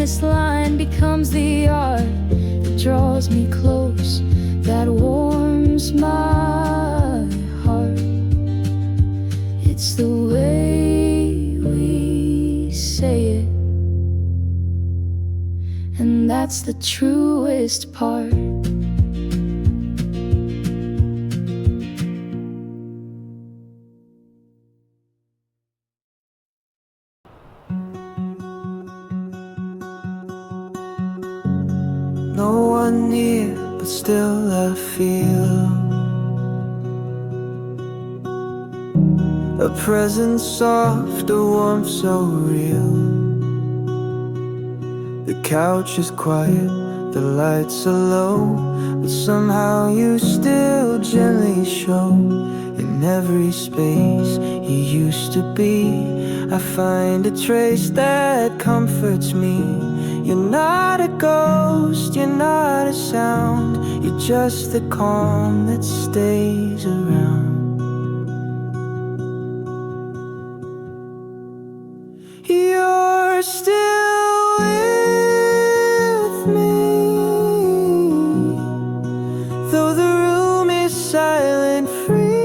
this line becomes the art that draws me close, that warms my heart. It's the way we say it, and that's the truest part. No one near, but still I feel a presence soft, a warmth so real. The couch is quiet, the lights are low, but somehow you still gently show. In every space you used to be, I find a trace that comforts me. You're not a ghost, you're not a sound, you're just the calm that stays around. You're still with me, though the room is silent, free.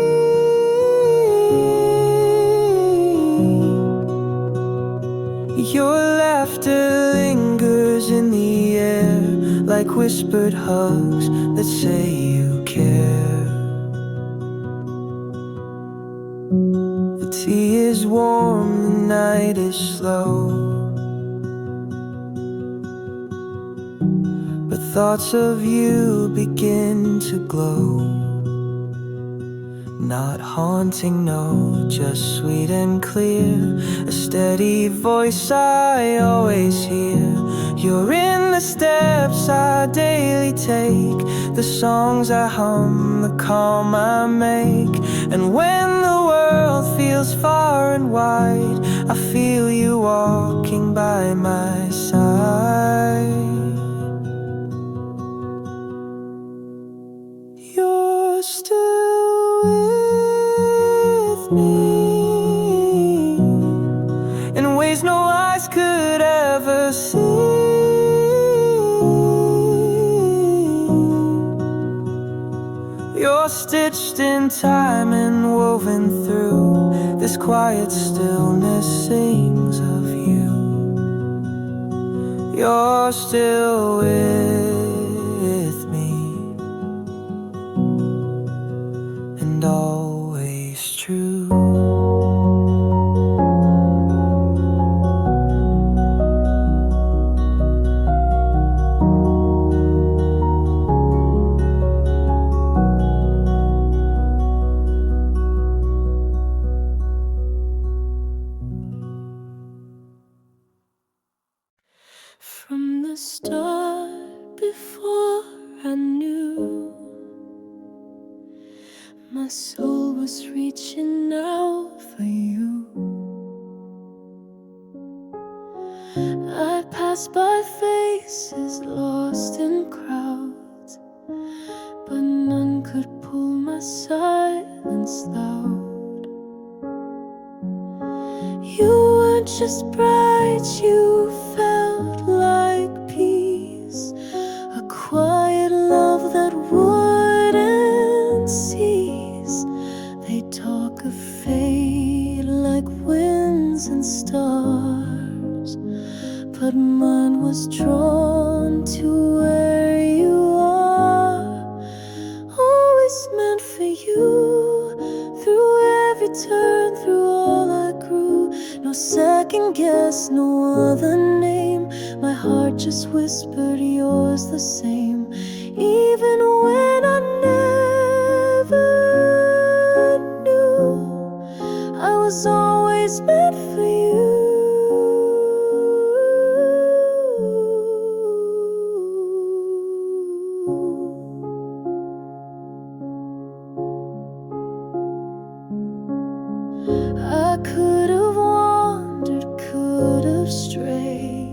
Your laughter lingers in the air, like whispered hugs that say you care. The tea is warm, the night is slow, but thoughts of you begin to glow. Not haunting, no, just sweet and clear, a steady voice I always hear. You're in the steps I daily take, the songs I hum, the calm I make. And when the world feels far and wide, I feel you walking by my side. You're still with me in ways no eyes could ever see. You're stitched in time and woven through, this quiet stillness sings of you. You're still with me, and always true. From the start, before I knew, my soul was reaching out for you. I passed by faces lost in crowds, but none could pull my silence loud. You weren't just bright, you felt like peace, a quiet love that wouldn't cease. They talk of fate like winds and stars, but mine was drawn to where you are. Always meant for you, through every turn, through all I grew. No second guess, no other name. My heart just whispered yours the same, even when I never knew I was always meant for you. I could have wandered, could have strayed,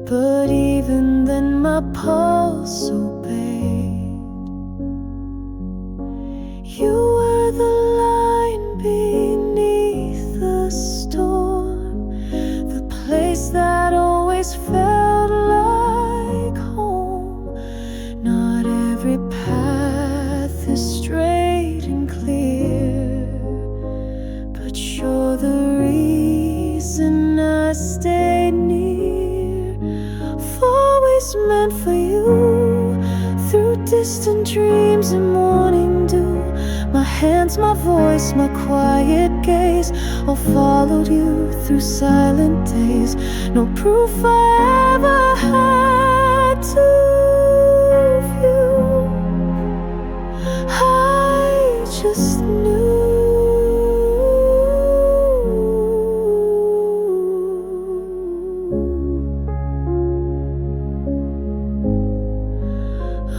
but even then my pulse obeyed. You were the line beneath the storm, the place that always always felt like home. Not every path is straight and clear, but you're the reason I stayed near. I've always meant for you, through distant dreams and morning dew. My hands, my voice, my quiet gaze, all followed you through silent days. No proof I ever had to view, I just knew.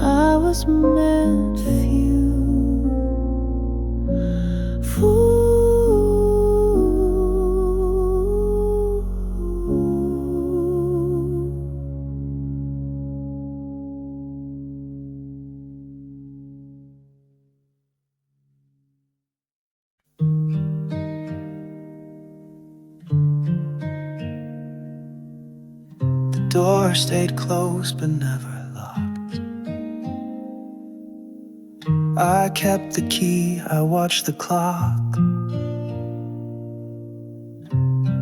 I was meant for you. The door stayed closed but never locked. I kept the key, I watched the clock.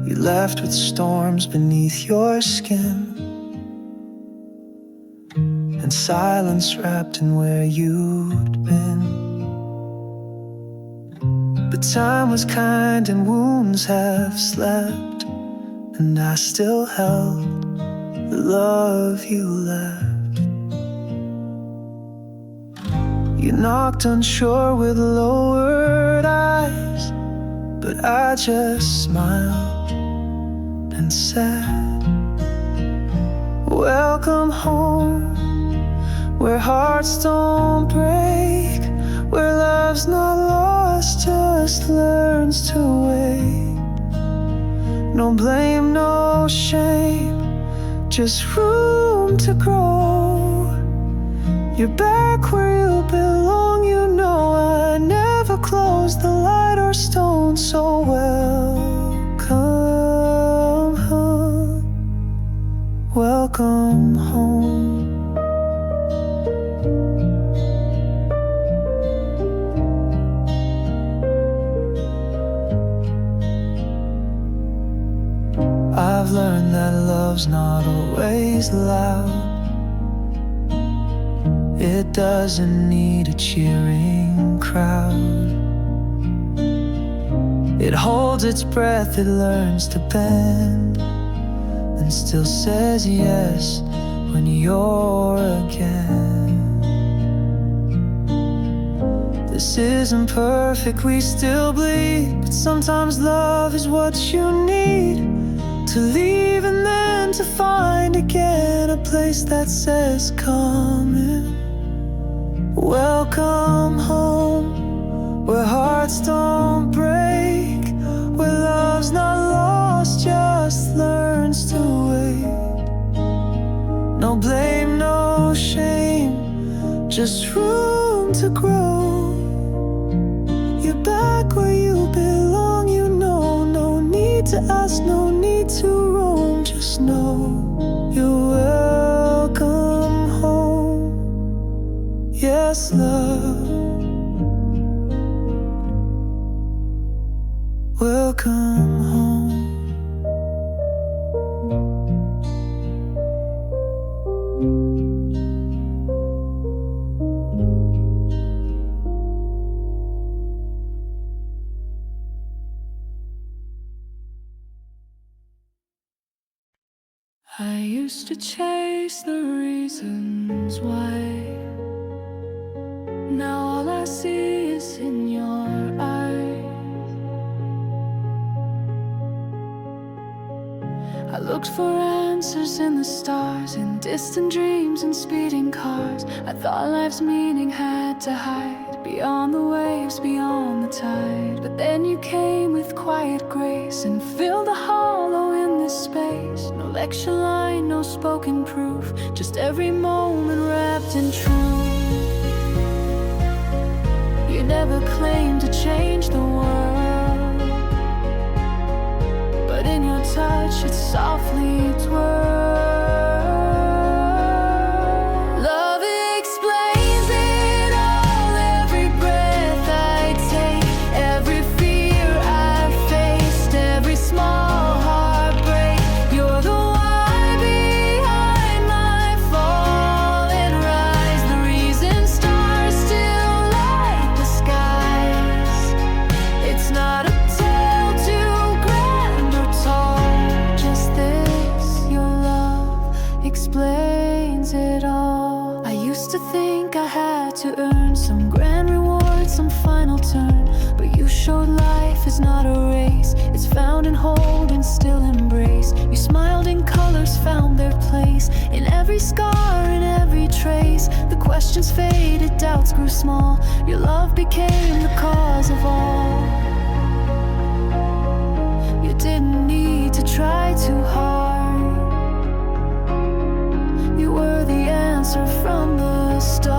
You left with storms beneath your skin, and silence wrapped in where you'd been. But time was kind and wounds have slept, and I still held the love you left. You knocked unsure with lowered eyes, but I just smiled and said, welcome home, where hearts don't break, where love's not lost, just learns to wait. No blame, no shame, just room to grow. You're back where you belong, you know I never closed the light or stone. So welcome home, welcome home. I've learned that love's not always loud. It doesn't need a cheering crowd. It holds its breath, it learns to bend, and still says yes when you're again. This isn't perfect, we still bleed, but sometimes love is what you need to leave and then to find again a place that says come in. Welcome home, where hearts don't break, where love's not lost, just learns to wait. No blame, no shame, just room to grow. You're back where you belong, you know. No need to ask, no need to roam, just know you're welcome home. Yes, love, welcome home. I used to chase the reasons why. Now all I see is in your eyes. I looked for answers in the stars, in distant dreams and speeding cars. I thought life's meaning had to hide beyond the waves, beyond the tide. But then you came with quiet grace and filled the hollow in this space. No lecture line, no spoken proof, just every moment wrapped in truth. You never claimed to change the world, but in your touch it softly twirls. explains it all. I used to think I had to earn some grand reward, some final turn, but you showed life is not a race. It's found and hold and still embrace. You smiled and colors found their place in every scar, in every trace. The questions faded, doubts grew small. Your love became the cause of all. You didn't need to try too hard. You were the answer from the start.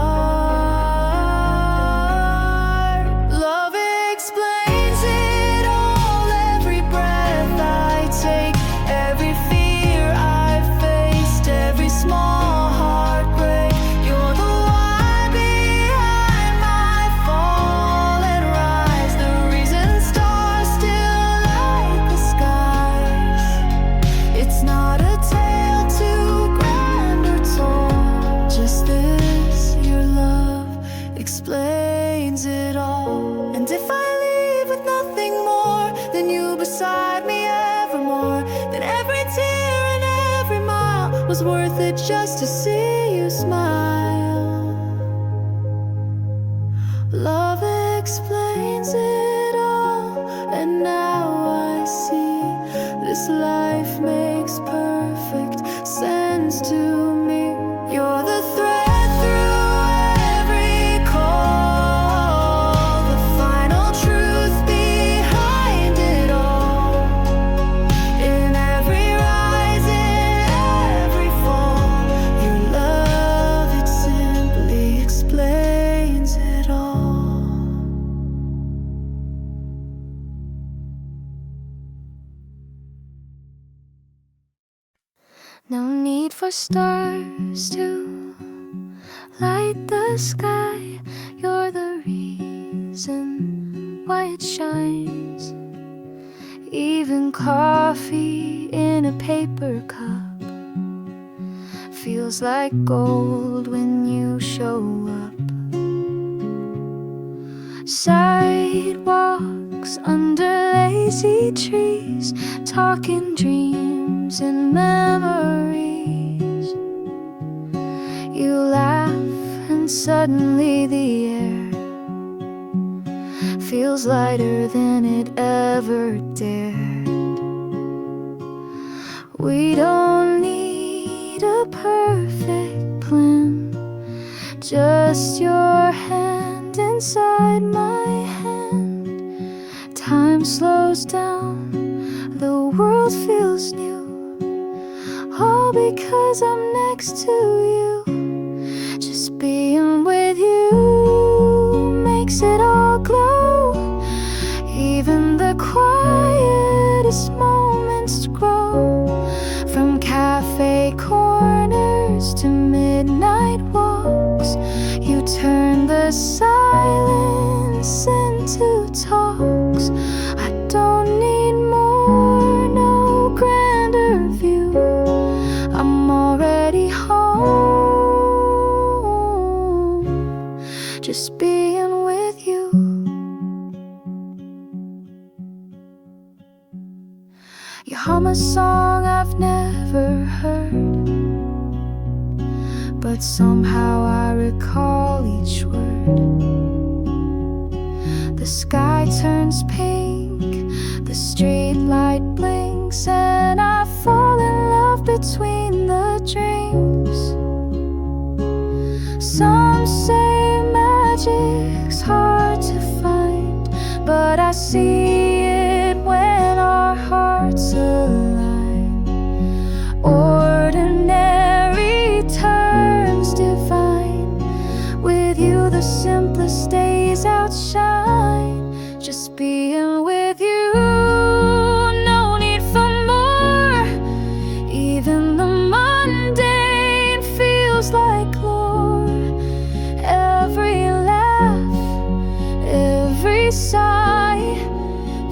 Love explains it all. Every breath I take, every fear I've faced, every small heartbreak. You're the why behind my fall and rise, the reason stars still light the skies. It's not a tale too grand or tall, just this, your love explains it all. And if I leave with nothing more than you beside me evermore, then every tear and every mile was worth it just to see you smile. Love explains it all, and now I see this life makes perfect sense to me. You're the thread through every call, the final truth behind it all. In every rise, in every fall, your love, it simply explains it all. No need for stars to light the sky. You're the reason why it shines. Even coffee in a paper cup feels like gold when you show up. Sidewalks under lazy trees, talking dreams and memories. You laugh and suddenly the air feels lighter than it ever dared. We don't need a perfect plan, just your hand inside my hand. Time slows down, the world feels new, all because I'm next to you. Just being with you makes it all glow. Even the quietest moments grow. From cafe corners to midnight walks, you turn the silence into talks. I don't need more, no grander view. I'm already home, just being with you. You hum a song I've never heard, but somehow I recall each word. The sky turns pink, the street light blinks, and I fall in love between the dreams. Some say magic's hard to find, but I see it when our hearts align. Ordinary turns divine. With you the simplest days outshine. Just being with you, no need for more. Even the mundane feels like lore. Every laugh, every sigh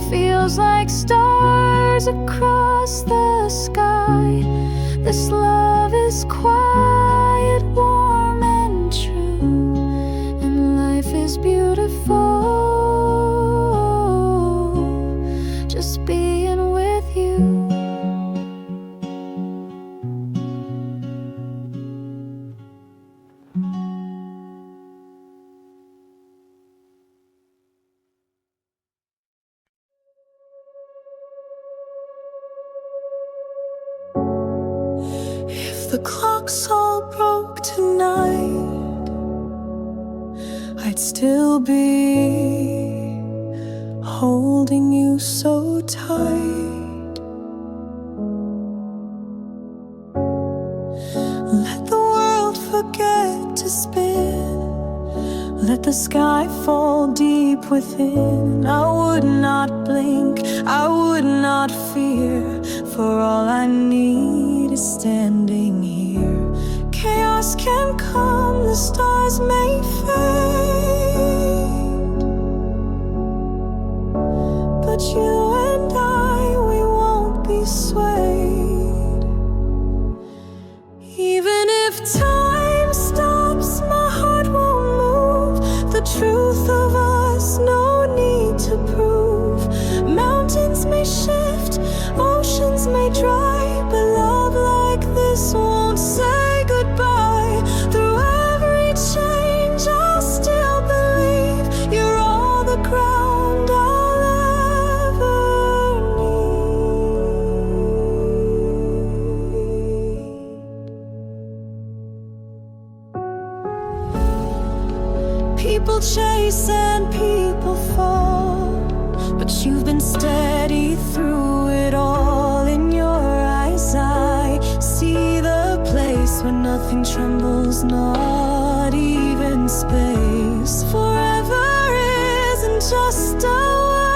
feels like stars across the sky. This love is quiet, warm and true, and life is beautiful. Just being with you. the clocks all broke tonight, I'd still be holding you so tight. Let the world forget to spin, let the sky fall deep within. I would not blink, I would not fear, for all I need is standing here. Chaos can come, the stars may fade, but you and I, we won't be swayed. Even if time stops, my heart won't move. The truth of us, no need to prove. Mountains may shift, oceans may dry, but love like this won't say goodbye. Through every change, I'll still believe you're all the ground I'll ever need. People chase and people fall, but you've been steady through it all. In your eyes I see the place where nothing trembles, not even space. Forever isn't just a word,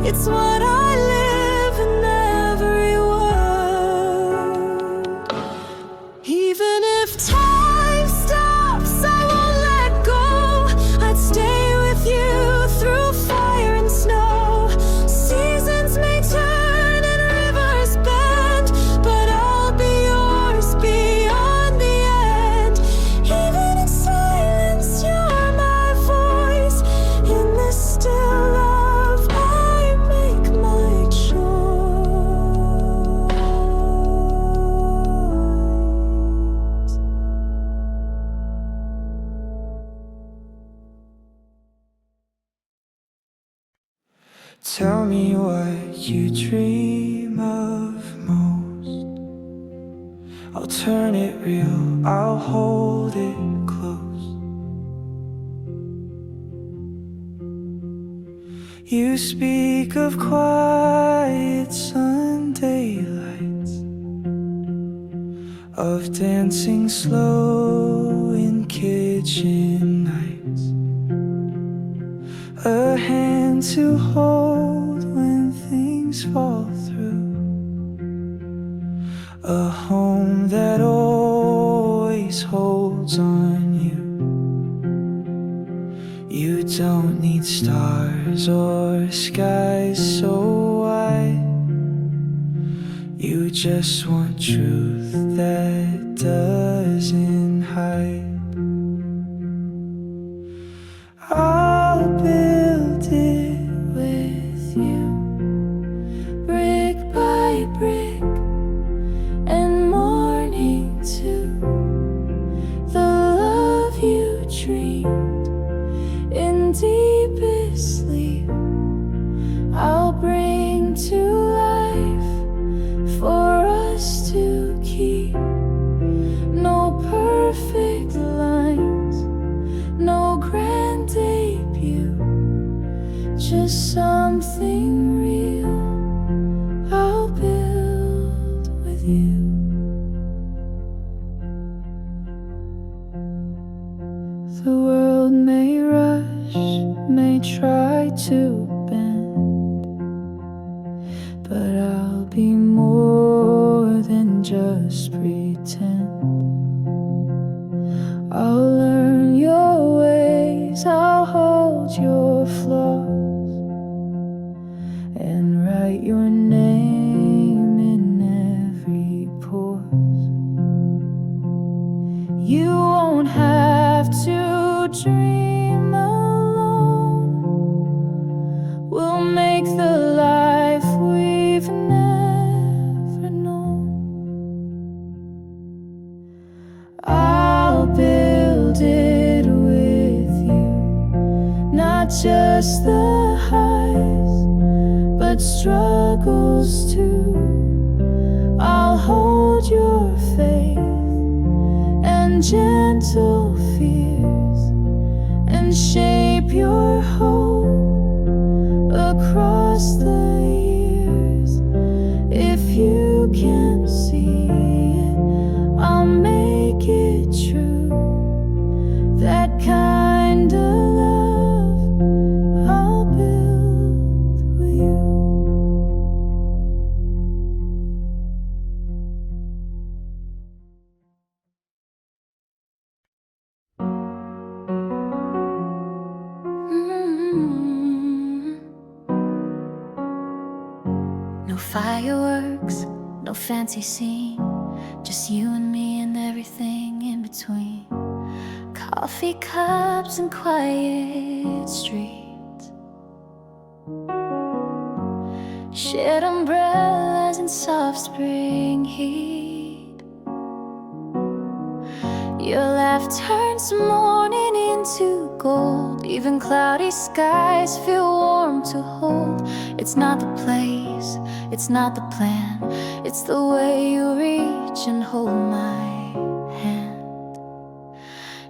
it's what I live in every word. Even if time stops, I won't let go. I'd stay with you through fire and snow. Seasons may turn and rivers bend, but I'll be yours beyond the end. Even in silence, you're my voice. In this still love, I make my choice. Tell me what you dream of most. I'll turn it real, I'll hold it close. You speak of quiet Sunday lights, of dancing slow in kitchen nights, a hand to hold when things fall through, a home that always holds on you. You don't need stars or skies so wide, you just want truth that doesn't hide. I'll build it with you, brick by brick, and morning too. The love you dreamed in deepest sleep, I'll bring to life for us to keep. No perfect lines, no grand debut, just something real I'll build with you. The world may rush, may try to bend, but I'll be more than just pretend. I'll learn your ways, I'll hold your flaws, and write your name in every pause. You won't have to dream alone, we'll make the life we've never known. I'll build it with you, not just the highs, but but struggles too. I'll hold your faith and gentle fears, and shape your hope across the years. If you can see it, I'll make it true. That kind of love I'll build with you. No fireworks, no fancy scene, just you and me and everything in between. Coffee cups and quiet streets, shared umbrellas and soft spring heat. Your laugh turns morning into gold. Even cloudy skies feel warm to hold. It's not the place, it's not the plan, it's the way you reach and hold my hand.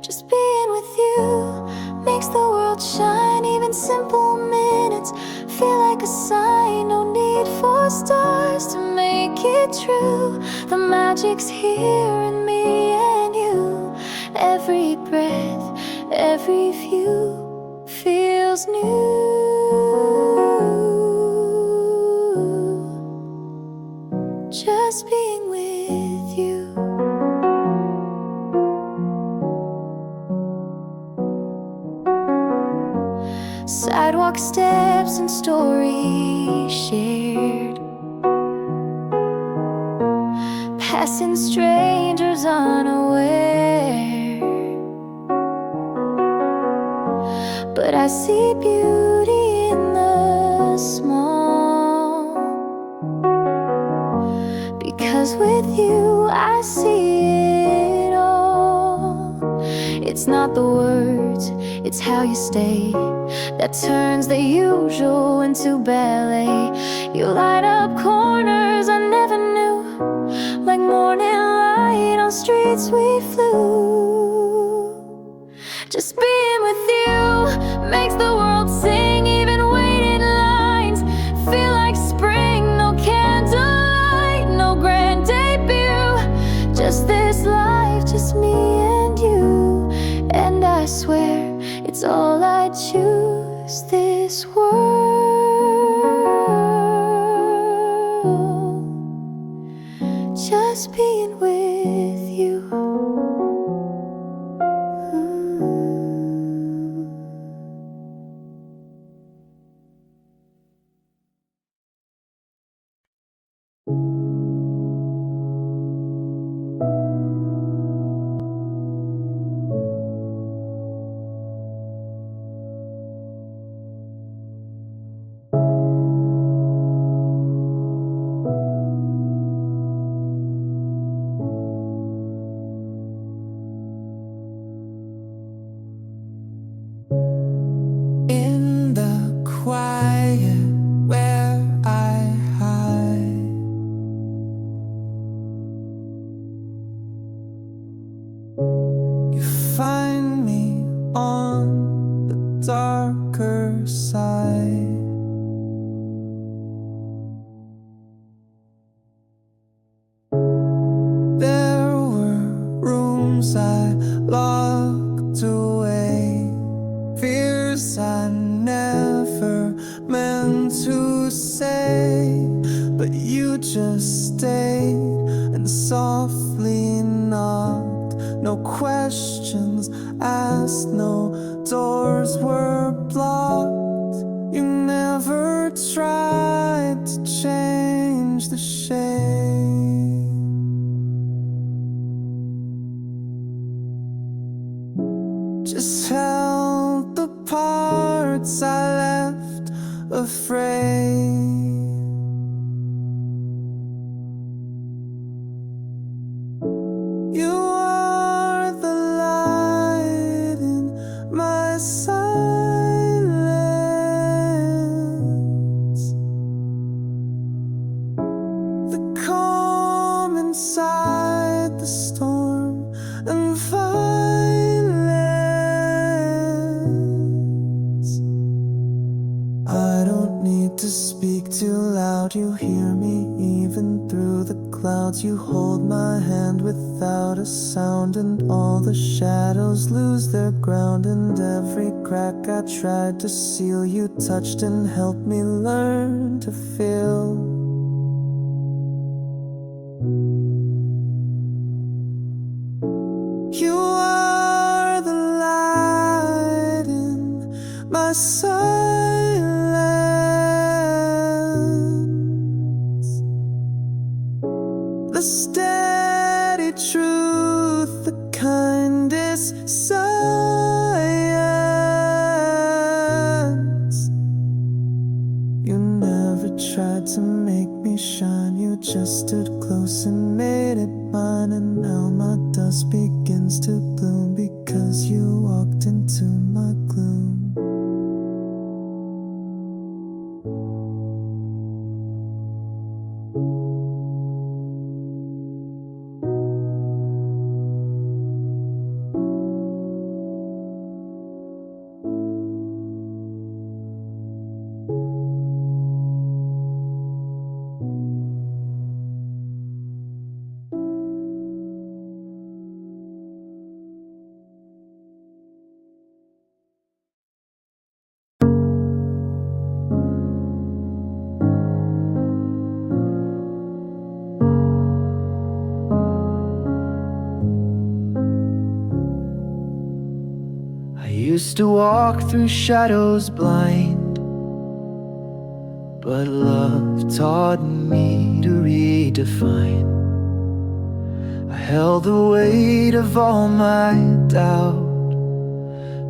Just being with you makes the world shine. Even simple minutes feel like a sign. No need for stars to make it true. The magic's here in me and you. Every breath, every view feels new. Just being with you. Sidewalk steps and stories shared, passing strangers unaware. But I see beauty in the small, because with you I see it all. It's not the words, it's how you stay that turns the usual into ballet. You light up corners I never knew, like morning light on streets we flew. Just being with you makes the world sing. Even waiting lines feel like spring. No candlelight, no grand debut, just this life, just me and you. And I swear it's all I choose, this world. Just being with you. In the quiet where I hide, you find me on the darker side. There were rooms I locked away, fears I never meant to say, but you just stayed and softly knocked. No questions asked, no doors were blocked. You never tried to change the shape, just held the parts I left afraid. You are the light in my silence, inside the storm and violence. I don't need to speak too loud, you hear me even through the clouds. You hold my hand without a sound, and all the shadows lose their ground. And every crack I tried to seal, you touched and helped me learn to feel. You are the light in my silence, the steady truth, the kindest science. You never tried to make me shine, you just stood close and made it mine. And now my dust begins to bloom because you walked into my gloom. I used to walk through shadows blind, but love taught me to redefine. I held the weight of all my doubt,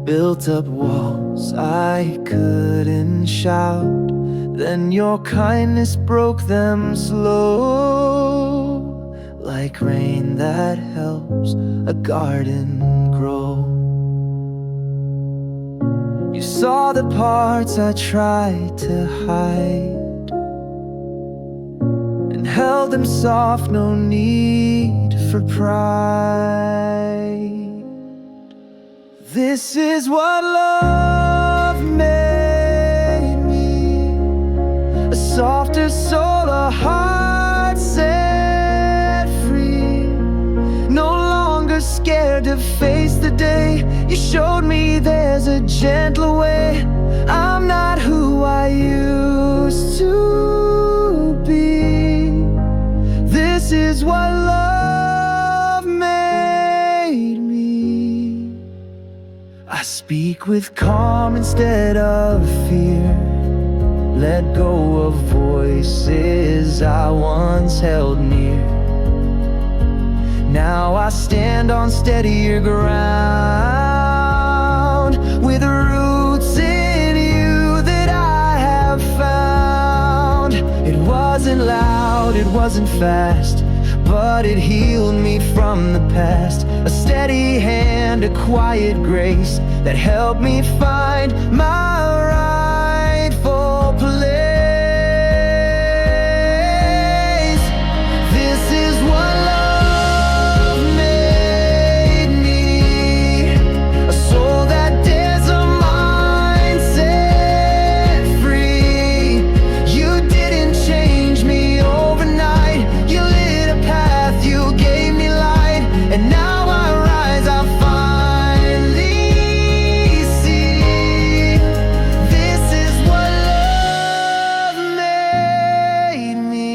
built up walls I couldn't shout. Then your kindness broke them slow, like rain that helps a garden grow. You saw the parts I tried to hide and held them soft, no need for pride. This is what love made me, a softer soul, a heart set free. No longer scared to face the day. You showed me there's a gentler way. I'm not who I used to be. This is what love made me. I speak with calm instead of fear, let go of voices I once held near. Now I stand on steadier ground, with roots in you that I have found. It wasn't loud, it wasn't fast, but it healed me from the past. A steady hand, a quiet grace that helped me find my rightful place. This is what love made me, a soul that dares, a mind set free. You didn't change me overnight, you lit a path, you gave me light. And now I rise, I finally see. This is what love made me.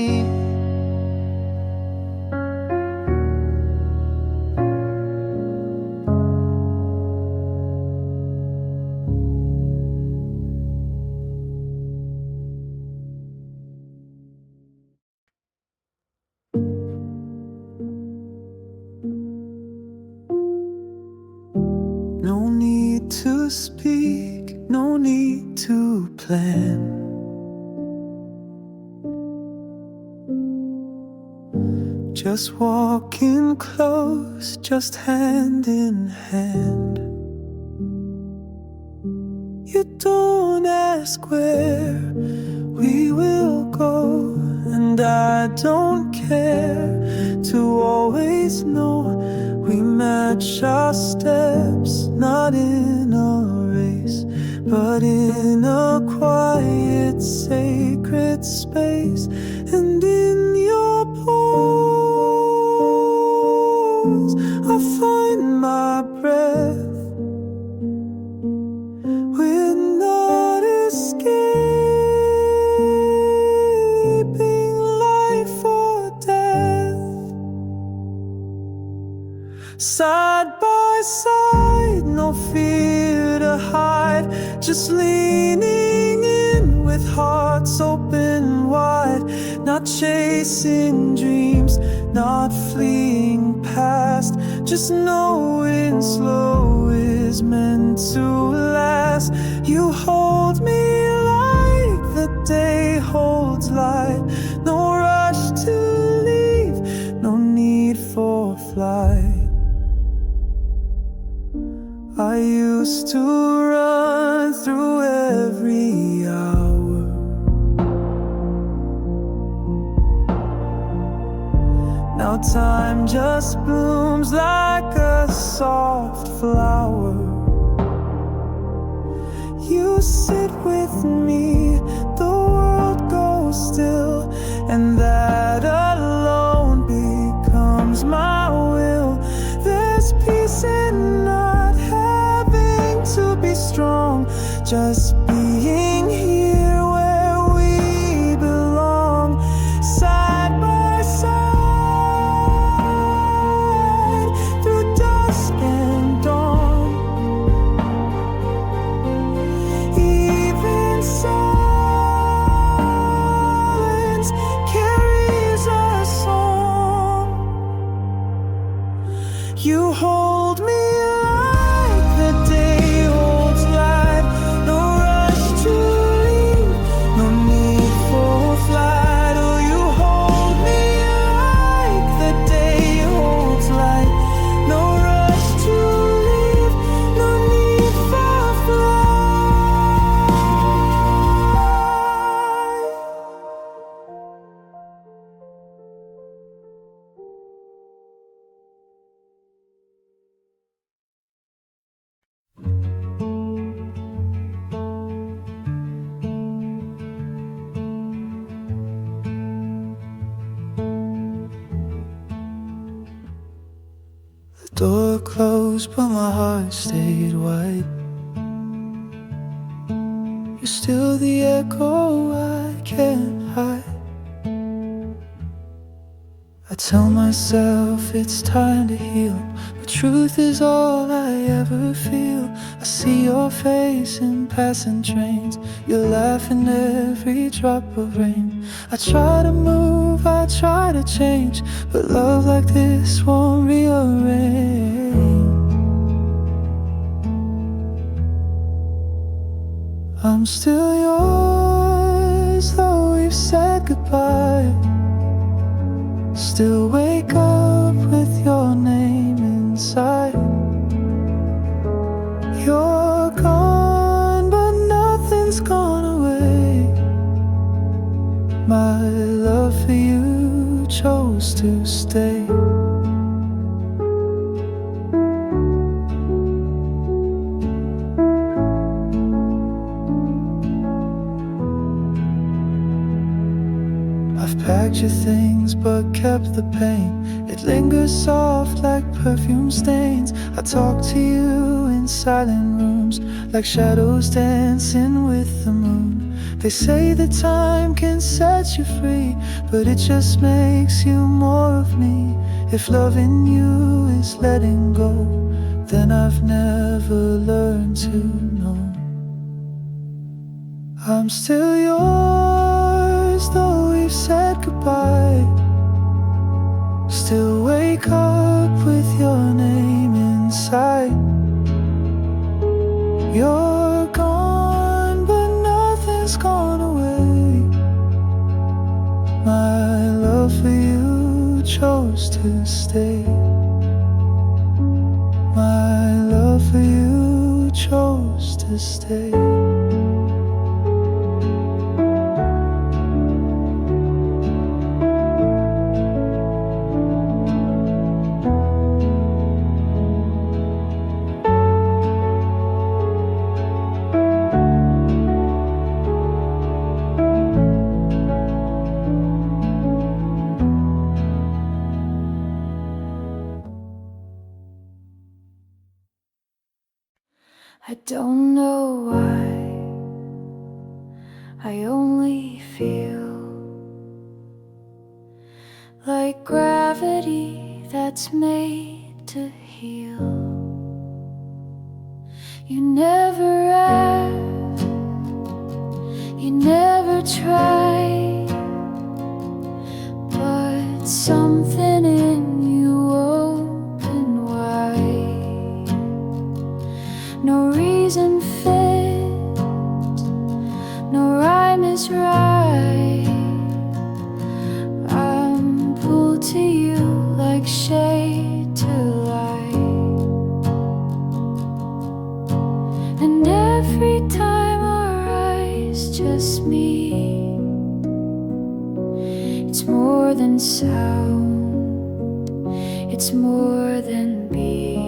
No need to speak, no need to plan. Just walking close, just hand in hand. You don't ask where we will go, and I don't care. to always know we match our steps, not in a race, but in a quiet, sacred space. And in your pause, I find my breath. We're not escaping life or death. Side by side, no fear to hide, just leaning in with hearts open wide. Not chasing dreams, not fleeing past, just knowing slow is meant to last. You hold me like the day holds light. No rush to leave, no need for flight. I used to run through every hour. Now time just blooms like a soft flower. You sit with me, the world goes still, and that alone becomes my will. There's peace in not having to be strong, just being here where we belong. Side by side, through dusk and dawn. Even silence carries a song. You hold me like the day holds light. No rush to leave, no need for flight. Oh, you hold me like the day holds light. No rush to leave, no need for flight. The door closed, but my heart stayed wide. You're still the echo I can't hide. I tell myself it's time to heal, but truth is all I ever feel. I see your face in passing trains, your laugh in every drop of rain. I try to move, I try to change, but love like this won't rearrange. I'm still yours, though we've said goodbye. Still wake up with your name inside. You're gone, but nothing's gone away. My love for you chose to stay. I've packed your things but kept the pain. It lingers soft like perfume stains. I talk to you in silent rooms, like shadows dancing with the moon. They say that time can set you free, but it just makes you more of me. If loving you is letting go, then I've never learned to know. I'm still yours, though we've said goodbye. Still wake up with your name inside. You're gone, but nothing's gone away. My love for you chose to stay. My love for you chose to stay. I don't know why, I only feel like gravity that's made to heal. You never asked, you never tried, but something in you opened wide. No reason fits, no rhyme is right. I'm pulled to you like shade to light. And every time our eyes just meet, it's more than sound, it's more than beat.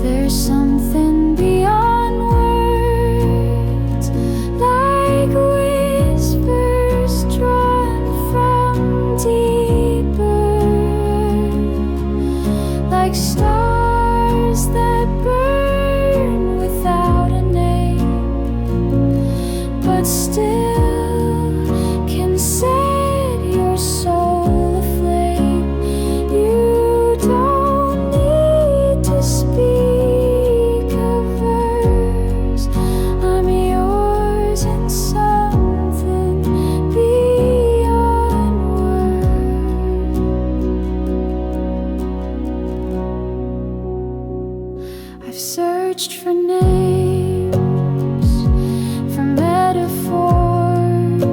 There's something beyond words, like whispers drawn from deeper, like stars that burn without a name, but still can set your soul aflame. You don't need to speak a verse, I'm yours in something beyond words. I've searched for names, for metaphors,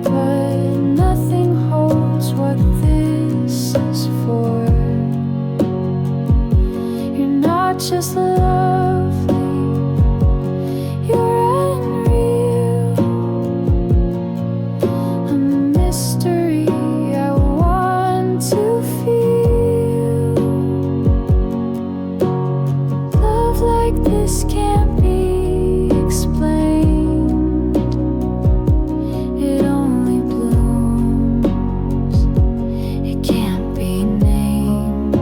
but nothing holds what this is for. You're not just lovely, you're unreal, a mystery I want to feel. Love like this can't be explained, it only blooms, it can't be named.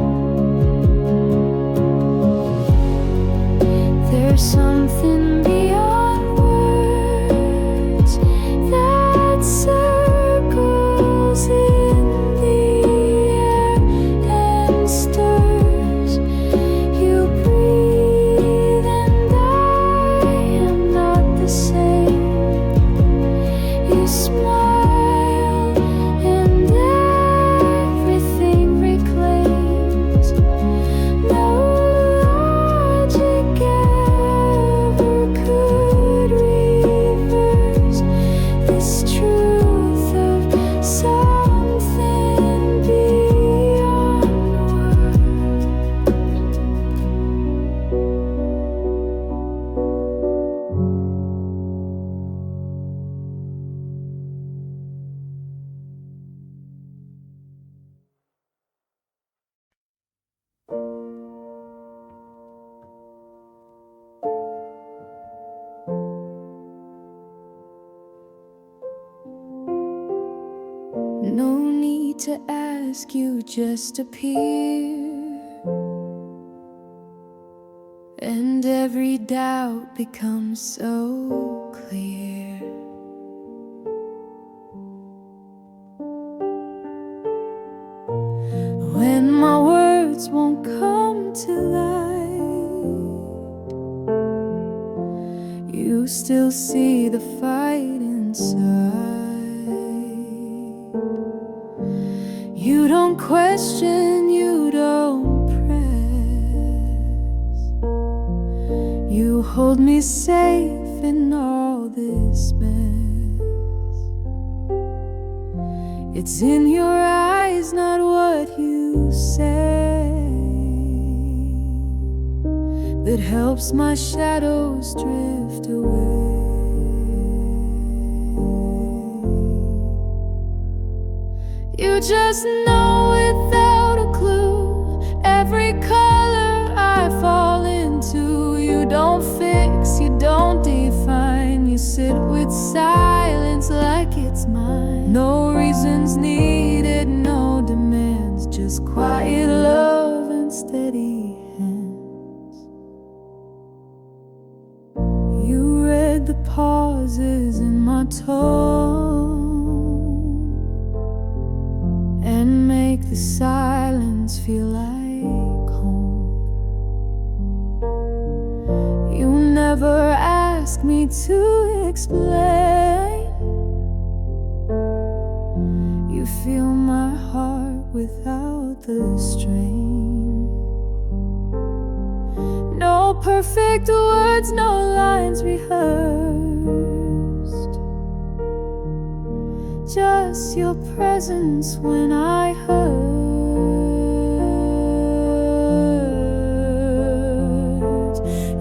There's something beyond words that circles in the air and stirs. You breathe and I am not the same. You smile and everything reclaims. No logic ever could reverse this truth of something beyond words. No need to ask, you just appear, and every doubt becomes so clear. When my words won't come to light, you still see the fight inside. You don't question, you don't press. You hold me safe in all this mess. It's in your eyes, not what you say, that helps my shadows drift away. You just know without a clue every color I fall into. You don't fix, you don't define, you sit with silence like it's mine. No reasons needed, no demands, just quiet love read the pauses in my tone and make the silence feel like home. You never ask me to explain. You feel my heart without the strain. No perfect words, no lines rehearsed, just your presence when I hurt.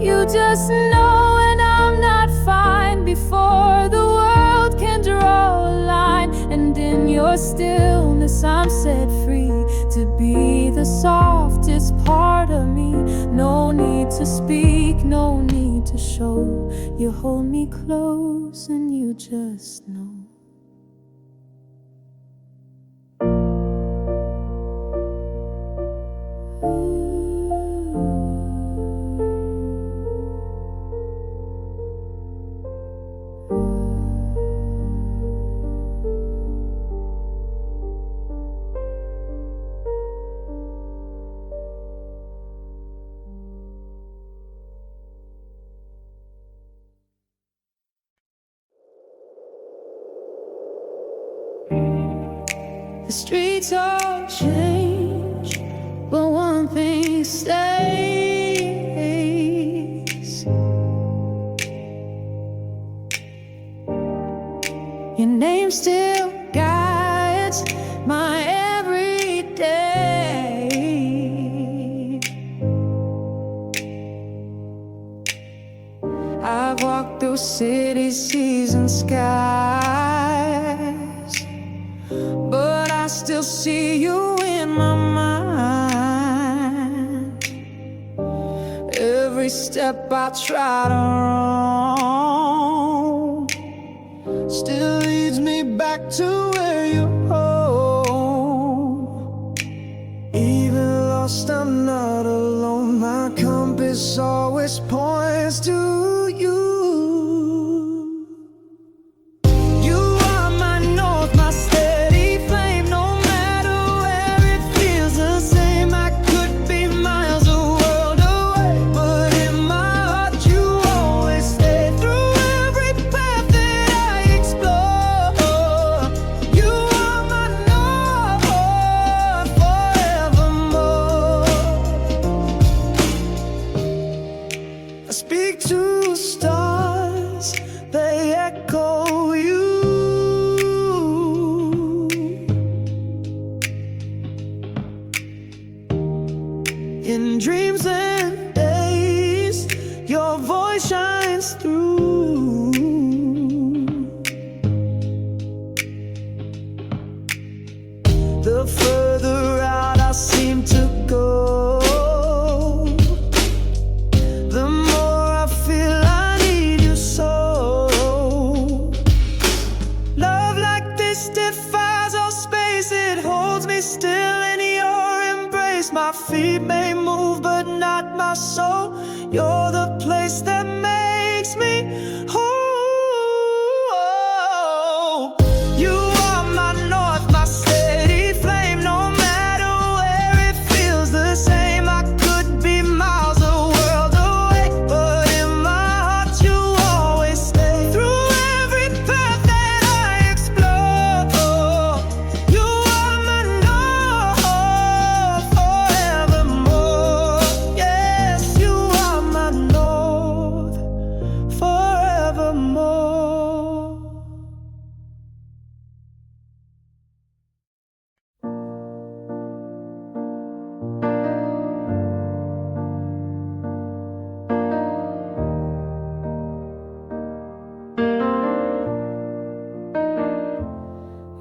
You just know when I'm not fine before the world can draw a line. And in your stillness I'm set free to be the softest part of me. No need to speak, no need to show. You hold me close and you just know. The streets all change, but one thing stays. Your name still guides my every day. I've walked through cities, seas and skies, but I still see you in my mind. Every step I try to wrong still leads me back to where you're home. Even lost, I'm not alone. My compass always points to you. I speak to stars, they echo you. In dreams and days, your voice shines through. The further out I seem to go, still in your embrace. My feet may move but not my soul. You're the place that makes me whole. You are my north, my steady flame. No matter where it feels the same. I could be miles a world away, but in my heart you always stay. Through every path that I explore, you are my north forevermore. Yes, you are my north forevermore.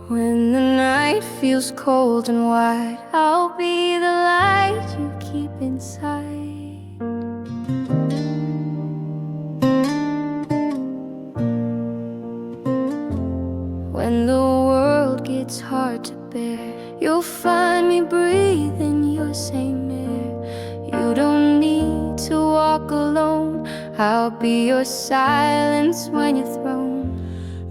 When the night feels cold and wide, I'll be the light you keep inside. When the world gets hard to bear, you'll find me breathing your same air. You don't need to walk alone, I'll be your silence when you're thrown.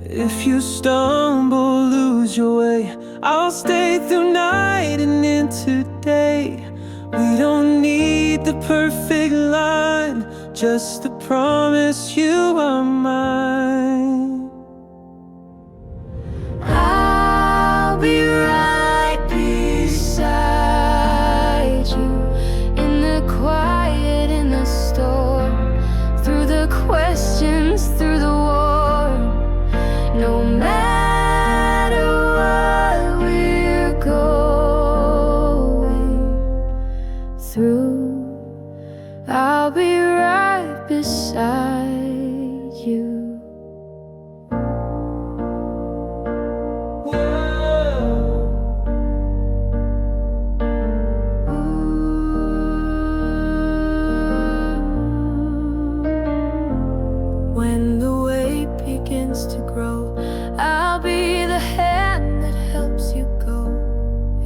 If you stumble, lose your way, I'll stay through night and into day. We don't need the perfect line, just the promise you are mine. I'll be right beside you, in the quiet, in the storm, through the questions, through the war. No matter what we're going through, I'll be right beside you. When the weight begins to grow, I'll be the hand that helps you go.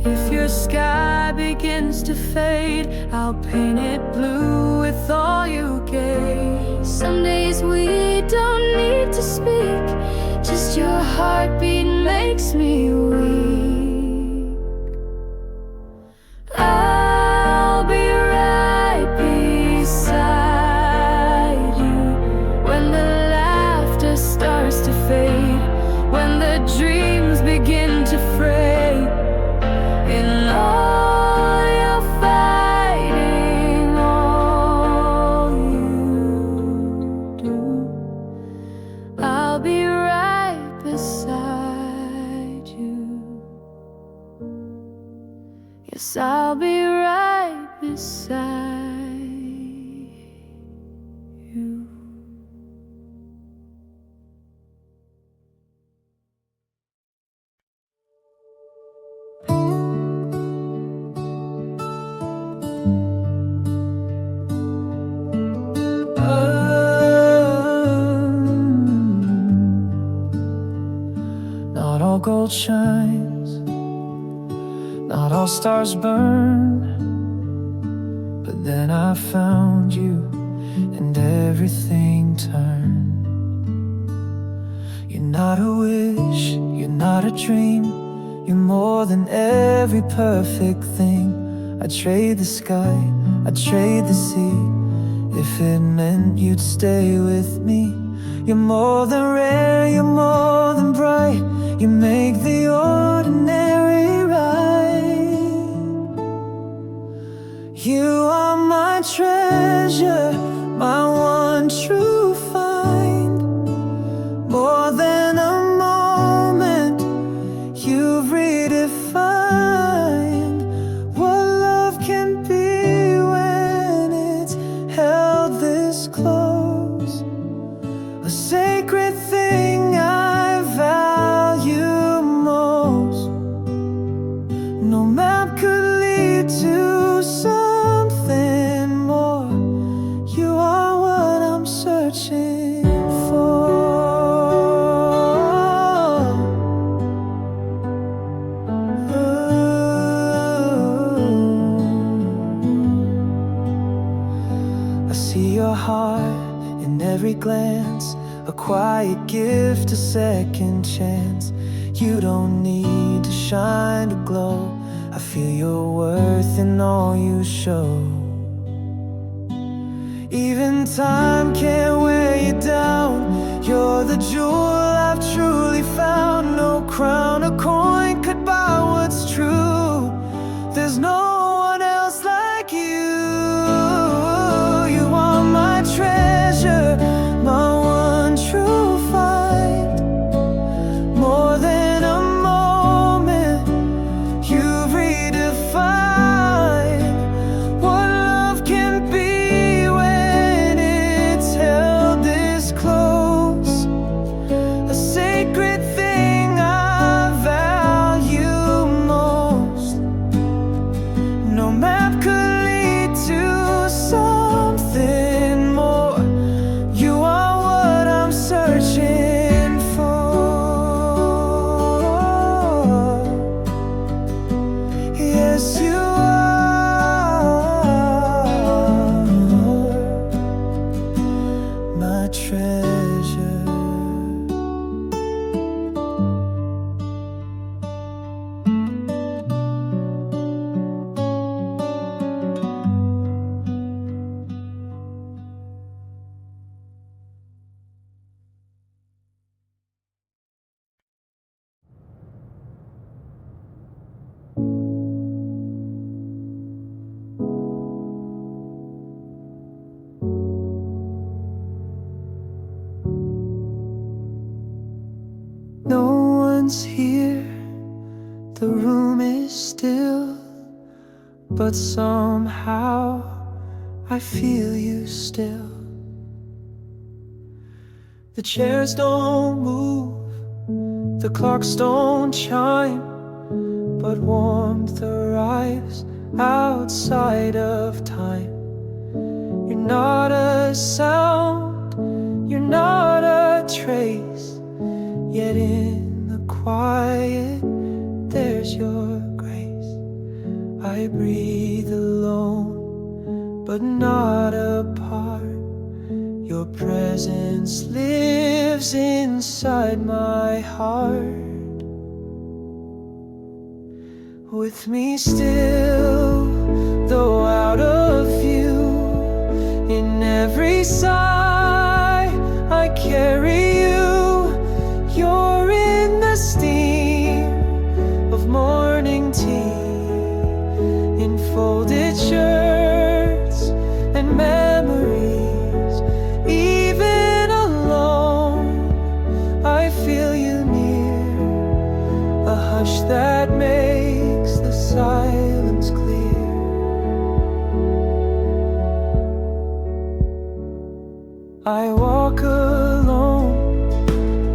If your sky begins to fade, I'll paint it blue with all you gave. Some days we don't need to speak, just your heartbeat makes me weak. I'll be right beside you when the laughter starts to fade, when the dreams begin to fray. In all your fighting, all you do, I'll be right beside you. Yes, I'll be right beside you. Not all gold shines, not all stars burn, but then I found you and everything turned. You're not a wish, you're not a dream, you're more than every perfect thing. I'd trade the sky, I'd trade the sea, if it meant you'd stay with me. You're more than rare, you're more than bright, you make the ordinary right. You are my treasure, my one true find. More than a moment, you've redefined what love can be when it's held this close. A sacred thing I value most. No map could lead to something more. You are what I'm searching for. I see your heart in every glance, a quiet gift, a second chance. You don't need to shine to glow, I feel your worth in all you show. Even time can't wear you down, you're the jewel I've truly found. No crown or coin could buy what's true, there's no one else like you. You are my treasure, my one true find. More than a moment, you've redefined what love can be when it's held this close. one's here, the room is still, but somehow I feel you still. The chairs don't move, the clocks don't chime, but warmth arrives outside of time. You're not a sound, you're not a trace, yet in the quiet there's your grace. I breathe alone, but not apart. Your presence lives inside my heart. With me still, though out of view, in every sigh I carry you. You're in the steam of morning tea, in folded shirts and memories. Even alone, I feel you near, a hush that makes the silence clear. I walk alone,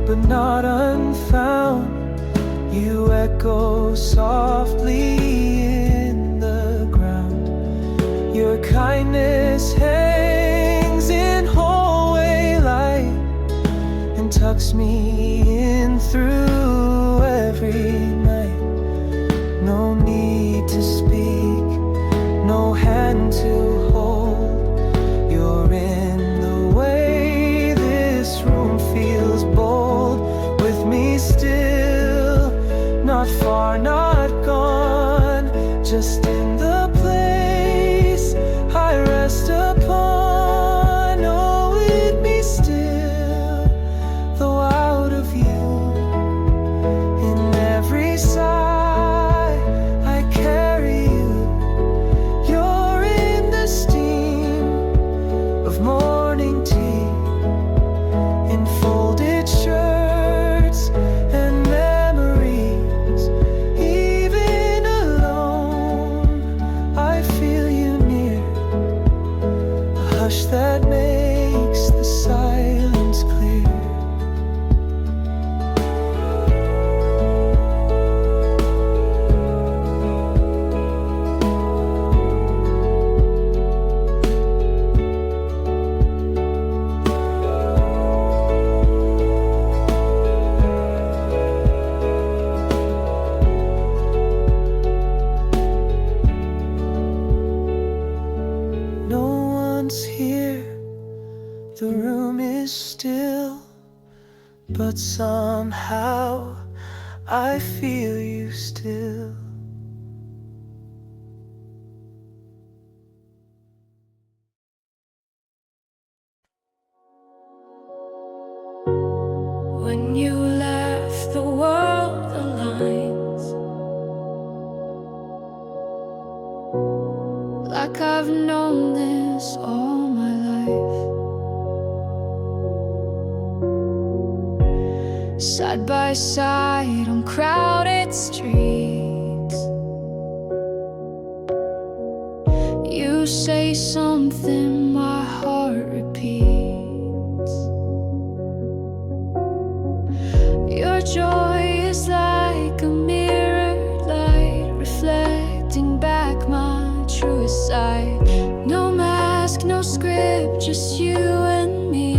but not unfound. You echo softly in the ground. Your kindness hangs in hallway light and tucks me in through every night. No need to speak, no hand to hold. You're in the way this room feels bold. With me still, not far, not gone, just in the place I rest upon. Oh, with me still, though out of view, in every sigh I carry you. You're in the steam of morning tea, in folded shirts and memories. Even alone, I feel you near, a hush that makes the silence clear. No one's here, the room is still, but somehow I feel you still. When you left, the world aligns, like I've known this all my life. Side by side on crowded streets, you say something my heart repeats. Your joy is like a mirrored light, reflecting back my truest side. No mask, no script, just you and me.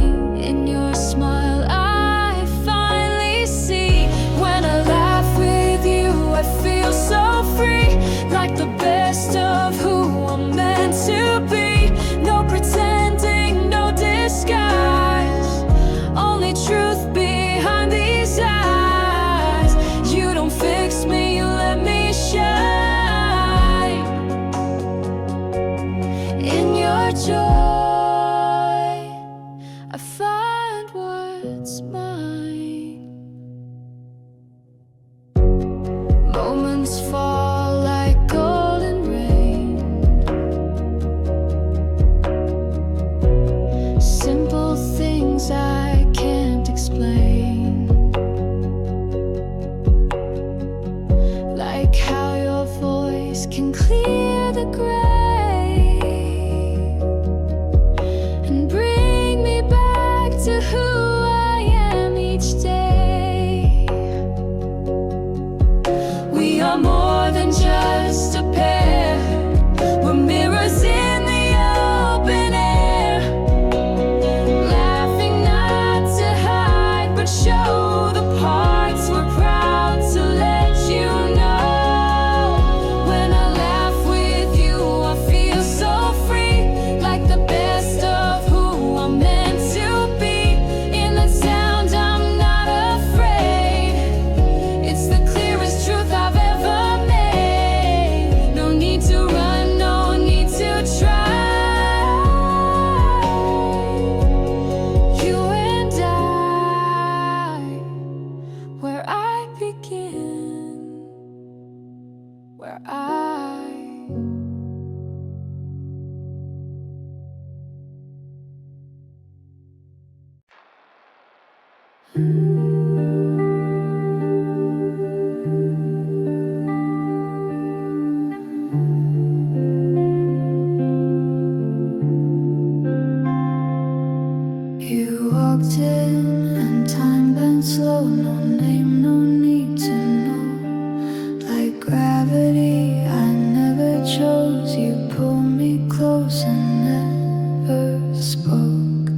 In your smile I finally see. When I laugh with you I feel so free, like the best of who I'm meant to be. No pretend your eyes. You walked in and time bent slow. No name, no need to know. Like gravity, I never chose. You pulled me close and never spoke.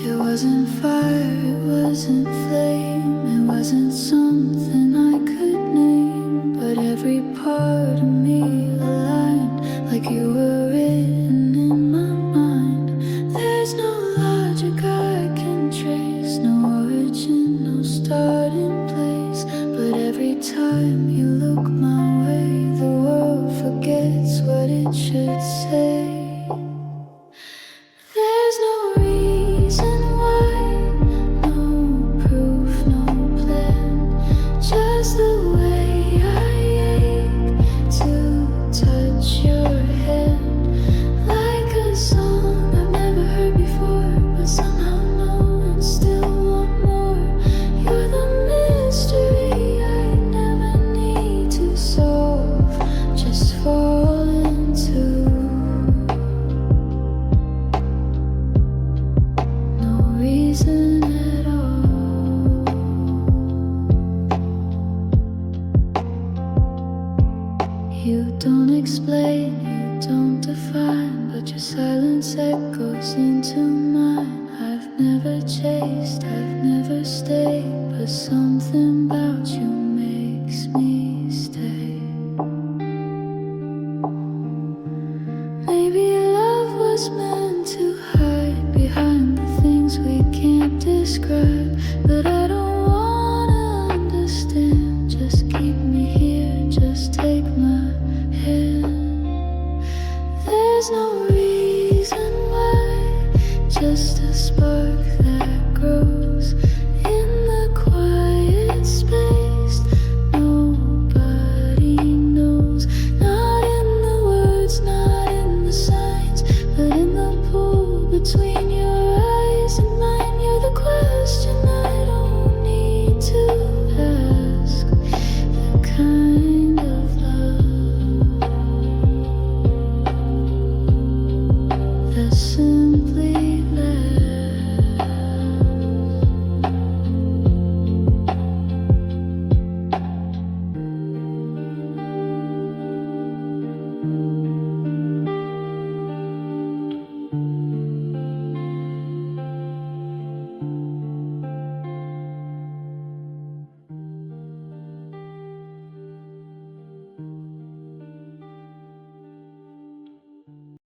It wasn't fire, it wasn't flame, it wasn't something I could name. But every part of me aligned like you were written in my mind. There's no logic I can trace, no origin, no starting place. But every time you look my way, the world forgets what it should say. There's no reason why, no proof, no plan, just the way I ache to touch your hand. Like a song I've never heard before, but somehow know and still want more. You're the mystery I never need to solve, just fall into. No reason at all. You don't explain, you don't define, but your silence echoes into mine. I've never chased, I've never stayed, but something about you makes me stay. Maybe love was meant to hide behind the things we can't describe, but I don't wanna understand. Just keep me here, just take my hand. There's no reason why, just a spark